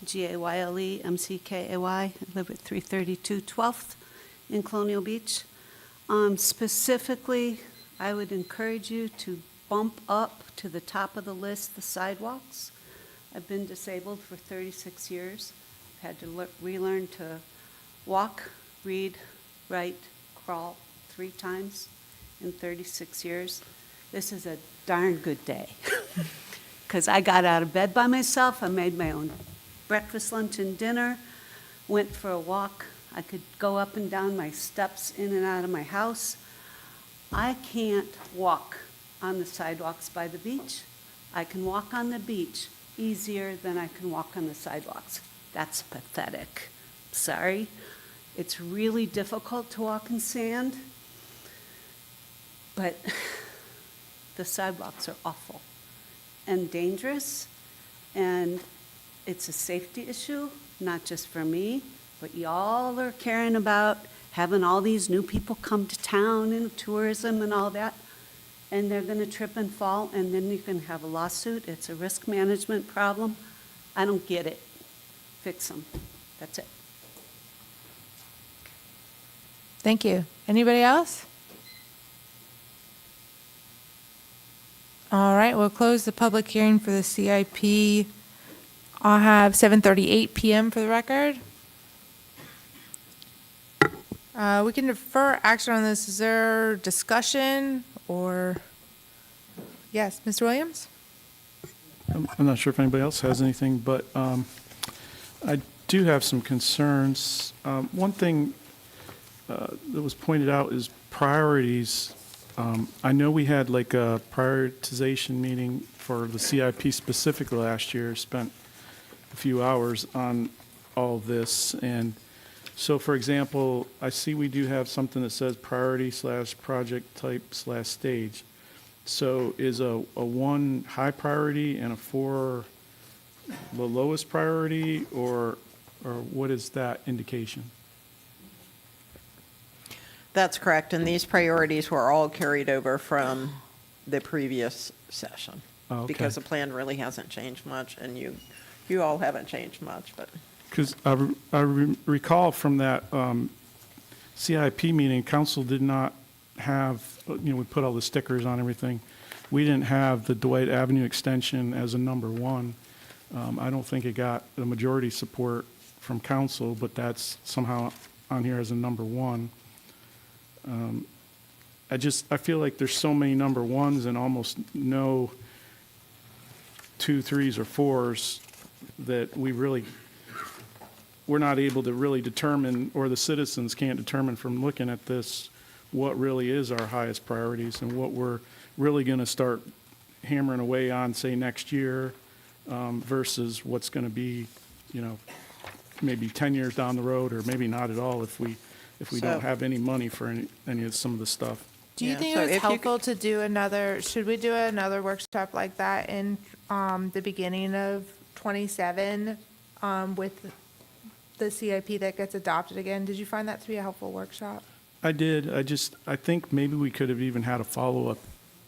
[SPEAKER 18] Gayle McKay. I live at 332 12th in Colonial Beach. Specifically, I would encourage you to bump up to the top of the list the sidewalks. I've been disabled for 36 years. I've had to relearn to walk, read, write, crawl 3 times in 36 years. This is a darn good day. Because I got out of bed by myself, I made my own breakfast, lunch, and dinner, went for a walk. I could go up and down my steps in and out of my house. I can't walk on the sidewalks by the beach. I can walk on the beach easier than I can walk on the sidewalks. That's pathetic. Sorry. It's really difficult to walk in sand, but the sidewalks are awful and dangerous, and it's a safety issue, not just for me, but y'all are caring about having all these new people come to town and tourism and all that, and they're gonna trip and fall, and then you can have a lawsuit. It's a risk management problem. I don't get it. Fix them. That's it.
[SPEAKER 1] Thank you. Anybody else? All right, we'll close the public hearing for the CIP. I'll have 7:38 PM for the record. We can defer action on this. Is there discussion or? Yes, Mr. Williams?
[SPEAKER 4] I'm not sure if anybody else has anything, but I do have some concerns. One thing that was pointed out is priorities. I know we had like a prioritization meeting for the CIP specifically last year, spent a few hours on all of this. And so, for example, I see we do have something that says priority/project type/stage. So is a 1 high priority and a 4 the lowest priority, or what is that indication?
[SPEAKER 10] That's correct, and these priorities were all carried over from the previous session.
[SPEAKER 4] Oh, okay.
[SPEAKER 10] Because the plan really hasn't changed much, and you all haven't changed much, but.
[SPEAKER 4] Because I recall from that CIP meeting, council did not have, we put all the stickers on everything. We didn't have the Dwight Avenue extension as a number 1. I don't think it got the majority support from council, but that's somehow on here as a number 1. I feel like there's so many number 1s and almost no 2, 3s, or 4s that we're not able to really determine, or the citizens can't determine from looking at this, what really is our highest priorities and what we're really going to start hammering away on, say, next year, versus what's going to be, maybe 10 years down the road, or maybe not at all if we don't have any money for any of some of the stuff.
[SPEAKER 1] Do you
[SPEAKER 10] Yeah,
[SPEAKER 1] think
[SPEAKER 10] so
[SPEAKER 1] it was
[SPEAKER 10] if you
[SPEAKER 1] helpful to do should we do another workshop like that in the beginning of 27 with the CIP that gets adopted again? Did you find that to be a helpful workshop?
[SPEAKER 4] I did. I think maybe we could have even had a follow-up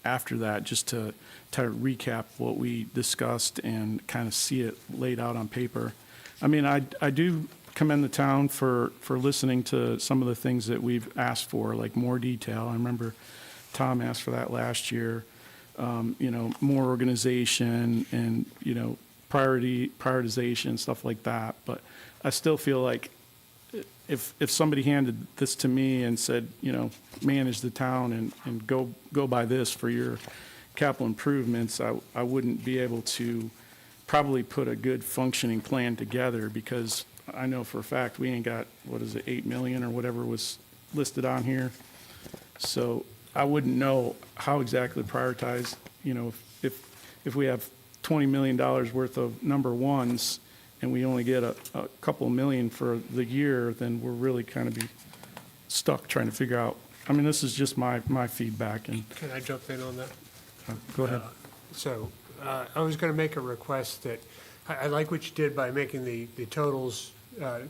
[SPEAKER 4] after that, just to recap what we discussed and kind of see it laid out on paper. I mean, I do commend the town for listening to some of the things that we've asked for, like more detail. I remember Tom asked for that last year, more organization and, prioritization, stuff like that. But I still feel like if somebody handed this to me and said, manage the town and go by this for your capital improvements, I wouldn't be able to probably put a good functioning plan together, because I know for a fact we ain't got, 8 million or whatever was listed on here. So I wouldn't know how exactly to prioritize, if we have $20 million worth of number 1s and we only get a couple million for the year, then we're really kind of be stuck trying to figure out. I mean, this is just my feedback. And
[SPEAKER 3] Can I jump in on that?
[SPEAKER 4] go ahead.
[SPEAKER 3] I was going to make a request that, I like what you did by making the totals,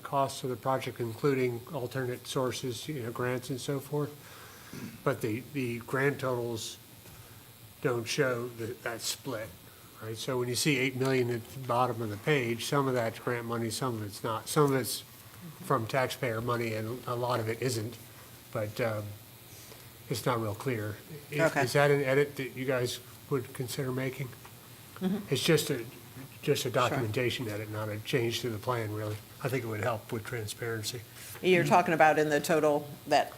[SPEAKER 3] costs of the project, including alternate sources, grants and so forth. But the grant totals don't show that split, right? So when you see 8 million at the bottom of the page, some of that's grant money, some of it's not. Some of it's from taxpayer money, and a lot of it isn't. But it's not real clear.
[SPEAKER 10] Okay.
[SPEAKER 3] Is that an edit that you guys would consider making? It's just just a documentation edit, not a change to the plan, really. I think it would help with transparency.
[SPEAKER 10] You're talking about in the total, that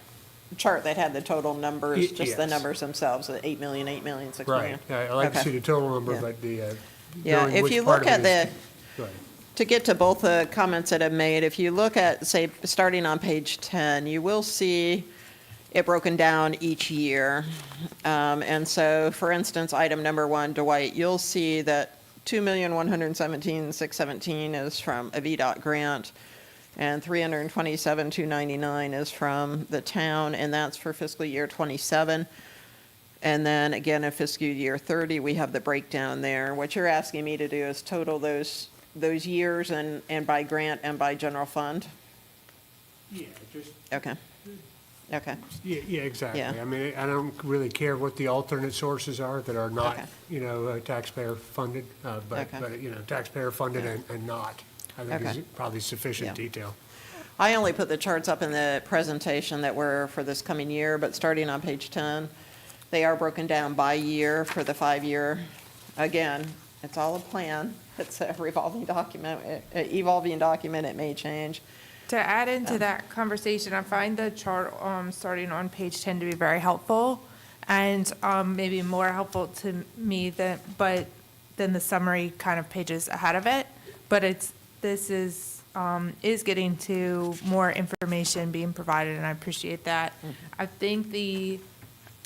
[SPEAKER 10] chart that had the total numbers, just the
[SPEAKER 3] Yes.
[SPEAKER 10] numbers themselves, the 8 million, 8 million, 6 million?
[SPEAKER 3] Right. I like to
[SPEAKER 10] Okay.
[SPEAKER 3] see the total number,
[SPEAKER 10] Yeah.
[SPEAKER 3] but the,
[SPEAKER 10] Yeah,
[SPEAKER 3] knowing
[SPEAKER 10] if
[SPEAKER 3] which
[SPEAKER 10] you
[SPEAKER 3] part
[SPEAKER 10] look
[SPEAKER 3] of
[SPEAKER 10] at
[SPEAKER 3] it is-
[SPEAKER 10] the,
[SPEAKER 3] Go ahead.
[SPEAKER 10] to get to both the comments that I've made, if you look at, say, starting on page 10, you will see it broken down each year. And so, for instance, item number 1, Dwight, you'll see that 2,117,617 is from a VDOT grant, and 327,299 is from the town, and that's for fiscal year 27. And then again, in fiscal year 30, we have the breakdown there. What you're asking me to do is total those years and by grant and by general fund?
[SPEAKER 3] Yeah, just,
[SPEAKER 10] Okay. Okay.
[SPEAKER 3] yeah, exactly.
[SPEAKER 10] Yeah.
[SPEAKER 3] I mean, I don't really care what the alternate sources are that are not,
[SPEAKER 10] Okay.
[SPEAKER 3] taxpayer funded, but,
[SPEAKER 10] Okay.
[SPEAKER 3] taxpayer funded and not. I think is
[SPEAKER 10] Okay.
[SPEAKER 3] probably sufficient
[SPEAKER 10] Yeah.
[SPEAKER 3] detail.
[SPEAKER 10] I only put the charts up in the presentation that were for this coming year, but starting on page 10, they are broken down by year for the 5-year. Again, it's all a plan. It's a revolving document, evolving document. It may change.
[SPEAKER 1] To add into that conversation, I find the chart starting on page 10 to be very helpful and maybe more helpful to me than the summary kind of pages ahead of it. But this is getting to more information being provided, and I appreciate that. I think the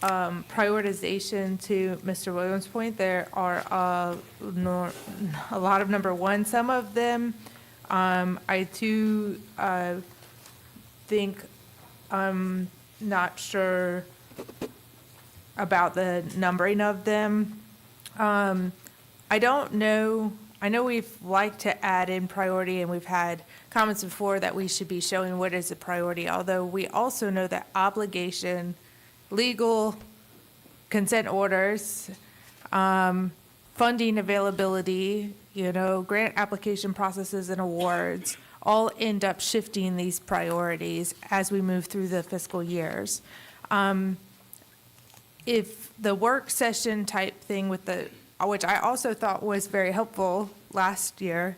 [SPEAKER 1] prioritization, to Mr. Williams' point, there are a lot of number one. Some of them, I too think I'm not sure about the numbering of them. I don't know. I know we've liked to add in priority, and we've had comments before that we should be showing what is a priority, although we also know that obligation, legal, consent orders, funding availability, grant application processes and awards all end up shifting these priorities as we move through the fiscal years. If the work session type thing with which I also thought was very helpful last year,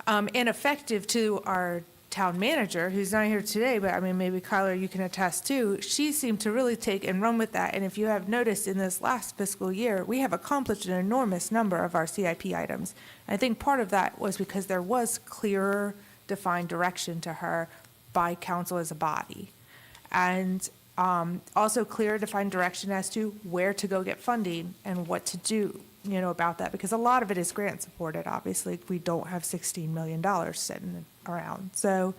[SPEAKER 1] and effective to our town manager, who's not here today, but I mean, maybe Kyler, you can attest too, she seemed to really take and run with that. And if you have noticed in this last fiscal year, we have accomplished an enormous number of our CIP items. I think part of that was because there was clearer defined direction to her by council as a body. And also clear defined direction as to where to go get funding and what to do, about that, because a lot of it is grant supported. Obviously, we don't have $16 million sitting around. So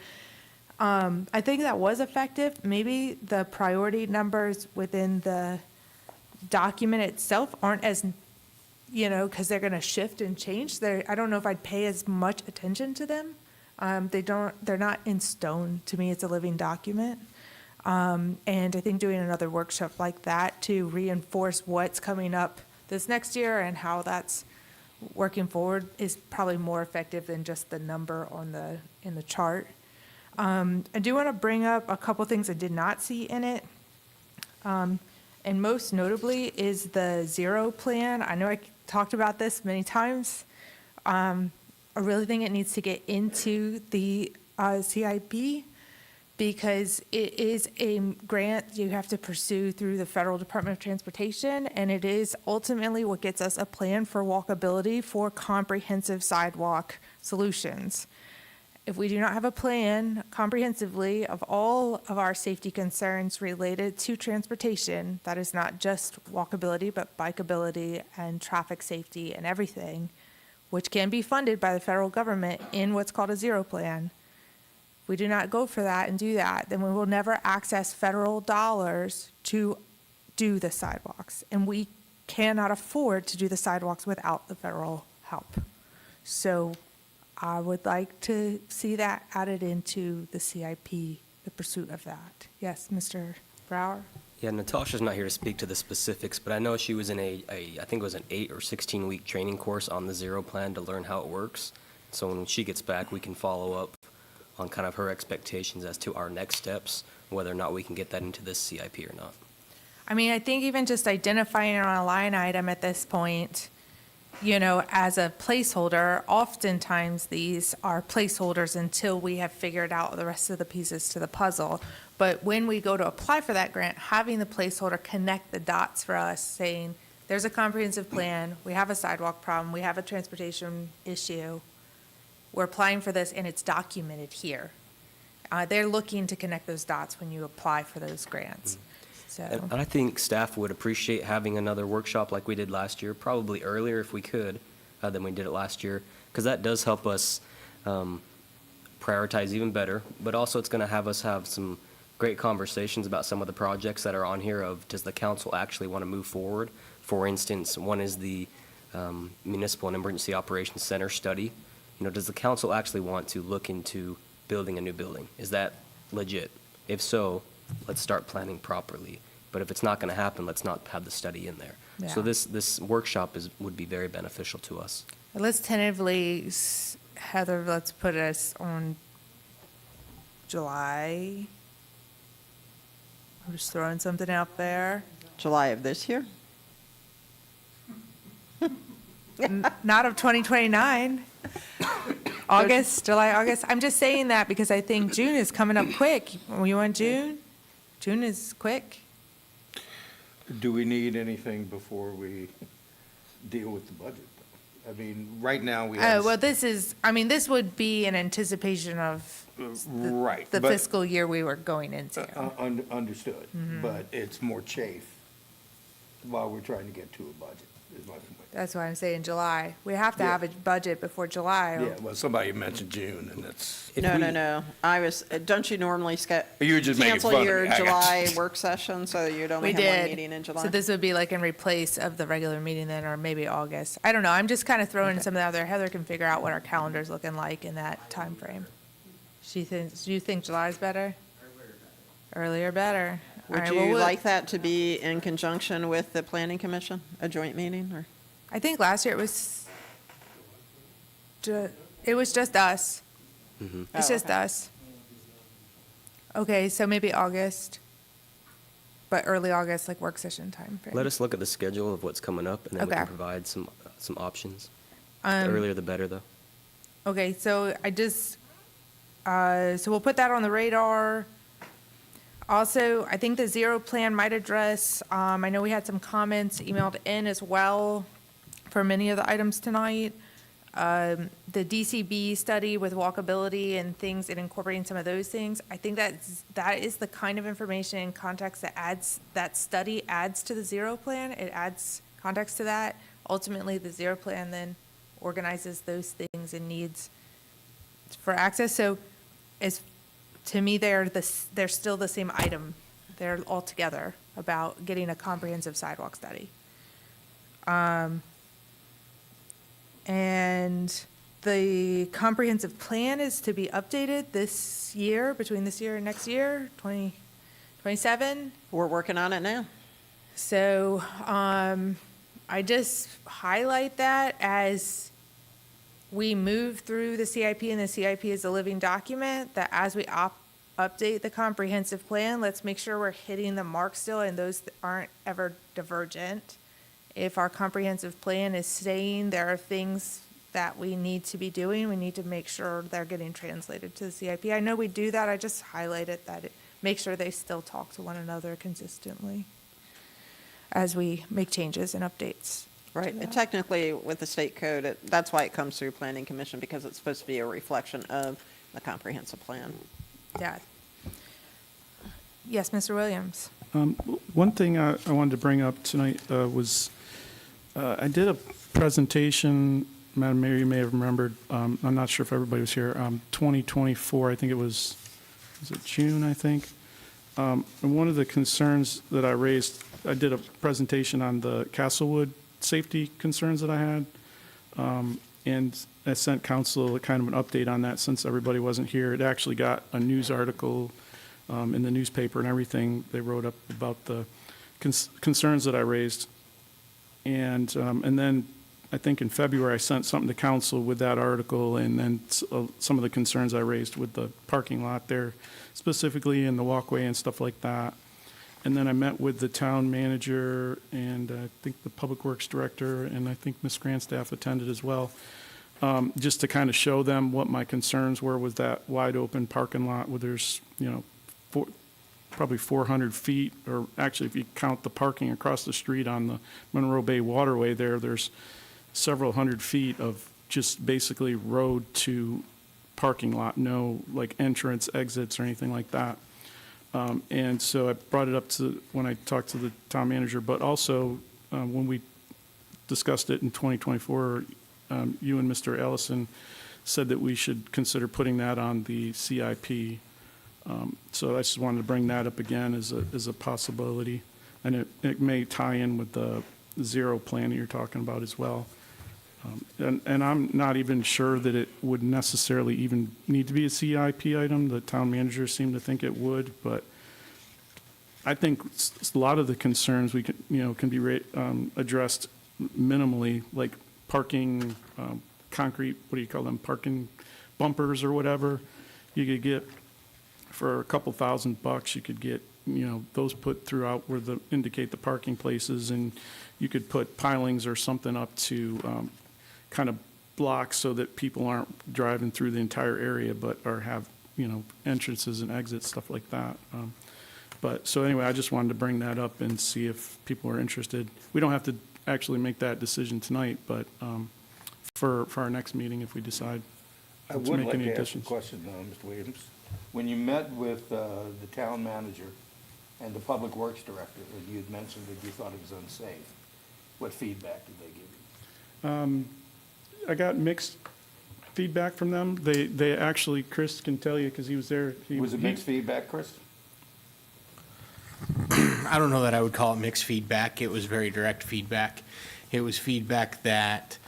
[SPEAKER 1] I think that was effective. Maybe the priority numbers within the document itself aren't as, because they're going to shift and change. I don't know if I'd pay as much attention to them. They're not in stone. To me, it's a living document. And I think doing another workshop like that to reinforce what's coming up this next year and how that's working forward is probably more effective than just the number in the chart. I do want to bring up a couple things I did not see in it. And most notably is the zero plan. I know I talked about this many times. I really think it needs to get into the CIP, because it is a grant you have to pursue through the Federal Department of Transportation, and it is ultimately what gets us a plan for walkability for comprehensive sidewalk solutions. If we do not have a plan comprehensively of all of our safety concerns related to transportation, that is not just walkability, but bikeability and traffic safety and everything, which can be funded by the federal government in what's called a zero plan. If we do not go for that and do that, then we will never access federal dollars to do the sidewalks. And we cannot afford to do the sidewalks without the federal help. So I would like to see that added into the CIP, the pursuit of that. Yes, Mr. Brower?
[SPEAKER 19] Yeah, Natasha's not here to speak to the specifics, but I know she was in I think it was an 8 or 16-week training course on the zero plan to learn how it works. So when she gets back, we can follow up on kind of her expectations as to our next steps, whether or not we can get that into this CIP or not.
[SPEAKER 1] I mean, I think even just identifying it on a line item at this point as a placeholder, oftentimes these are placeholders until we have figured out the rest of the pieces to the puzzle. But when we go to apply for that grant, having the placeholder connect the dots for us, saying, there's a comprehensive plan, we have a sidewalk problem, we have a transportation issue, we're applying for this, and it's documented here. They're looking to connect those dots when you apply for those grants. So,
[SPEAKER 19] And I think staff would appreciate having another workshop like we did last year, probably earlier if we could, than we did it last year, because that does help us prioritize even better, but also it's going to have us have some great conversations about some of the projects that are on here of, does the council actually want to move forward? For instance, one is the Municipal and Emergency Operations Center study. Does the council actually want to look into building a new building? Is that legit? If so, let's start planning properly. But if it's not going to happen, let's not have the study in there. So
[SPEAKER 1] Yeah.
[SPEAKER 19] this workshop would be very beneficial to us.
[SPEAKER 1] let's tentatively, Heather, let's put us on July. I'm just throwing something out there.
[SPEAKER 10] July of this year?
[SPEAKER 1] Not of 2029. August, July, August. I'm just saying that because I think June is coming up quick. We want June? June is quick.
[SPEAKER 2] Do we need anything before we deal with the budget? I mean, right now, we have.
[SPEAKER 1] Well, this would be in anticipation of
[SPEAKER 2] Right.
[SPEAKER 1] the
[SPEAKER 2] but-
[SPEAKER 1] fiscal year we were going into.
[SPEAKER 2] Understood,
[SPEAKER 1] Mhm.
[SPEAKER 2] but it's more chafe while we're trying to get to a budget, is my point.
[SPEAKER 1] That's why I'm saying July. We have to have a budget before July.
[SPEAKER 2] Yeah, well, somebody mentioned June, and that's.
[SPEAKER 10] No. Don't you normally
[SPEAKER 2] You were just making
[SPEAKER 10] cancel
[SPEAKER 2] fun of
[SPEAKER 10] your
[SPEAKER 2] me. I got
[SPEAKER 10] July
[SPEAKER 2] you.
[SPEAKER 10] work session so you'd only
[SPEAKER 1] We
[SPEAKER 10] have one
[SPEAKER 1] did.
[SPEAKER 10] meeting in July?
[SPEAKER 1] So this would be like in replace of the regular meeting then, or maybe August. I don't know. I'm just kind of throwing something out there. Heather can figure out what our calendar's looking like in that time frame. Do you think July's better? Earlier better. All
[SPEAKER 10] Would
[SPEAKER 1] right, well,
[SPEAKER 10] you
[SPEAKER 1] we'll-
[SPEAKER 10] like that to be in conjunction with the planning commission, a joint meeting, or?
[SPEAKER 1] I think last year it was just us. It's
[SPEAKER 10] Oh,
[SPEAKER 1] just
[SPEAKER 10] okay.
[SPEAKER 1] us. Okay, so maybe August, but early August, like work session time frame.
[SPEAKER 19] Let us look at the schedule of what's coming up, and then we can
[SPEAKER 1] Okay.
[SPEAKER 19] provide some options. The
[SPEAKER 1] Um,
[SPEAKER 19] earlier the better, though.
[SPEAKER 1] Okay, so so we'll put that on the radar. Also, I think the zero plan might address, I know we had some comments emailed in as well for many of the items tonight. The DCB study with walkability and things and incorporating some of those things. I think that is the kind of information and context that study adds to the zero plan. It adds context to that. Ultimately, the zero plan then organizes those things and needs for access. So to me, they're still the same item. They're all together about getting a comprehensive sidewalk study. And the comprehensive plan is to be updated this year, between this year and next year, 2027.
[SPEAKER 10] We're working on it now.
[SPEAKER 1] So I just highlight that as we move through the CIP, and the CIP is a living document, that as we update the comprehensive plan, let's make sure we're hitting the mark still and those aren't ever divergent. If our comprehensive plan is saying there are things that we need to be doing, we need to make sure they're getting translated to the CIP. I know we do that, I just highlighted that, make sure they still talk to one another consistently as we make changes and updates.
[SPEAKER 10] Right, and technically, with the state code, that's why it comes through planning commission, because it's supposed to be a reflection of the comprehensive plan.
[SPEAKER 1] Yeah. Yes, Mr. Williams.
[SPEAKER 4] One thing I wanted to bring up tonight was, I did a presentation, Madam Mayor, you may have remembered, I'm not sure if everybody was here, 2024, I think it was it June, I think? And one of the concerns that I raised, I did a presentation on the Castlewood safety concerns that I had, and I sent council kind of an update on that since everybody wasn't here. It actually got a news article in the newspaper and everything. They wrote up about the concerns that I raised. And then I think in February, I sent something to council with that article and then some of the concerns I raised with the parking lot there specifically and the walkway and stuff like that. And then I met with the town manager and I think the Public Works Director, and I think Ms. Grandstaff attended as well, just to kind of show them what my concerns were with that wide-open parking lot where there's, probably 400 feet, or actually, if you count the parking across the street on the Monroe Bay Waterway there's several hundred feet of just basically road to parking lot, no like entrance, exits, or anything like that. And so I brought it up when I talked to the town manager, but also when we discussed it in 2024, you and Mr. Ellison said that we should consider putting that on the CIP. So I just wanted to bring that up again as a possibility. And it may tie in with the zero plan that you're talking about as well. And I'm not even sure that it would necessarily even need to be a CIP item. The town manager seemed to think it would, but I think a lot of the concerns can be addressed minimally, like parking, concrete, what do you call them, parking bumpers or whatever. You could get, for a couple $1,000, you could get, those put throughout where indicate the parking places, and you could put pilings or something up to kind of block so that people aren't driving through the entire area, but have entrances and exits, stuff like that. So anyway, I just wanted to bring that up and see if people are interested. We don't have to actually make that decision tonight, but for our next meeting, if we decide
[SPEAKER 2] I
[SPEAKER 4] to
[SPEAKER 2] would
[SPEAKER 4] make
[SPEAKER 2] like
[SPEAKER 4] any
[SPEAKER 2] to ask a
[SPEAKER 4] additions.
[SPEAKER 2] question, Mr. Williams. When you met with the town manager and the Public Works Director, and you had mentioned that you thought it was unsafe, what feedback did they give you?
[SPEAKER 4] I got mixed feedback from them. They actually, Chris can tell you because he was there.
[SPEAKER 2] Was it mixed feedback, Chris?
[SPEAKER 20] I don't know that I would call it mixed feedback. It was very direct feedback. It was feedback that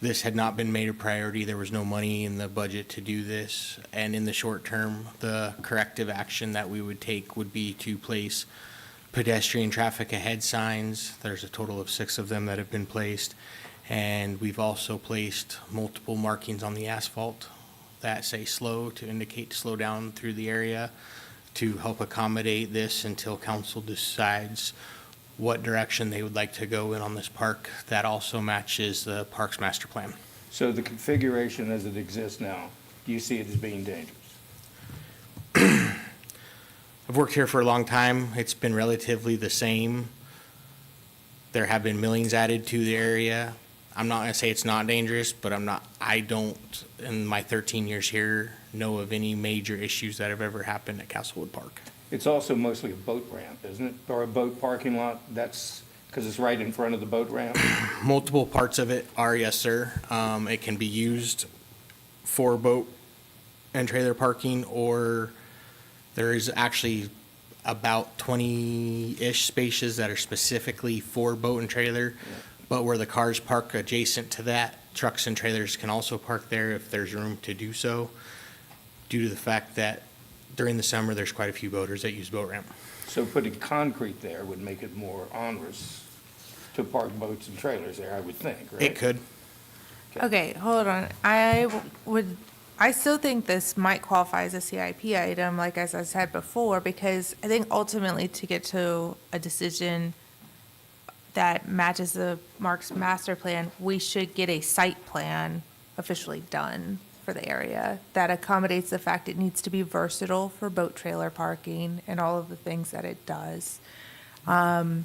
[SPEAKER 20] this had not been made a priority. There was no money in the budget to do this. And in the short term, the corrective action that we would take would be to place pedestrian traffic ahead signs. There's a total of 6 of them that have been placed. And we've also placed multiple markings on the asphalt that say slow to indicate to slow down through the area to help accommodate this until council decides what direction they would like to go in on this park. That also matches the park's master plan.
[SPEAKER 2] So the configuration as it exists now, do you see it as being dangerous?
[SPEAKER 20] I've worked here for a long time. It's been relatively the same. There have been millings added to the area. I'm not going to say it's not dangerous, but I don't, in my 13 years here, know of any major issues that have ever happened at Castlewood Park.
[SPEAKER 2] It's also mostly a boat ramp, isn't it? Or a boat parking lot? That's because it's right in front of the boat ramp?
[SPEAKER 20] Multiple parts of it are, yes, sir. It can be used for boat and trailer parking, or there is actually about 20-ish spaces that are specifically for boat and trailer. But where the cars park adjacent to that, trucks and trailers can also park there if there's room to do so, due to the fact that during the summer, there's quite a few boaters that use boat ramp.
[SPEAKER 2] So putting concrete there would make it more onerous to park boats and trailers there, I would think, right?
[SPEAKER 20] It could.
[SPEAKER 1] Okay, hold on. I still think this might qualify as a CIP item, like as I said before, because I think ultimately to get to a decision that matches the Mark's master plan, we should get a site plan officially done for the area that accommodates the fact it needs to be versatile for boat trailer parking and all of the things that it does. And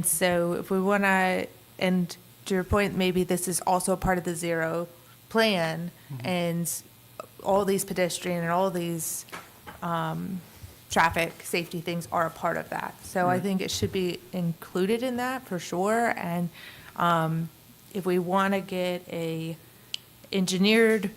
[SPEAKER 1] so if we want to, and to your point, maybe this is also part of the zero plan, and all these pedestrian and all these traffic safety things are a part of that. So I think it should be included in that for sure. And if we want to get a engineered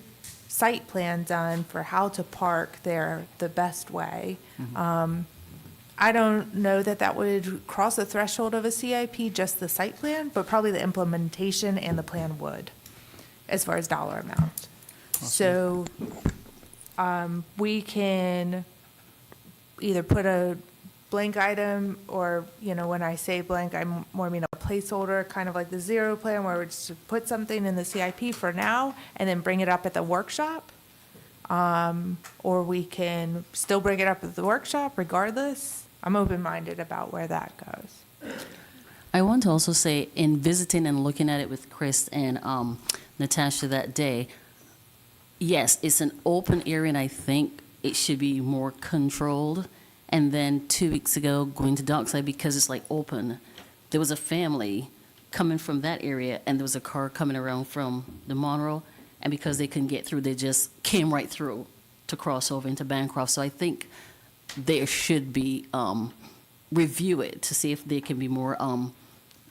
[SPEAKER 1] site plan done for how to park there the best way, I don't know that that would cross the threshold of a CIP, just the site plan, but probably the implementation and the plan would, as far as dollar amount. So we can either put a blank item, or, when I say blank, I more mean a placeholder, kind of like the zero plan, where we just put something in the CIP for now and then bring it up at the workshop. Or we can still bring it up at the workshop regardless. I'm open-minded about where that goes.
[SPEAKER 5] I want to also say, in visiting and looking at it with Chris and Natasha that day, yes, it's an open area, and I think it should be more controlled. And then 2 weeks ago, going to Dockside, because it's like open, there was a family coming from that area, and there was a car coming around from the Monroe, and because they couldn't get through, they just came right through to cross over into Bancroft. So I think there should be, review it to see if there can be more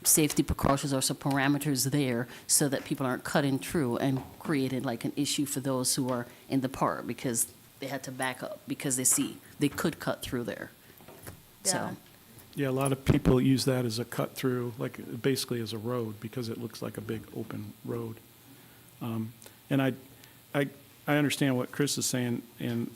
[SPEAKER 5] safety precautions or some parameters there so that people aren't cutting through and creating like an issue for those who are in the park because they had to back up because they could cut through there. So,
[SPEAKER 4] Yeah, a lot of people use that as a cut-through, like basically as a road, because it looks like a big open road. And I understand what Chris is saying, and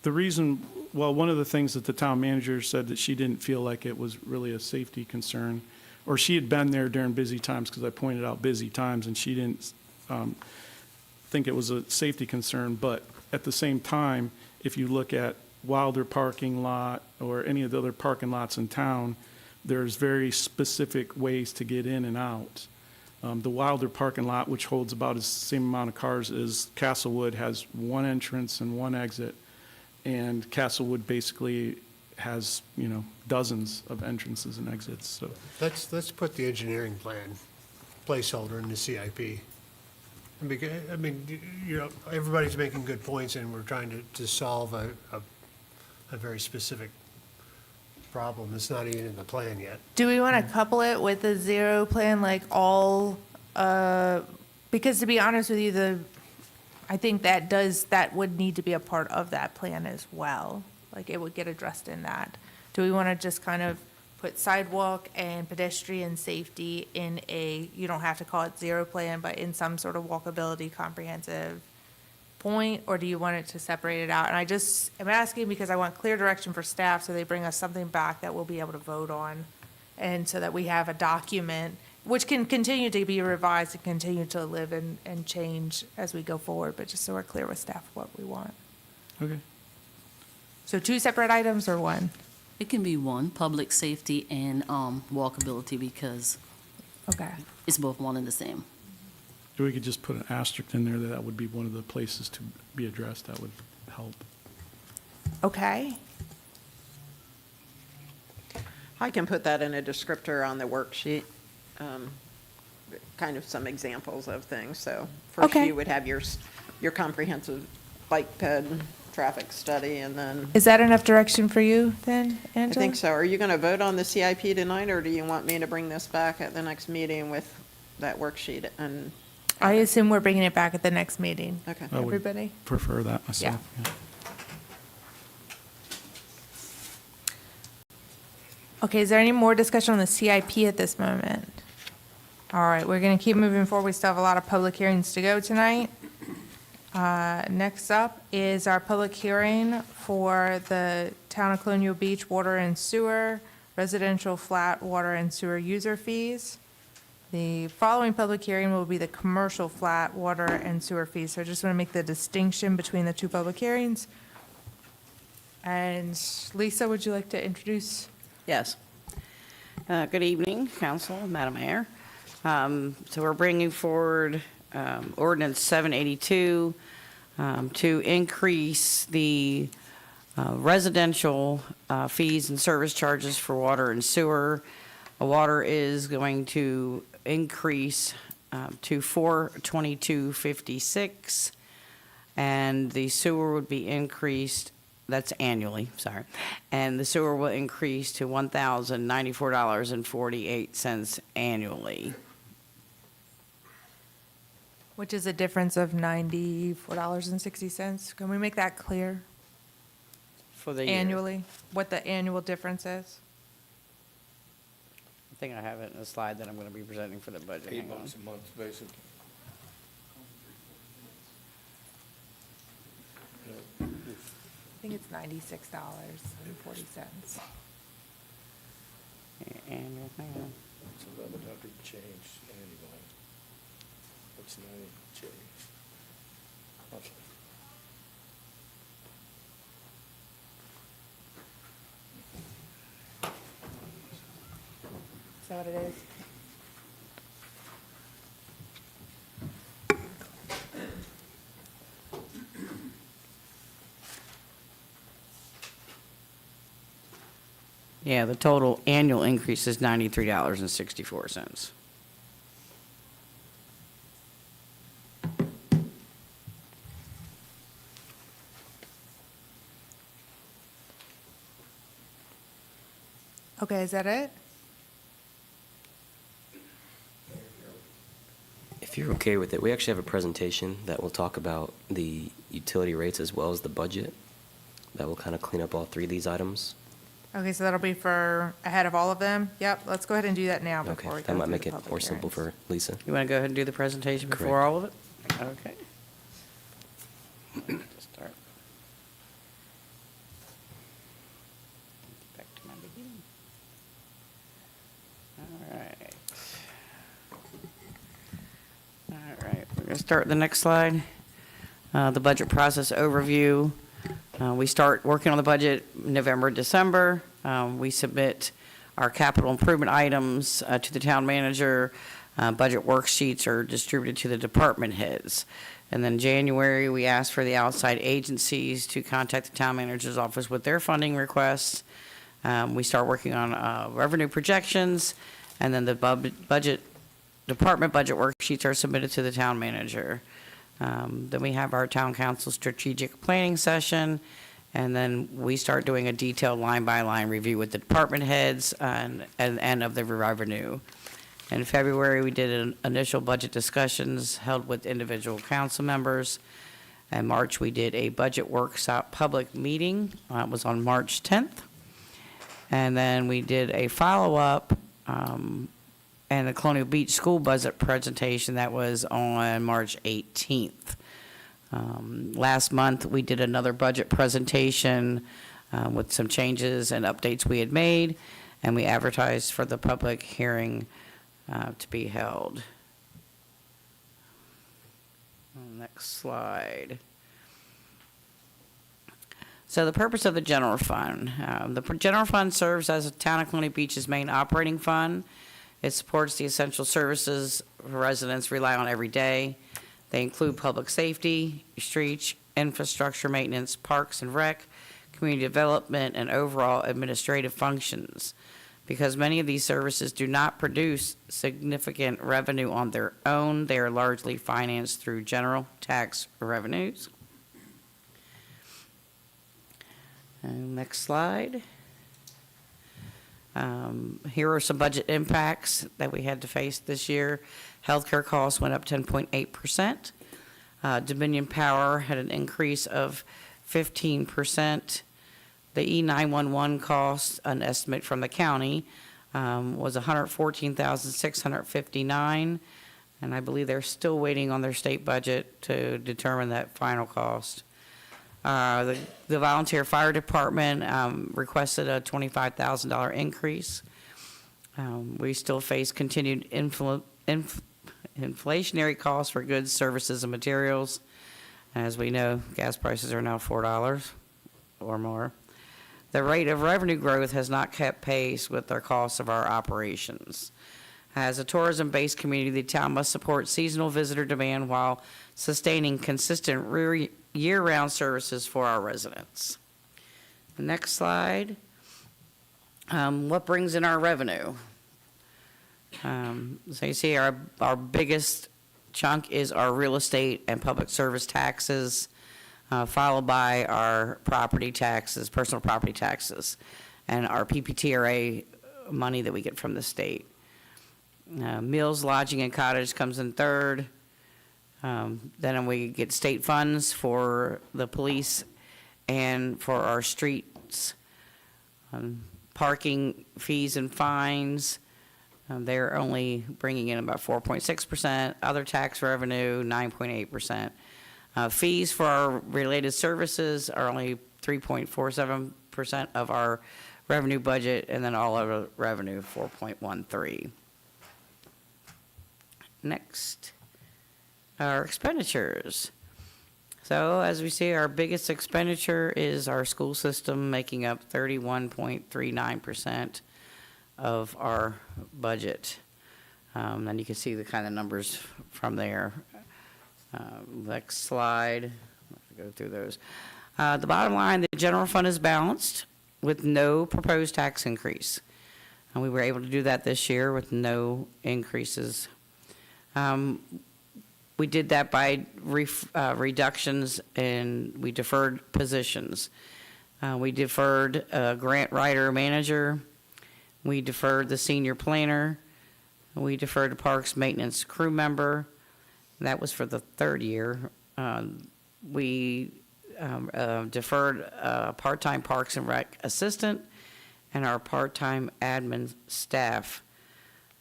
[SPEAKER 4] the reason, well, one of the things that the town manager said that she didn't feel like it was really a safety concern, or she had been there during busy times, because I pointed out busy times, and she didn't think it was a safety concern, but at the same time, if you look at Wilder parking lot or any of the other parking lots in town, there's very specific ways to get in and out. The Wilder parking lot, which holds about the same amount of cars as Castlewood, has one entrance and one exit. And Castlewood basically has, dozens of entrances and exits, so.
[SPEAKER 3] Let's put the engineering plan placeholder in the CIP. I mean, everybody's making good points, and we're trying to solve a very specific problem that's not even in the plan yet.
[SPEAKER 1] Do we want to couple it with the zero plan, like all, because to be honest with you, I think that would need to be a part of that plan as well. Like it would get addressed in that. Do we want to just kind of put sidewalk and pedestrian safety in you don't have to call it zero plan, but in some sort of walkability comprehensive point, or do you want it to separate it out? And I'm asking because I want clear direction for staff so they bring us something back that we'll be able to vote on. And so that we have a document which can continue to be revised and continue to live and change as we go forward, but just so we're clear with staff what we want.
[SPEAKER 4] Okay.
[SPEAKER 1] So 2 separate items or 1?
[SPEAKER 5] it can be one, public safety and walkability, because
[SPEAKER 1] Okay.
[SPEAKER 5] it's both one and the same.
[SPEAKER 4] If we could just put an asterisk in there, that would be one of the places to be addressed, that would help.
[SPEAKER 1] Okay.
[SPEAKER 10] I can put that in a descriptor on the worksheet, kind of some examples of things. So first
[SPEAKER 1] Okay.
[SPEAKER 10] you would have your comprehensive bike ped traffic study, and then,
[SPEAKER 1] Is that enough direction for you then,
[SPEAKER 10] I
[SPEAKER 1] Angela?
[SPEAKER 10] think so. Are you going to vote on the CIP tonight, or do you want me to bring this back at the next meeting with that worksheet? And
[SPEAKER 1] I assume we're bringing it back at the next meeting.
[SPEAKER 10] Okay.
[SPEAKER 4] I would
[SPEAKER 1] Everybody?
[SPEAKER 4] prefer that myself. Yeah.
[SPEAKER 1] Okay, is there any more discussion on the CIP at this moment? All right, we're going to keep moving forward. We still have a lot of public hearings to go tonight. Next up is our public hearing for the Town of Colonial Beach Water and Sewer Residential Flat Water and Sewer User Fees. The following public hearing will be the commercial flat water and sewer fees. So I just want to make the distinction between the two public hearings. And Lisa, would you like to introduce?
[SPEAKER 13] Yes. Good evening, Council, Madam Mayor. So we're bringing forward ordinance 782 to increase the residential fees and service charges for water and sewer. Water is going to increase to $422.56, and the sewer would be increased. That's annually, sorry. And the sewer will increase to $1,094.48 annually.
[SPEAKER 1] Which is a difference of $94.60. Can we make that clear
[SPEAKER 13] For the year.
[SPEAKER 1] annually, what the annual difference is?
[SPEAKER 13] I think I have it in a slide that I'm going to be presenting for the budget. Hang on.
[SPEAKER 2] $8 a month, basically.
[SPEAKER 1] I think it's $96.40.
[SPEAKER 13] Annual, hang on.
[SPEAKER 2] So that would have to change annually. What's 90 change? Okay.
[SPEAKER 1] Is that what it is?
[SPEAKER 13] Yeah, the total annual increase is $93.64.
[SPEAKER 1] Okay, is that it?
[SPEAKER 19] If you're okay with it, we actually have a presentation that will talk about the utility rates as well as the budget. That will kind of clean up all three of these items.
[SPEAKER 1] Okay, so that'll be for ahead of all of them? Yep, let's go ahead and do that now
[SPEAKER 19] Okay,
[SPEAKER 1] before we go
[SPEAKER 19] that might
[SPEAKER 1] through
[SPEAKER 19] make
[SPEAKER 1] the
[SPEAKER 19] it
[SPEAKER 1] public
[SPEAKER 19] more simple
[SPEAKER 1] hearings.
[SPEAKER 19] for Lisa.
[SPEAKER 13] You want to go ahead and do the presentation before
[SPEAKER 19] Correct.
[SPEAKER 13] all of it? Okay. Start. Back to my beginning. All right. All right, we're going to start the next slide. The budget process overview. We start working on the budget November, December. We submit our capital improvement items to the town manager. Budget worksheets are distributed to the department heads. And then January, we ask for the outside agencies to contact the town manager's office with their funding requests. We start working on revenue projections, and then the department budget worksheets are submitted to the town manager. Then we have our town council strategic planning session, and then we start doing a detailed line-by-line review with the department heads and of the revenue. In February, we did initial budget discussions held with individual council members. In March, we did a budget workshop public meeting. It was on March 10th. And then we did a follow-up and the Colonial Beach School budget presentation that was on March 18th. Last month, we did another budget presentation with some changes and updates we had made, and we advertised for the public hearing to be held. Next slide. So the purpose of the general fund. The general fund serves as the town of Colonial Beach's main operating fund. It supports the essential services residents rely on every day. They include public safety, streets, infrastructure maintenance, parks and rec, community development, and overall administrative functions. Because many of these services do not produce significant revenue on their own, they are largely financed through general tax revenues. And next slide. Here are some budget impacts that we had to face this year. Healthcare costs went up 10.8%. Dominion Power had an increase of 15%. The E911 cost, an estimate from the county, was $114,659, and I believe they're still waiting on their state budget to determine that final cost. The volunteer fire department requested a $25,000 increase. We still face continued inflationary costs for goods, services, and materials. As we know, gas prices are now $4 or more. The rate of revenue growth has not kept pace with the costs of our operations. As a tourism-based community, the town must support seasonal visitor demand while sustaining consistent year-round services for our residents. The next slide. What brings in our revenue? So you see our biggest chunk is our real estate and public service taxes, followed by our property taxes, personal property taxes, and our PPTRA money that we get from the state. Meals, lodging, and cottage comes in third. Then we get state funds for the police and for our streets. Parking fees and fines, they're only bringing in about 4.6%. Other tax revenue, 9.8%. Fees for our related services are only 3.47% of our revenue budget, and then all other revenue, 4.13%. Next, our expenditures. So as we see, our biggest expenditure is our school system, making up 31.39%. of our budget. And you can see the kind of numbers from there. Next slide. I'll go through those. The bottom line, the general fund is balanced with no proposed tax increase. And we were able to do that this year with no increases. We did that by reductions, and we deferred positions. We deferred a grant writer manager. We deferred the senior planner. We deferred a parks maintenance crew member. That was for the third year. We deferred a part-time Parks and Rec assistant and our part-time admin staff.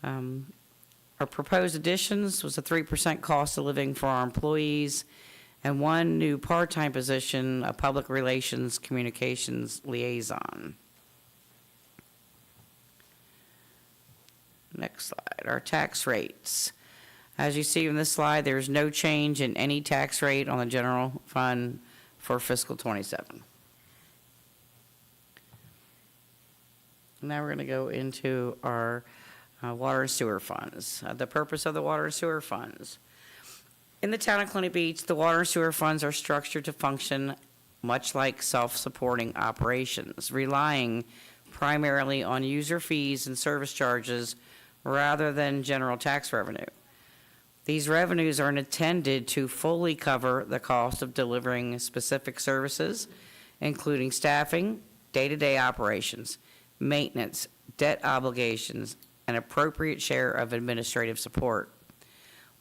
[SPEAKER 13] Our proposed additions was a 3% cost of living for our employees and one new part-time position, a public relations communications liaison. Next slide, our tax rates. As you see in this slide, there's no change in any tax rate on the general fund for fiscal '27. Now we're going to go into our water and sewer funds. The purpose of the water and sewer funds. In the town of Colonial Beach, the water and sewer funds are structured to function much like self-supporting operations, relying primarily on user fees and service charges rather than general tax revenue. These revenues are intended to fully cover the cost of delivering specific services, including staffing, day-to-day operations, maintenance, debt obligations, and appropriate share of administrative support.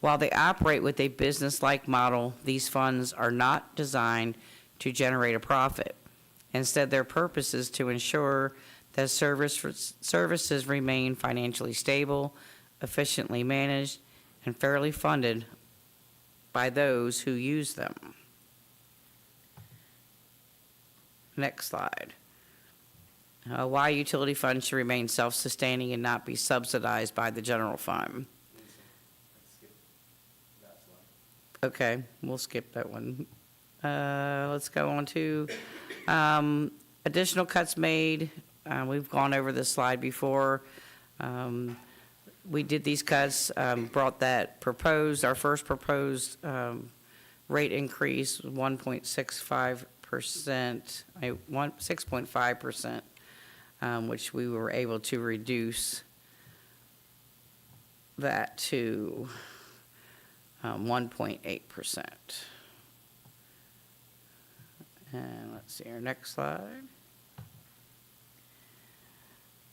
[SPEAKER 13] While they operate with a business-like model, these funds are not designed to generate a profit. Instead, their purpose is to ensure that services remain financially stable, efficiently managed, and fairly funded by those who use them. Next slide. Why utility funds should remain self-sustaining and not be subsidized by the general fund. Okay, we'll skip that one. Let's go on to additional cuts made. We've gone over this slide before. We did these cuts, brought that our first proposed rate increase, 1.65%, 6.5%, which we were able to reduce that to 1.8%. And let's see our next slide.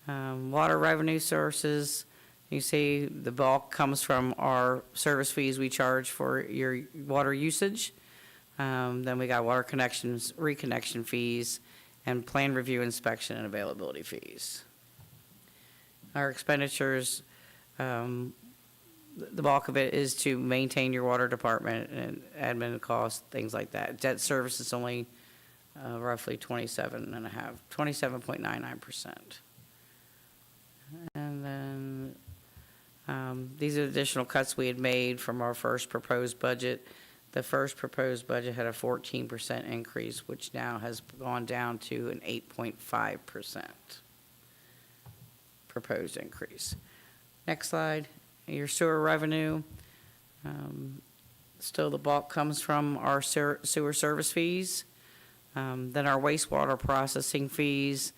[SPEAKER 13] Water revenue sources. You see the bulk comes from our service fees we charge for your water usage. Then we got water connections, reconnection fees, and plan review, inspection, and availability fees. Our expenditures, the bulk of it is to maintain your water department and admin costs, things like that. Debt service is only roughly 27.99%. And then these are additional cuts we had made from our first proposed budget. The first proposed budget had a 14% increase, which now has gone down to an 8.5% proposed increase. Next slide. Your sewer revenue. Still the bulk comes from our sewer service fees, then our wastewater processing fees,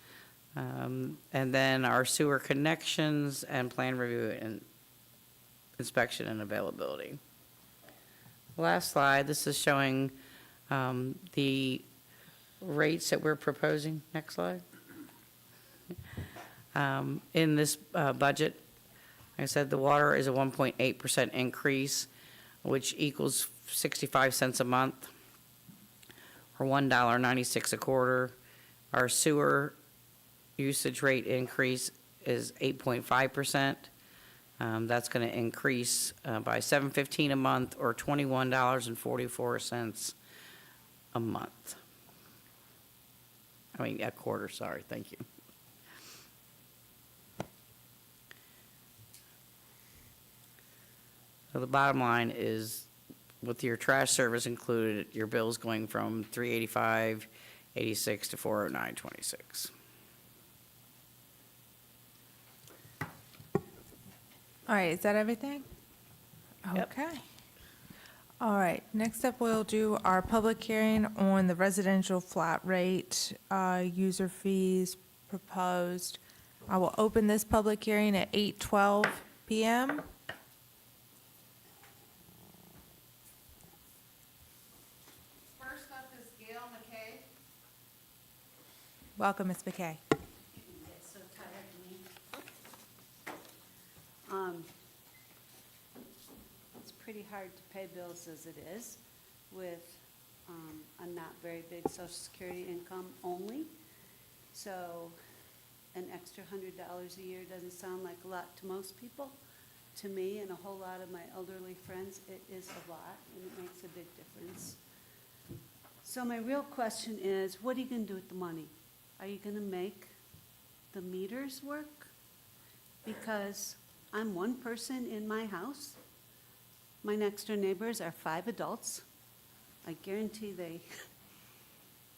[SPEAKER 13] and then our sewer connections and plan review and inspection and availability. Last slide, this is showing the rates that we're proposing. Next slide. In this budget, like I said, the water is a 1.8% increase, which equals 65 cents a month, or $1.96 a quarter. Our sewer usage rate increase is 8.5%. That's going to increase by $7.15 a month, or $21.44 a month. A quarter, sorry, thank you. So the bottom line is, with your trash service included, your bill's going from $385.86 to $409.26.
[SPEAKER 1] All right, is that everything? Okay. All right, next up, we'll do our public hearing on the residential flat rate, user fees proposed. I will open this public hearing at 8:12 PM.
[SPEAKER 8] First up is Gail McKay.
[SPEAKER 1] Welcome, Ms. McKay.
[SPEAKER 18] It's so tired of me. It's pretty hard to pay bills as it is with a not very big social security income only. So an extra $100 a year doesn't sound like a lot to most people. To me and a whole lot of my elderly friends, it is a lot and it makes a big difference. So my real question is, what are you gonna do with the money? Are you gonna make the meters work? Because I'm one person in my house. My next door neighbors are 5 adults. I guarantee they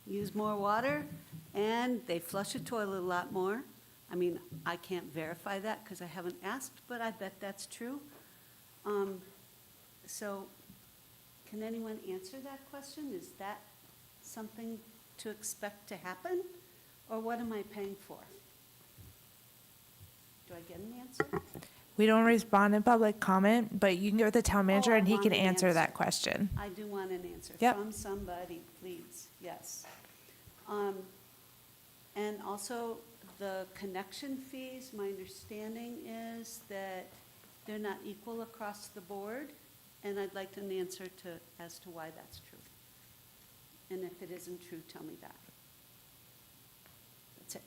[SPEAKER 18] use more water and they flush a toilet a lot more. I mean, I can't verify that because I haven't asked, but I bet that's true. So can anyone answer that question? Is that something to expect to happen? Or what am I paying for? Do I get an answer?
[SPEAKER 1] We don't respond in public comment, but you can go to the town manager
[SPEAKER 18] Oh, I
[SPEAKER 1] and he
[SPEAKER 18] want
[SPEAKER 1] can
[SPEAKER 18] an
[SPEAKER 1] answer that
[SPEAKER 18] answer.
[SPEAKER 1] question.
[SPEAKER 18] I do want an answer
[SPEAKER 1] Yep.
[SPEAKER 18] from somebody, please, yes. And also, the connection fees, my understanding is that they're not equal across the board, and I'd like an answer as to why that's true. And if it isn't true, tell me that. That's it.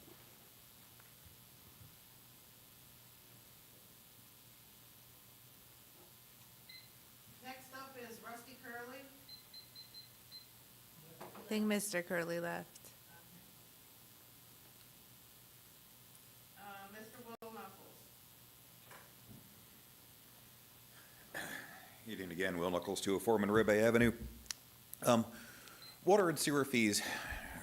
[SPEAKER 8] Next up is Rusty Curley.
[SPEAKER 1] I think Mr. Curley left.
[SPEAKER 8] Mr. Will Knuckles.
[SPEAKER 17] Evening again, Will Nichols, 204 Monterey Bay Avenue. Water and sewer fees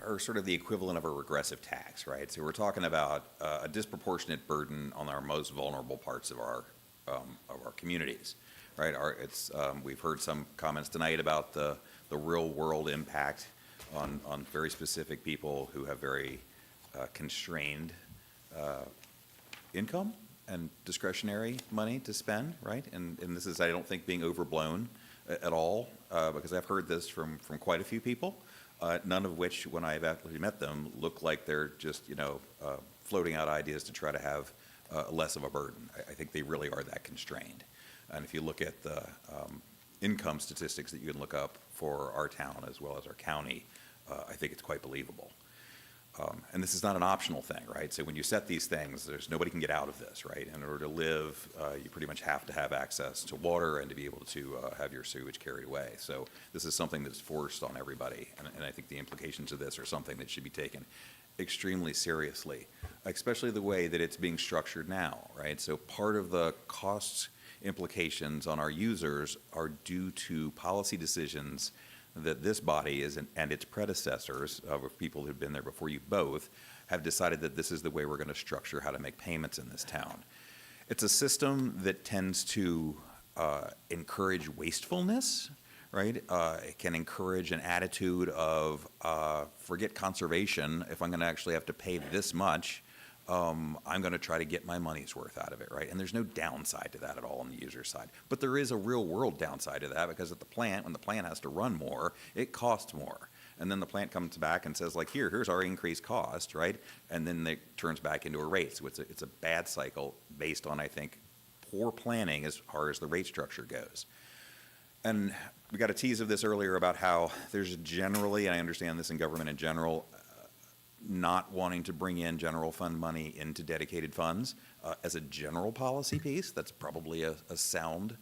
[SPEAKER 17] are sort of the equivalent of a regressive tax, right? So we're talking about a disproportionate burden on our most vulnerable parts of our communities, right? We've heard some comments tonight about the real-world impact on very specific people who have very constrained income and discretionary money to spend, right? And this is, I don't think, being overblown at all, because I've heard this from quite a few people, none of which, when I've actually met them, look like they're just, floating out ideas to try to have less of a burden. I think they really are that constrained. And if you look at the income statistics that you can look up for our town as well as our county, I think it's quite believable. And this is not an optional thing, right? So when you set these things, nobody can get out of this, right? In order to live, you pretty much have to have access to water and to be able to have your sewage carried away. So this is something that's forced on everybody. And I think the implications of this are something that should be taken extremely seriously, especially the way that it's being structured now, right? So part of the cost implications on our users are due to policy decisions that this body and its predecessors, people who've been there before you both, have decided that this is the way we're going to structure how to make payments in this town. It's a system that tends to encourage wastefulness, right? It can encourage an attitude of forget conservation. If I'm going to actually have to pay this much, I'm going to try to get my money's worth out of it, right? And there's no downside to that at all on the user side. But there is a real world downside to that, because at the plant, when the plant has to run more, it costs more. And then the plant comes back and says, like, here's our increased cost, right? And then it turns back into a rate. So it's a bad cycle based on, I think, poor planning as far as the rate structure goes. And we got a tease of this earlier about how there's generally, and I understand this in government in general, not wanting to bring in general fund money into dedicated funds as a general policy piece. That's probably a sound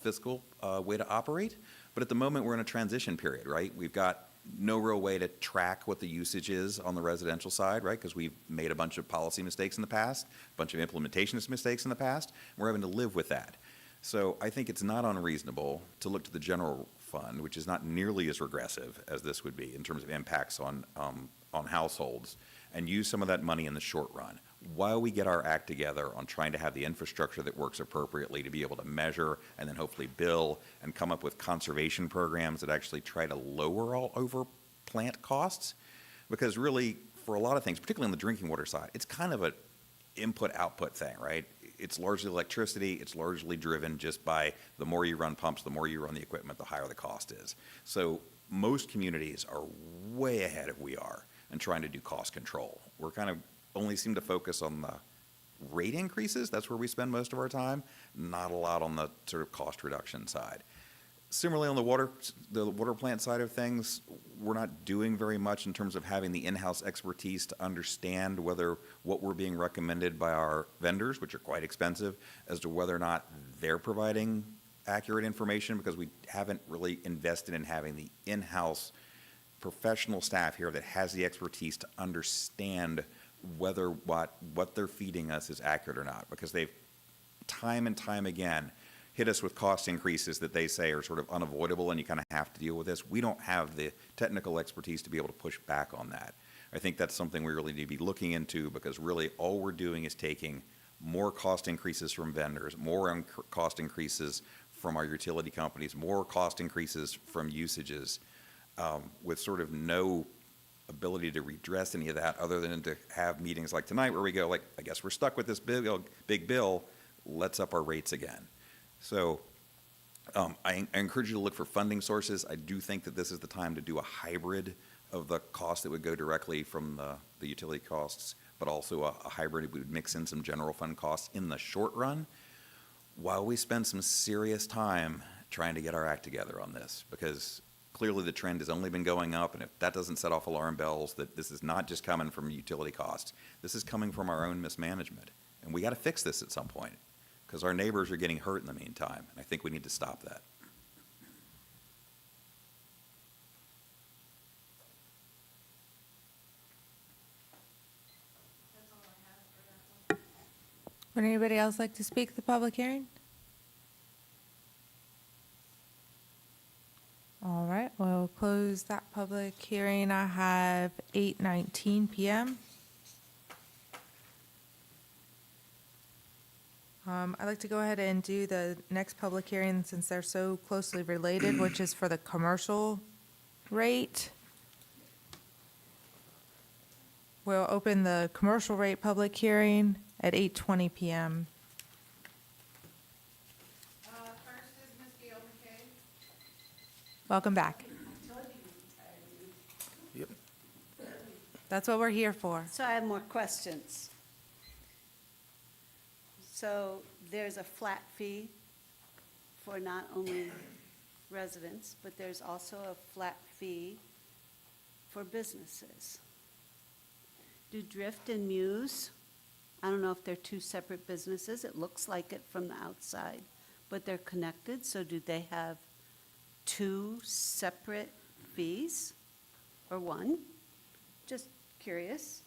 [SPEAKER 17] fiscal way to operate. But at the moment, we're in a transition period, right? We've got no real way to track what the usage is on the residential side, right? Because we've made a bunch of policy mistakes in the past, a bunch of implementation mistakes in the past. We're having to live with that. So I think it's not unreasonable to look to the general fund, which is not nearly as regressive as this would be in terms of impacts on households, and use some of that money in the short run. while we get our act together on trying to have the infrastructure that works appropriately to be able to measure and then hopefully bill and come up with conservation programs that actually try to lower all over plant costs. Because really, for a lot of things, particularly on the drinking water side, it's kind of a input-output thing, right? It's largely electricity. It's largely driven just by the more you run pumps, the more you run the equipment, the higher the cost is. So most communities are way ahead of we are in trying to do cost control. We're kind of only seem to focus on the rate increases. That's where we spend most of our time, not a lot on the sort of cost reduction side. Similarly, on the water plant side of things, we're not doing very much in terms of having the in-house expertise to understand whether what we're being recommended by our vendors, which are quite expensive, as to whether or not they're providing accurate information, because we haven't really invested in having the in-house professional staff here that has the expertise to understand whether what they're feeding us is accurate or not, because they've time and time again hit us with cost increases that they say are sort of unavoidable and you kind of have to deal with this. We don't have the technical expertise to be able to push back on that. I think that's something we really need to be looking into, because really all we're doing is taking more cost increases from vendors, more cost increases from our utility companies, more cost increases from usages, with sort of no ability to redress any of that other than to have meetings like tonight where we go, like, I guess we're stuck with this big bill, let's up our rates again. So I encourage you to look for funding sources. I do think that this is the time to do a hybrid of the cost that would go directly from the utility costs, but also a hybrid. We would mix in some general fund costs in the short run while we spend some serious time trying to get our act together on this, because clearly the trend has only been going up, and if that doesn't set off alarm bells that this is not just coming from utility costs, this is coming from our own mismanagement. And we got to fix this at some point, because our neighbors are getting hurt in the meantime, and I think we need to stop that.
[SPEAKER 1] Would anybody else like to speak at the public hearing? All right, we'll close that public hearing. I have 8:19 p.m. I'd like to go ahead and do the next public hearing since they're so closely related, which is for the commercial rate. We'll open the commercial rate public hearing at 8:20 p.m.
[SPEAKER 8] First is Ms. Gail McKay.
[SPEAKER 1] Welcome back.
[SPEAKER 2] Yep.
[SPEAKER 1] That's what we're here for.
[SPEAKER 18] So I have more questions. So there's a flat fee for not only residents, but there's also a flat fee for businesses. Do Drift and Muse, I don't know if they're two separate businesses, it looks like it from the outside, but they're connected, so do they have two separate fees or one? Just curious.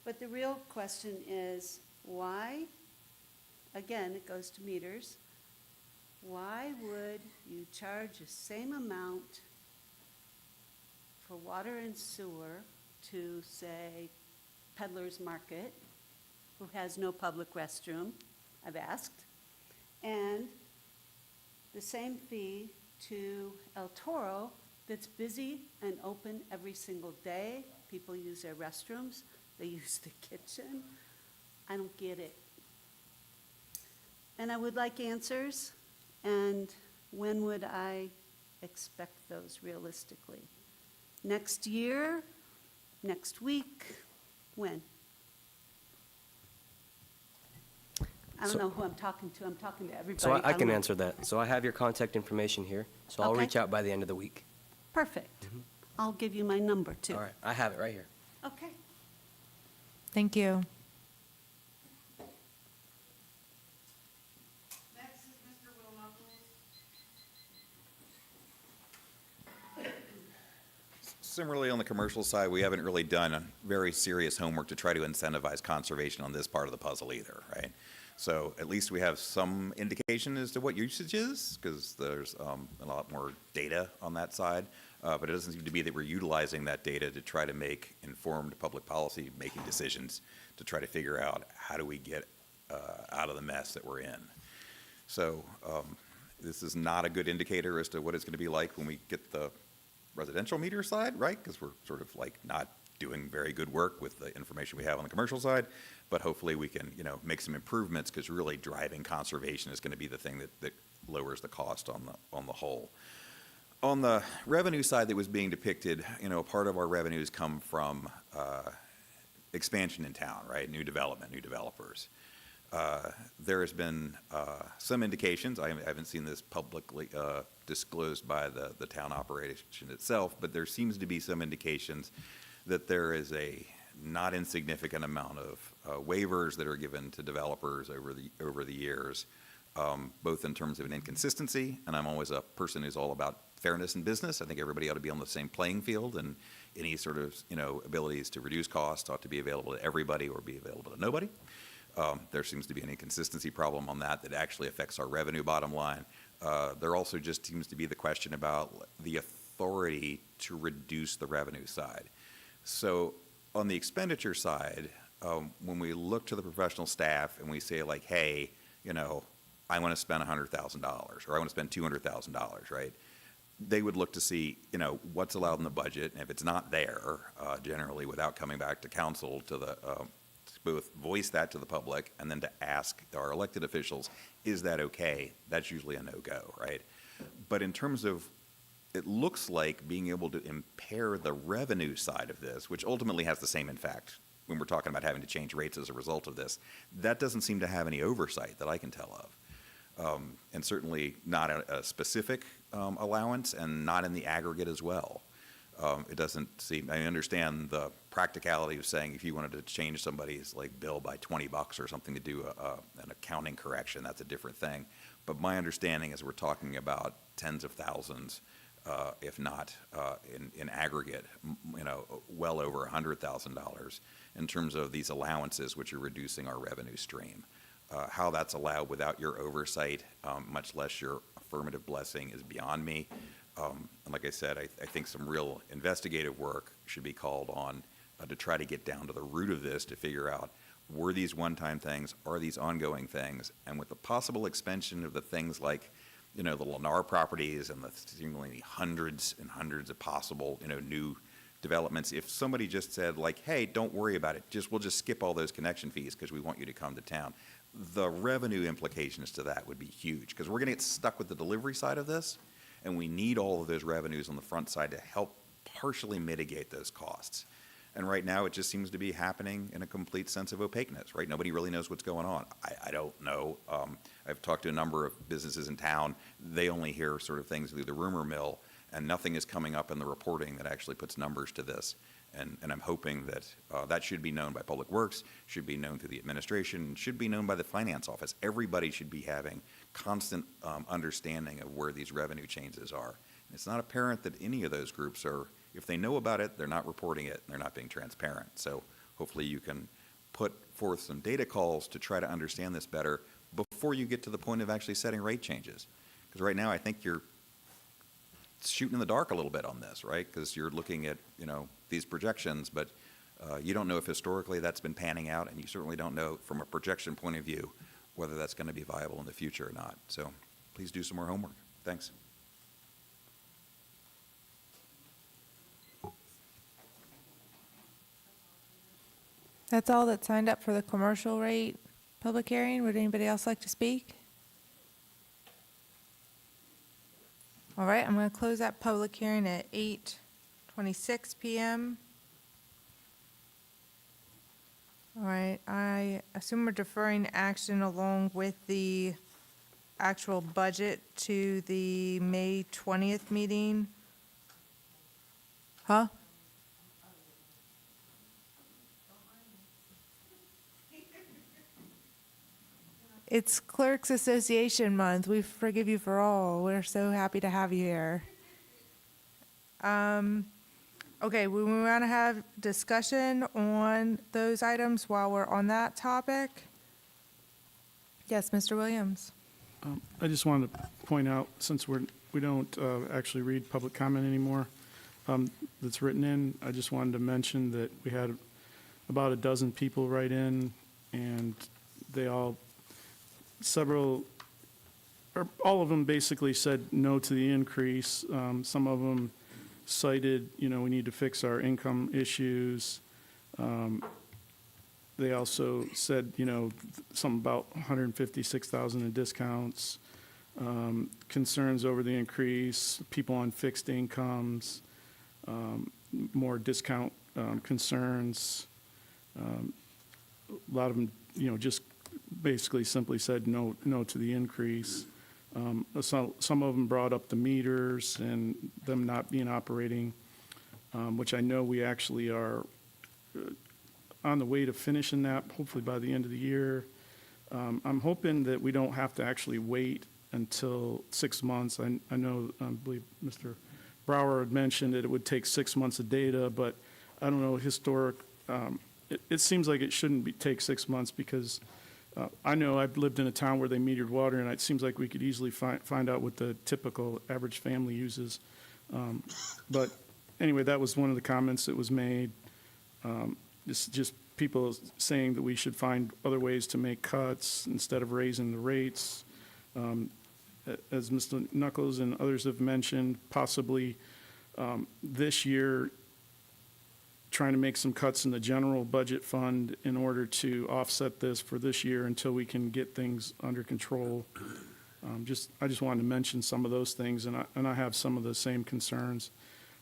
[SPEAKER 18] But the real question is, why, again, it goes to meters, why would you charge the same amount for water and sewer to, say, Peddler's Market, who has no public restroom, I've asked, and the same fee to El Toro that's busy and open every single day? People use their restrooms, they use the kitchen. I don't get it. And I would like answers, and when would I expect those realistically? Next year? Next week? When? I don't know who I'm talking to. I'm talking to everybody.
[SPEAKER 19] So I
[SPEAKER 18] don't
[SPEAKER 19] can
[SPEAKER 18] know.
[SPEAKER 19] answer that. So I have your contact information here, so I'll
[SPEAKER 18] Okay.
[SPEAKER 19] reach out by the end of the week.
[SPEAKER 18] Perfect. I'll give you my number, too.
[SPEAKER 19] All right, I have it right here.
[SPEAKER 18] Okay.
[SPEAKER 1] Thank you.
[SPEAKER 8] Next is Mr. Will Knuckles.
[SPEAKER 17] Similarly, on the commercial side, we haven't really done a very serious homework to try to incentivize conservation on this part of the puzzle either, right? So at least we have some indication as to what usage is, because there's a lot more data on that side. But it doesn't seem to be that we're utilizing that data to try to make informed public policy making decisions to try to figure out how do we get out of the mess that we're in. So this is not a good indicator as to what it's going to be like when we get the residential meter side, right? Because we're sort of like not doing very good work with the information we have on the commercial side. But hopefully we can, make some improvements, because really driving conservation is going to be the thing that lowers the cost on the whole. On the revenue side that was being depicted, part of our revenues come from expansion in town, right? New development, new developers. There has been some indications, I haven't seen this publicly disclosed by the town operation itself, but there seems to be some indications that there is a not insignificant amount of waivers that are given to developers over the years, both in terms of an inconsistency, and I'm always a person who's all about fairness in business. I think everybody ought to be on the same playing field, and any sort of, abilities to reduce costs ought to be available to everybody or be available to nobody. There seems to be an inconsistency problem on that actually affects our revenue bottom line. There also just seems to be the question about the authority to reduce the revenue side. So on the expenditure side, when we look to the professional staff and we say like, hey, I want to spend $100,000 or I want to spend $200,000, right? They would look to see, what's allowed in the budget, and if it's not there, generally without coming back to council to both voice that to the public and then to ask our elected officials, is that okay? That's usually a no-go, right? But in terms of, it looks like being able to impair the revenue side of this, which ultimately has the same impact when we're talking about having to change rates as a result of this, that doesn't seem to have any oversight that I can tell of. And certainly not a specific allowance, and not in the aggregate as well. It doesn't seem, I understand the practicality of saying if you wanted to change somebody's bill by $20 or something to do an accounting correction, that's a different thing. But my understanding is we're talking about tens of thousands, if not in aggregate, well over $100,000 in terms of these allowances, which are reducing our revenue stream. How that's allowed without your oversight, much less your affirmative blessing, is beyond me. And like I said, I think some real investigative work should be called on to try to get down to the root of this, to figure out, were these one-time things, are these ongoing things? And with the possible expansion of the things like, the Lennar properties and the seemingly hundreds and hundreds of possible, new developments, if somebody just said hey, don't worry about it, we'll just skip all those connection fees because we want you to come to town, the revenue implications to that would be huge, because we're going to get stuck with the delivery side of this, and we need all of those revenues on the front side to help partially mitigate those costs. And right now, it just seems to be happening in a complete sense of opaqueness, right? Nobody really knows what's going on. I don't know. I've talked to a number of businesses in town. They only hear sort of things through the rumor mill, and nothing is coming up in the reporting that actually puts numbers to this. And I'm hoping that that should be known by Public Works, should be known through the administration, should be known by the finance office. Everybody should be having constant understanding of where these revenue changes are. And it's not apparent that any of those groups are, if they know about it, they're not reporting it, and they're not being transparent. So hopefully you can put forth some data calls to try to understand this better before you get to the point of actually setting rate changes. Because right now I think you're shooting in the dark a little bit on this, right? Because you're looking at, these projections, but you don't know if historically that's been panning out, and you certainly don't know from a projection point of view whether that's going to be viable in the future or not. So please do some more homework. Thanks.
[SPEAKER 1] That's all that signed up for the commercial rate public hearing. Would anybody else like to speak? All right, I'm going to close that public hearing at 8:26 p.m. All right, I assume we're deferring action along with the actual budget to the May 20th meeting. Huh? It's Clerks Association Month. We forgive you for all. We're so happy to have you here. Okay, we want to have discussion on those items while we're on that topic. Yes, Mr. Williams.
[SPEAKER 4] I just wanted to point out, since we don't actually read public comment anymore that's written in, I just wanted to mention that we had about a dozen people write in, and they all of them basically said no to the increase. Some of them cited, we need to fix our income issues. They also said, something about 156,000 in discounts, concerns over the increase, people on fixed incomes, more discount concerns. A lot of them, just basically simply said no to the increase. Some of them brought up the meters and them not being operating, which I know we actually are on the way to finishing that, hopefully by the end of the year. I'm hoping that we don't have to actually wait until 6 months. I believe Mr. Brower had mentioned that it would take 6 months of data, but I don't know, it seems like it shouldn't take 6 months, because I know I've lived in a town where they metered water, and it seems like we could easily find out what the typical average family uses. But anyway, that was one of the comments that was made. Just people saying that we should find other ways to make cuts instead of raising the rates. As Mr. Knuckles and others have mentioned, possibly this year, trying to make some cuts in the general budget fund in order to offset this for this year until we can get things under control. I just wanted to mention some of those things, and I have some of the same concerns.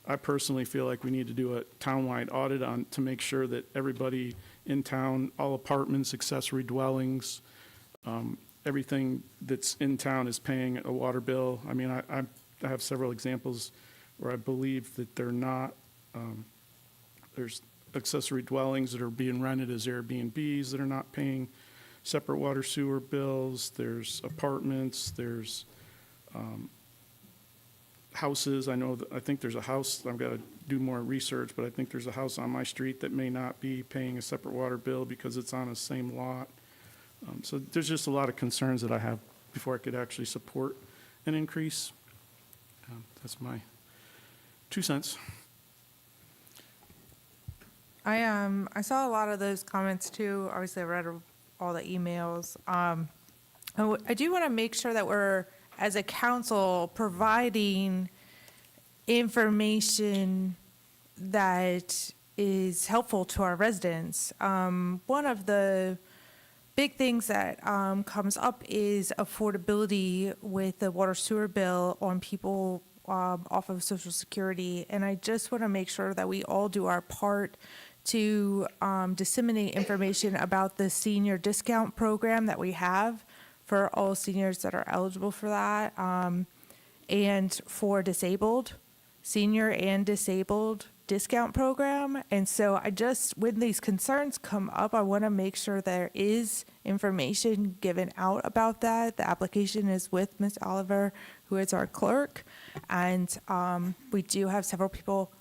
[SPEAKER 4] I personally feel like we need to do a townwide audit to make sure that everybody in town, all apartments, accessory dwellings, everything that's in town is paying a water bill. I mean, I have several examples where I believe that they're not. There's accessory dwellings that are being rented as Airbnbs that are not paying separate water sewer bills. There's apartments, there's houses. I think there's a house, I've got to do more research, but I think there's a house on my street that may not be paying a separate water bill because it's on the same lot. So there's just a lot of concerns that I have before I could actually support an increase. That's my 2 cents.
[SPEAKER 1] I saw a lot of those comments too. Obviously, I read all the emails. I do want to make sure that we're, as a council, providing information that is helpful to our residents. One of the big things that comes up is affordability with the water sewer bill on people off of Social Security. And I just want to make sure that we all do our part to disseminate information about the senior discount program that we have for all seniors that are eligible for that, and for disabled, senior and disabled discount program. And so when these concerns come up, I want to make sure there is information given out about that. The application is with Ms. Oliver, who is our clerk, and we do have several people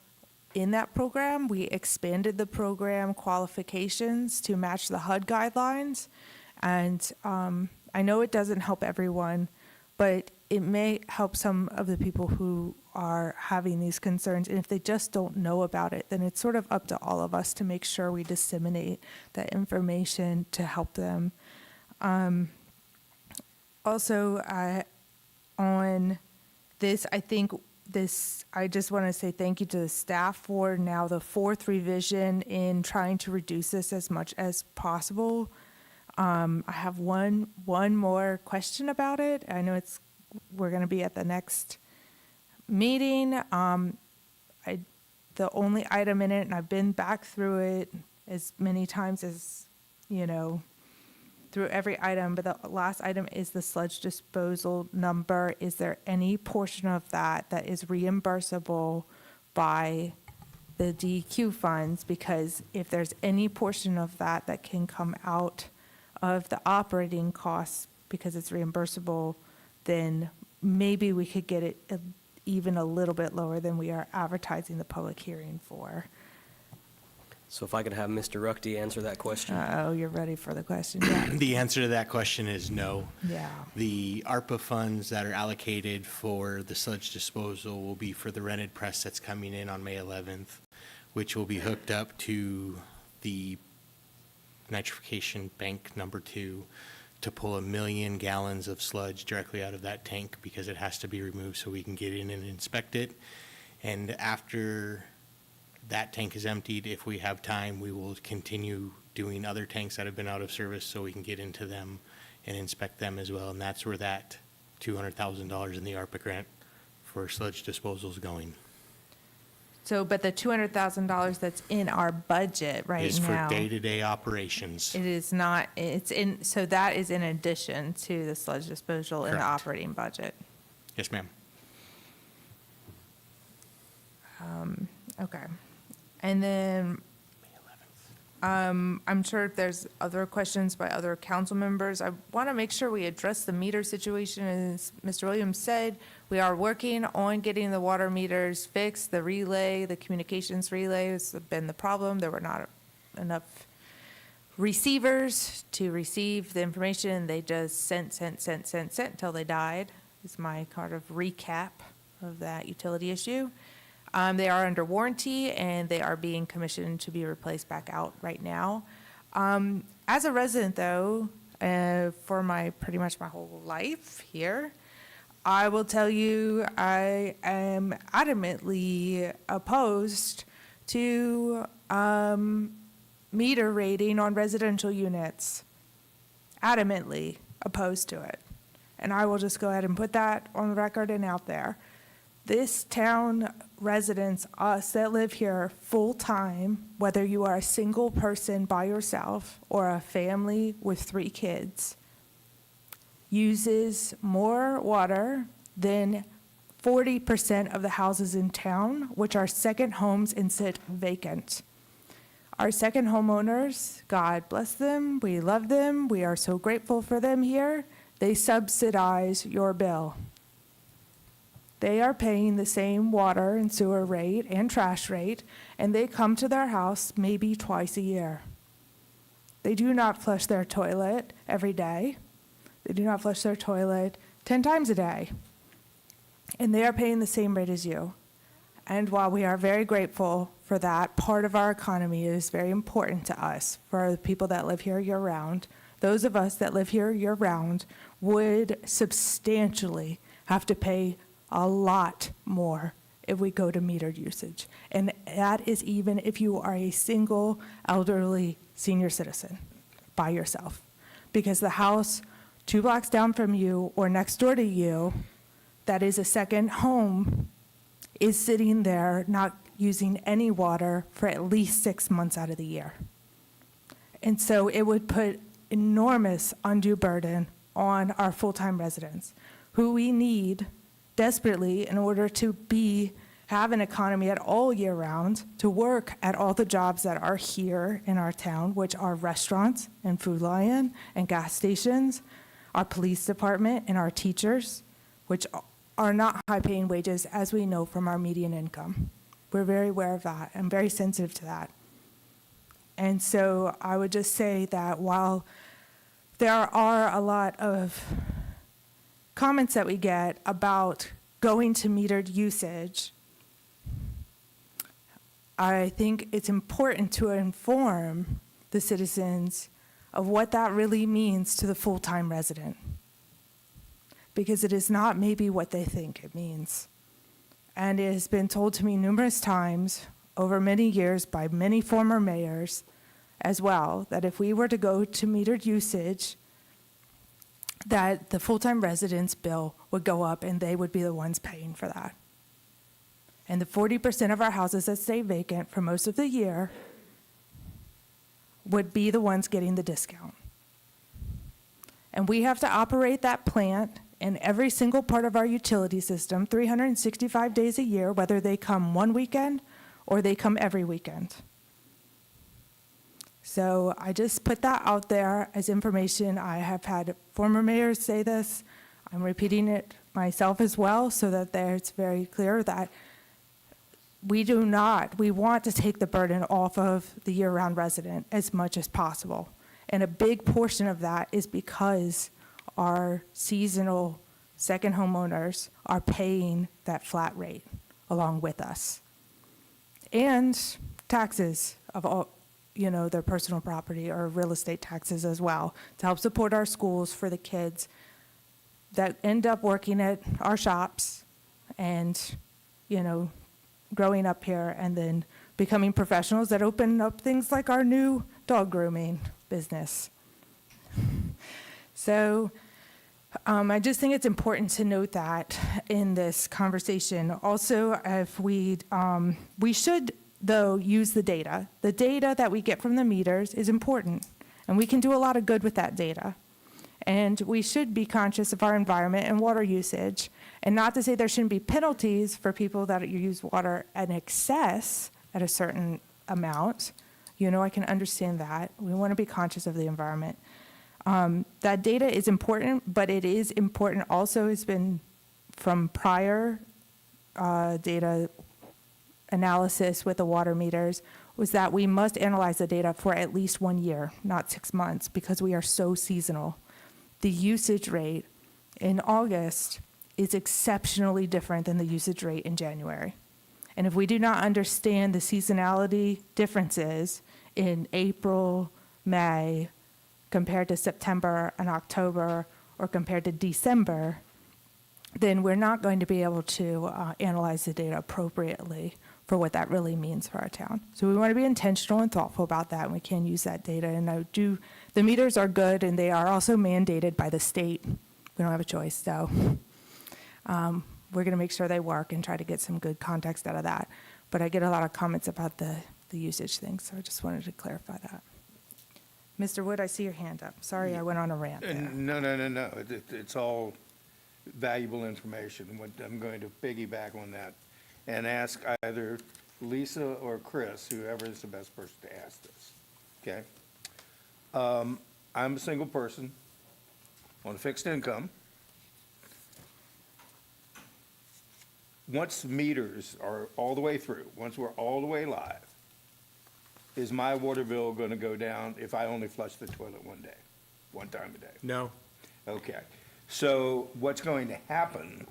[SPEAKER 1] in that program. We expanded the program qualifications to match the HUD guidelines, and I know it doesn't help everyone, but it may help some of the people who are having these concerns. And if they just don't know about it, then it's sort of up to all of us to make sure we disseminate that information to help them. Also, on this, I just want to say thank you to the staff for now the fourth revision in trying to reduce this as much as possible. I have one more question about it. I know we're going to be at the next meeting. The only item in it, and I've been back through it as many times as, through every item, but the last item is the sludge disposal number. Is there any portion of that is reimbursable by the DEQ funds? Because if there's any portion of that can come out of the operating costs because it's reimbursable, then maybe we could get it even a little bit lower than we are advertising the public hearing for.
[SPEAKER 19] So if I could have Mr. Ruchti answer that question.
[SPEAKER 1] Oh, you're ready for the question, yeah.
[SPEAKER 20] The answer to that question is no.
[SPEAKER 1] Yeah.
[SPEAKER 20] The ARPA funds that are allocated for the sludge disposal will be for the rented press that's coming in on May 11th, which will be hooked up to the nitrification bank number 2 to pull 1 million gallons of sludge directly out of that tank because it has to be removed so we can get in and inspect it. And after that tank is emptied, if we have time, we will continue doing other tanks that have been out of service so we can get into them and inspect them as well. And that's where that $200,000 in the ARPA grant for sludge disposal is going.
[SPEAKER 1] So, but the $200,000 that's in our budget right
[SPEAKER 20] Is for
[SPEAKER 1] now.
[SPEAKER 20] day-to-day operations.
[SPEAKER 1] It is not, it's in, so that is in addition to the sludge disposal in the
[SPEAKER 20] Correct.
[SPEAKER 1] operating budget.
[SPEAKER 20] Yes, ma'am.
[SPEAKER 1] Okay. And then, I'm sure if there's other questions by other council members, I want to make sure we address the meter situation. As Mr. Williams said, we are working on getting the water meters fixed. The relay, the communications relay has been the problem. There were not enough receivers to receive the information. They just sent until they died, is my kind of recap of that utility issue. They are under warranty, and they are being commissioned to be replaced back out right now. As a resident, though, for pretty much my whole life here, I will tell you I am adamantly opposed to meter rating on residential units. Adamantly opposed to it. And I will just go ahead and put that on the record and out there. This town residents, us that live here full-time, whether you are a single person by yourself or a family with 3 kids, uses more water than 40% of the houses in town, which are second homes and sit vacant. Our second homeowners, God bless them, we love them, we are so grateful for them here, they subsidize your bill. They are paying the same water and sewer rate and trash rate, and they come to their house maybe twice a year. They do not flush their toilet every day. They do not flush their toilet 10 times a day. And they are paying the same rate as you. And while we are very grateful for that, part of our economy is very important to us, for the people that live here year-round. Those of us that live here year-round would substantially have to pay a lot more if we go to metered usage. And that is even if you are a single elderly senior citizen by yourself. Because the house 2 blocks down from you or next door to you that is a second home is sitting there not using any water for at least 6 months out of the year. And so it would put enormous undue burden on our full-time residents, who we need desperately in order to have an economy at all year round, to work at all the jobs that are here in our town, which are restaurants and Food Lion and gas stations, our police department and our teachers, which are not high-paying wages, as we know from our median income. We're very aware of that. I'm very sensitive to that. And so I would just say that while there are a lot of comments that we get about going to metered usage, I think it's important to inform the citizens of what that really means to the full-time resident, because it is not maybe what they think it means. And it has been told to me numerous times over many years by many former mayors as well, that if we were to go to metered usage, that the full-time residents' bill would go up and they would be the ones paying for that. And the 40% of our houses that stay vacant for most of the year would be the ones getting the discount. And we have to operate that plant in every single part of our utility system 365 days a year, whether they come one weekend or they come every weekend. So I just put that out there as information. I have had former mayors say this. I'm repeating it myself as well so that it's very clear that we do not. We want to take the burden off of the year-round resident as much as possible. And a big portion of that is because our seasonal second homeowners are paying that flat rate along with us. And taxes of all, their personal property or real estate taxes as well, to help support our schools for the kids that end up working at our shops and, growing up here and then becoming professionals that open up things like our new dog grooming business. So I just think it's important to note that in this conversation. Also, if we should, though, use the data. The data that we get from the meters is important, and we can do a lot of good with that data. And we should be conscious of our environment and water usage. And not to say there shouldn't be penalties for people that use water in excess at a certain amount. I can understand that. We want to be conscious of the environment. That data is important, but it is important also, has been from prior data analysis with the water meters, was that we must analyze the data for at least 1 year, not 6 months, because we are so seasonal. The usage rate in August is exceptionally different than the usage rate in January. And if we do not understand the seasonality differences in April, May, compared to September and October, or compared to December, then we're not going to be able to analyze the data appropriately for what that really means for our town. So we want to be intentional and thoughtful about that, and we can use that data. And the meters are good, and they are also mandated by the state. We don't have a choice, so we're going to make sure they work and try to get some good context out of that. But I get a lot of comments about the usage thing, so I just wanted to clarify that. Mr. Wood, I see your hand up. Sorry, I went on a rant there.
[SPEAKER 2] No. It's all valuable information. I'm going to piggyback on that and ask either Lisa or Chris, whoever is the best person to ask this, okay? I'm a single person on a fixed income. Once meters are all the way through, once we're all the way live, is my water bill going to go down if I only flush the toilet one time a day?
[SPEAKER 20] No.
[SPEAKER 2] Okay. So what's going to happen,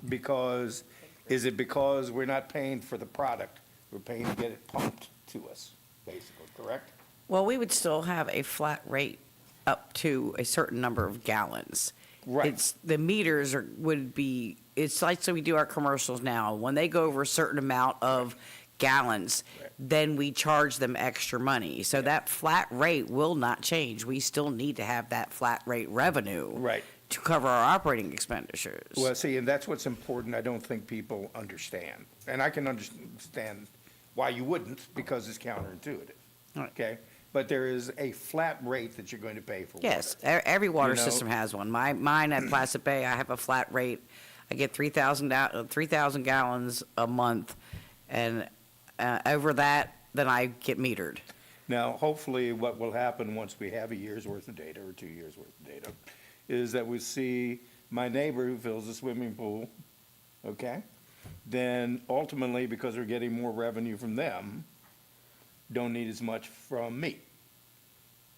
[SPEAKER 2] is it because we're not paying for the product, we're paying to get it pumped to us, basically, correct?
[SPEAKER 13] Well, we would still have a flat rate up to a certain number of gallons.
[SPEAKER 2] Right.
[SPEAKER 13] The meters would be, it's like, so we do our commercials now. When they go over a certain amount of gallons, then we charge them extra money. So that flat rate will not change. We still need to have that flat rate revenue.
[SPEAKER 2] Right.
[SPEAKER 13] To cover our operating expenditures.
[SPEAKER 2] Well, see, and that's what's important, I don't think people understand. And I can understand why you wouldn't, because it's counterintuitive, okay? But there is a flat rate that you're going to pay for water.
[SPEAKER 13] Yes, every water system has one. Mine at Placid Bay, I have a flat rate. I get 3,000 gallons a month, and over that, then I get metered.
[SPEAKER 2] Now, hopefully, what will happen once we have a year's worth of data or 2 years' worth of data is that we see my neighbor who fills a swimming pool, okay? Then ultimately, because we're getting more revenue from them, don't need as much from me.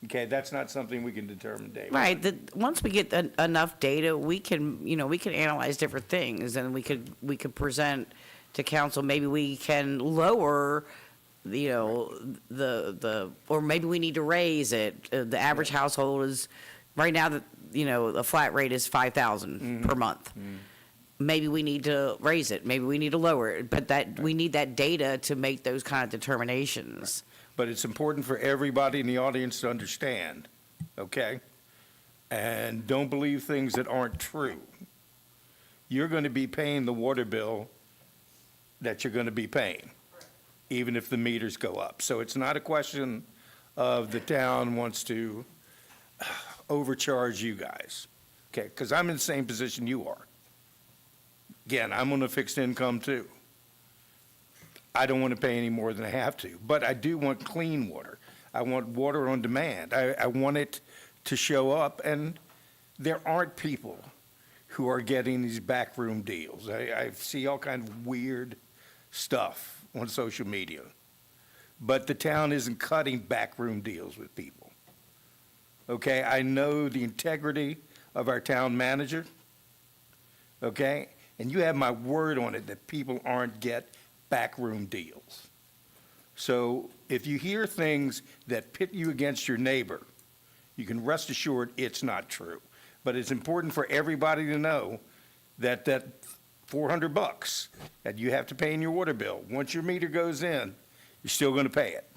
[SPEAKER 2] Okay, that's not something we can determine day one.
[SPEAKER 13] Right. Once we get enough data, we can analyze different things, and we could present to council. Maybe we can lower, or maybe we need to raise it. The average household is right now the flat rate is $5,000 per month. Maybe we need to raise it. Maybe we need to lower it. But we need that data to make those kind of determinations.
[SPEAKER 2] But it's important for everybody in the audience to understand, okay? And don't believe things that aren't true. You're going to be paying the water bill that you're going to be paying, even if the meters go up. So it's not a question of the town wants to overcharge you guys, okay? Because I'm in the same position you are. Again, I'm on a fixed income too. I don't want to pay any more than I have to, but I do want clean water. I want water on demand. I want it to show up, and there aren't people who are getting these backroom deals. I see all kind of weird stuff on social media. But the town isn't cutting backroom deals with people. Okay, I know the integrity of our town manager, okay? And you have my word on it that people aren't get backroom deals. So if you hear things that pit you against your neighbor, you can rest assured it's not true. But it's important for everybody to know that that $400 that you have to pay in your water bill, once your meter goes in, you're still going to pay it.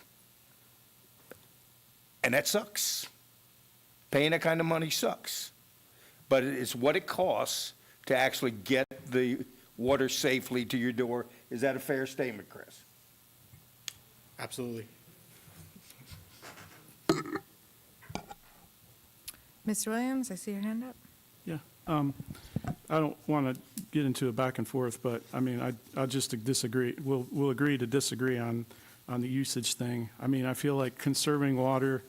[SPEAKER 2] And that sucks. Paying that kind of money sucks. But it's what it costs to actually get the water safely to your door. Is that a fair statement, Chris?
[SPEAKER 20] Absolutely.
[SPEAKER 1] Mr. Williams, I see your hand up.
[SPEAKER 4] Yeah. I don't want to get into a back and forth, but I mean, I just disagree. We'll agree to disagree on the usage thing. I mean, I feel like conserving water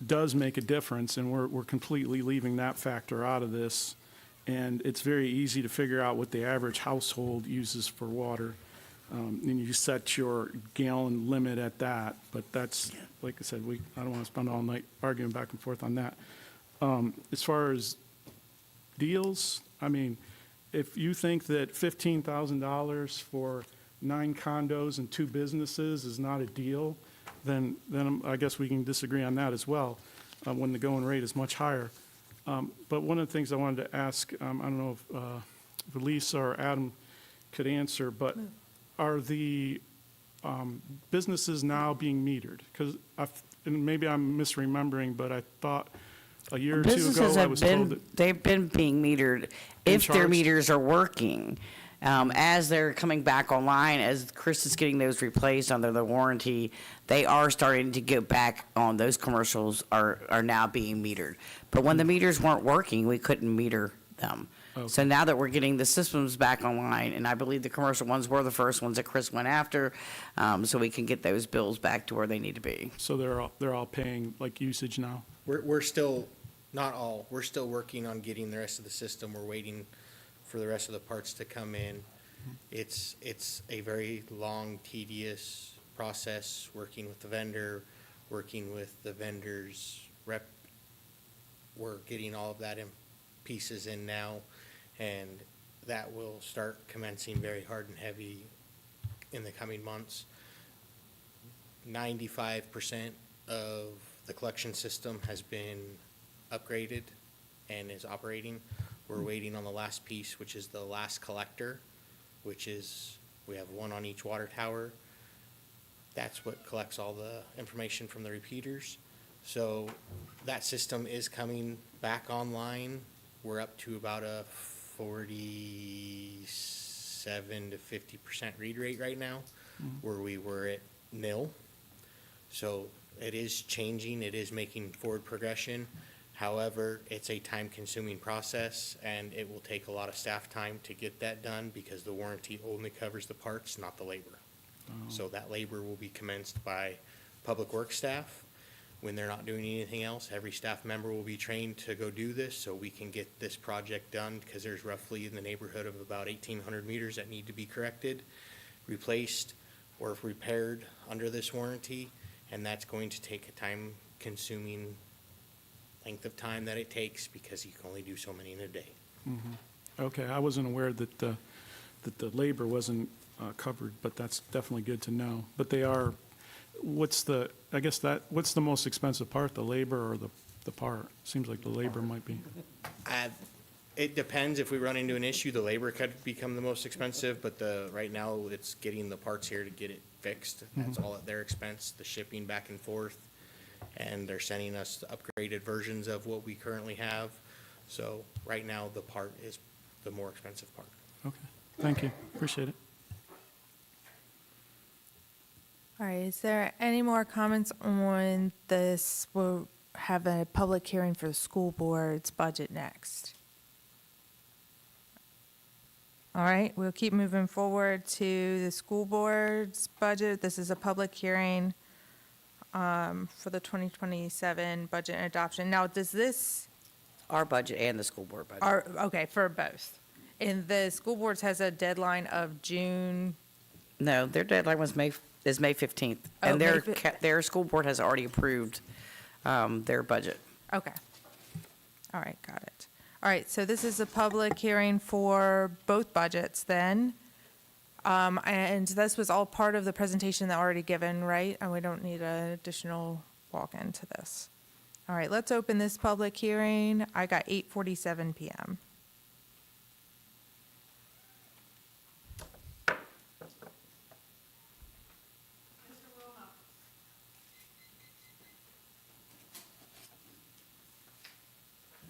[SPEAKER 4] does make a difference, and we're completely leaving that factor out of this. And it's very easy to figure out what the average household uses for water. And you set your gallon limit at that, but that's, like I said, I don't want to spend all night arguing back and forth on that. As far as deals, I mean, if you think that $15,000 for 9 condos and 2 businesses is not a deal, then I guess we can disagree on that as well, when the going rate is much higher. But one of the things I wanted to ask, I don't know if Elise or Adam could answer, but are the businesses now being metered? Because, and maybe I'm misremembering, but I thought a year or two ago,
[SPEAKER 13] Businesses
[SPEAKER 4] I
[SPEAKER 13] have
[SPEAKER 4] was told that.
[SPEAKER 13] they've been being metered if their
[SPEAKER 4] charged?
[SPEAKER 13] meters are working. As they're coming back online, as Chris is getting those replaced under the warranty, they are starting to get back on. Those commercials are now being metered. But when the meters weren't working, we couldn't meter them. So now that we're getting the systems back online, and I believe the commercial ones were the first ones that Chris went after, so we can get those bills back to where they need to be.
[SPEAKER 4] So they're all paying like usage now?
[SPEAKER 20] We're still, not all, we're still working on getting the rest of the system. We're waiting for the rest of the parts to come in. It's a very long, tedious process, working with the vendor, working with the vendor's rep. We're getting all of that in pieces in now, and that will start commencing very hard and heavy in the coming months. 95% of the collection system has been upgraded and is operating. We're waiting on the last piece, which is the last collector, which is, we have one on each water tower. That's what collects all the information from the repeaters. So that system is coming back online. We're up to about a 47 to 50% read rate right now, where we were at nil. So it is changing, it is making forward progression. However, it's a time-consuming process, and it will take a lot of staff time to get that done because the warranty only covers the parts, not the labor. So that labor will be commenced by Public Works staff. When they're not doing anything else, every staff member will be trained to go do this so we can get this project done, because there's roughly in the neighborhood of about 1,800 meters that need to be corrected, replaced, or repaired under this warranty, and that's going to take a time-consuming length of time that it takes because you can only do so many in a day.
[SPEAKER 4] Okay, I wasn't aware that the labor wasn't covered, but that's definitely good to know. But they are, what's the most expensive part, the labor or the part? Seems like the labor might be.
[SPEAKER 20] It depends. If we run into an issue, the labor could become the most expensive, but right now it's getting the parts here to get it fixed. That's all at their expense, the shipping back and forth. And they're sending us upgraded versions of what we currently have. So right now, the part is the more expensive part.
[SPEAKER 4] Okay, thank you, appreciate it.
[SPEAKER 1] All right, is there any more comments on this? We'll have a public hearing for the school board's budget next. All right, we'll keep moving forward to the school board's budget. This is a public hearing for the 2027 budget and adoption. Now, does this?
[SPEAKER 13] Our budget and the school board budget.
[SPEAKER 1] Okay, for both. And the school boards has a deadline of June
[SPEAKER 13] No, their deadline was May 15th.
[SPEAKER 1] Oh,
[SPEAKER 13] And their,
[SPEAKER 1] May
[SPEAKER 13] their school board has already approved their budget.
[SPEAKER 1] Okay. All right, got it. All right, so this is a public hearing for both budgets then. And this was all part of the presentation that already given, right? And we don't need an additional walk into this. All right, let's open this public hearing. I got 8:47 PM.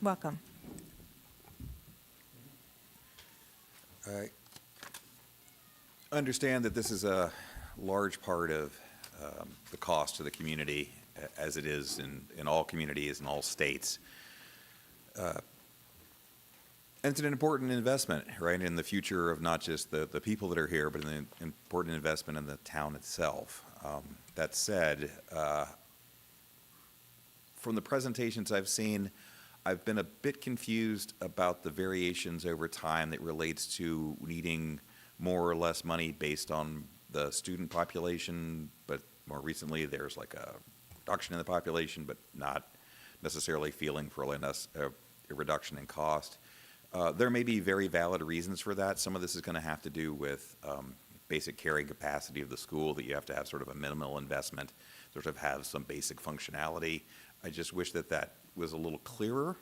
[SPEAKER 1] Welcome.
[SPEAKER 17] I understand that this is a large part of the cost to the community, as it is in all communities in all states. And it's an important investment, right, in the future of not just the people that are here, but an important investment in the town itself. That said, from the presentations I've seen, I've been a bit confused about the variations over time that relates to needing more or less money based on the student population, but more recently there's like a reduction in the population, but not necessarily feeling for a reduction in cost. There may be very valid reasons for that. Some of this is going to have to do with basic carrying capacity of the school, that you have to have sort of a minimal investment, sort of have some basic functionality. I just wish that that was a little clearer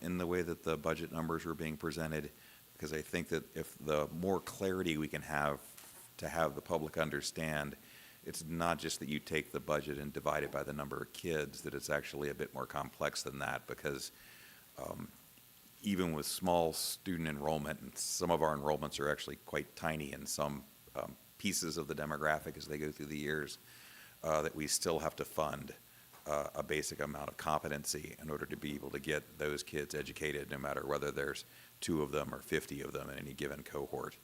[SPEAKER 17] in the way that the budget numbers were being presented, because I think that if the more clarity we can have to have the public understand, it's not just that you take the budget and divide it by the number of kids, that it's actually a bit more complex than that, because even with small student enrollment, and some of our enrollments are actually quite tiny in some pieces of the demographic as they go through the years, that we still have to fund a basic amount of competency in order to be able to get those kids educated, no matter whether there's 2 of them or 50 of them in any given cohort.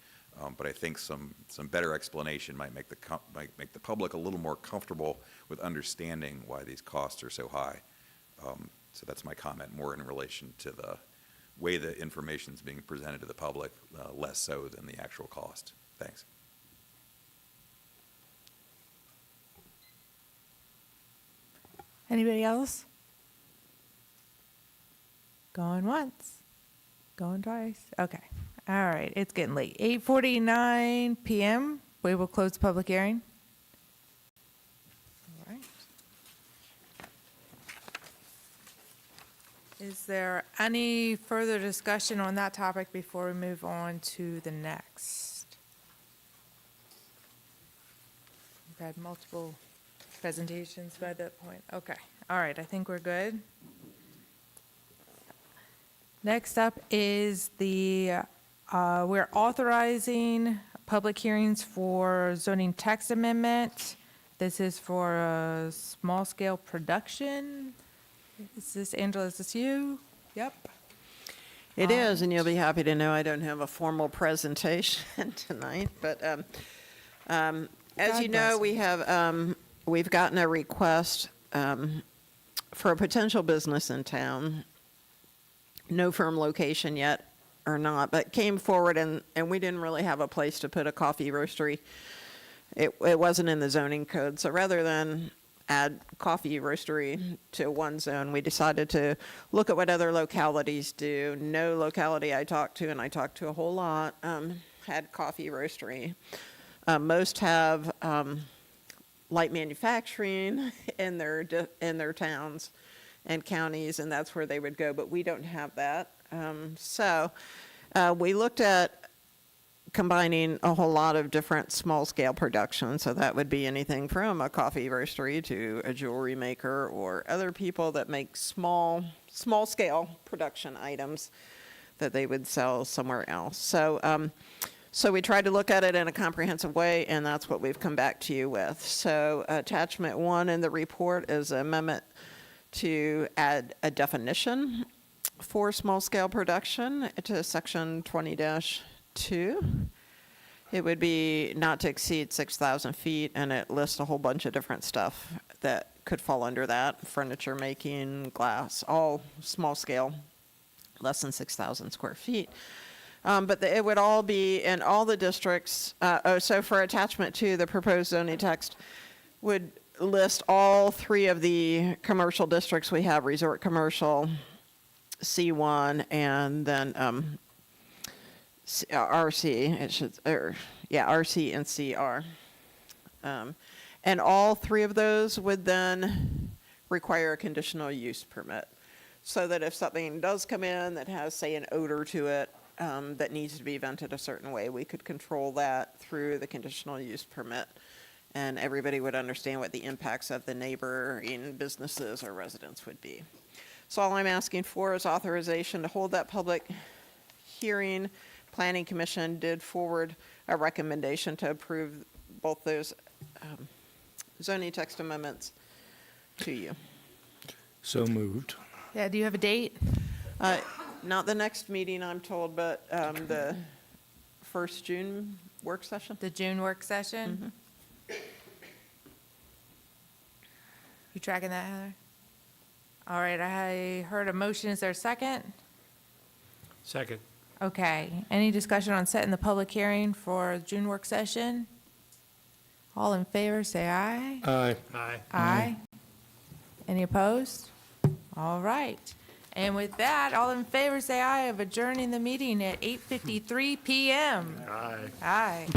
[SPEAKER 17] But I think some better explanation might make the public a little more comfortable with understanding why these costs are so high. So that's my comment, more in relation to the way the information is being presented to the public, less so than the actual cost. Thanks.
[SPEAKER 1] Anybody else? Going once, going twice. Okay. All right, it's getting late. 8:49 PM. We will close the public hearing. All right. Is there any further discussion on that topic before we move on to the next? We've had multiple presentations by that point. Okay. All right, I think we're good. Next up is we're authorizing public hearings for zoning text amendment. This is for a small-scale production. Is this, Angela, is this you? Yep.
[SPEAKER 10] It is, and you'll be happy to know I don't have a formal presentation tonight, but as you know, we have, we've gotten a request for a potential business in town. No firm location yet or not, but came forward and we didn't really have a place to put a coffee roastery. It wasn't in the zoning code, so rather than add coffee roastery to one zone, we decided to look at what other localities do. No locality I talked to, and I talked to a whole lot, had coffee roastery. Most have light manufacturing in their towns and counties, and that's where they would go, but we don't have that. So we looked at combining a whole lot of different small-scale production, so that would be anything from a coffee roastery to a jewelry maker or other people that make small-scale production items that they would sell somewhere else. So we tried to look at it in a comprehensive way, and that's what we've come back to you with. So attachment 1 in the report is an amendment to add a definition for small-scale production to section 20-2. It would be not to exceed 6,000 feet, and it lists a whole bunch of different stuff that could fall under that. Furniture making, glass, all small-scale, less than 6,000 square feet. But it would all be in all the districts. So for attachment 2, the proposed zoning text would list all 3 of the commercial districts we have: resort commercial, C1, and then RC. It should, RC and CR. And all 3 of those would then require a conditional use permit, so that if something does come in that has, say, an odor to it, that needs to be vented a certain way, we could control that through the conditional use permit, and everybody would understand what the impacts of the neighboring businesses or residents would be. So all I'm asking for is authorization to hold that public hearing. Planning Commission did forward a recommendation to approve both those zoning text amendments to you.
[SPEAKER 2] So moved.
[SPEAKER 1] Yeah, do you have a date?
[SPEAKER 10] Not the next meeting, I'm told, but the first June work session.
[SPEAKER 1] The June work session? You tracking that, Heather? All right, I heard a motion. Is there a second?
[SPEAKER 3] Second.
[SPEAKER 1] Okay. Any discussion on setting the public hearing for June work session? All in favor, say aye.
[SPEAKER 2] Aye.
[SPEAKER 3] Aye.
[SPEAKER 1] Aye. Any opposed? All right. And with that, all in favor, say aye of adjourning the meeting at 8:53 PM.
[SPEAKER 3] Aye.
[SPEAKER 1] Aye.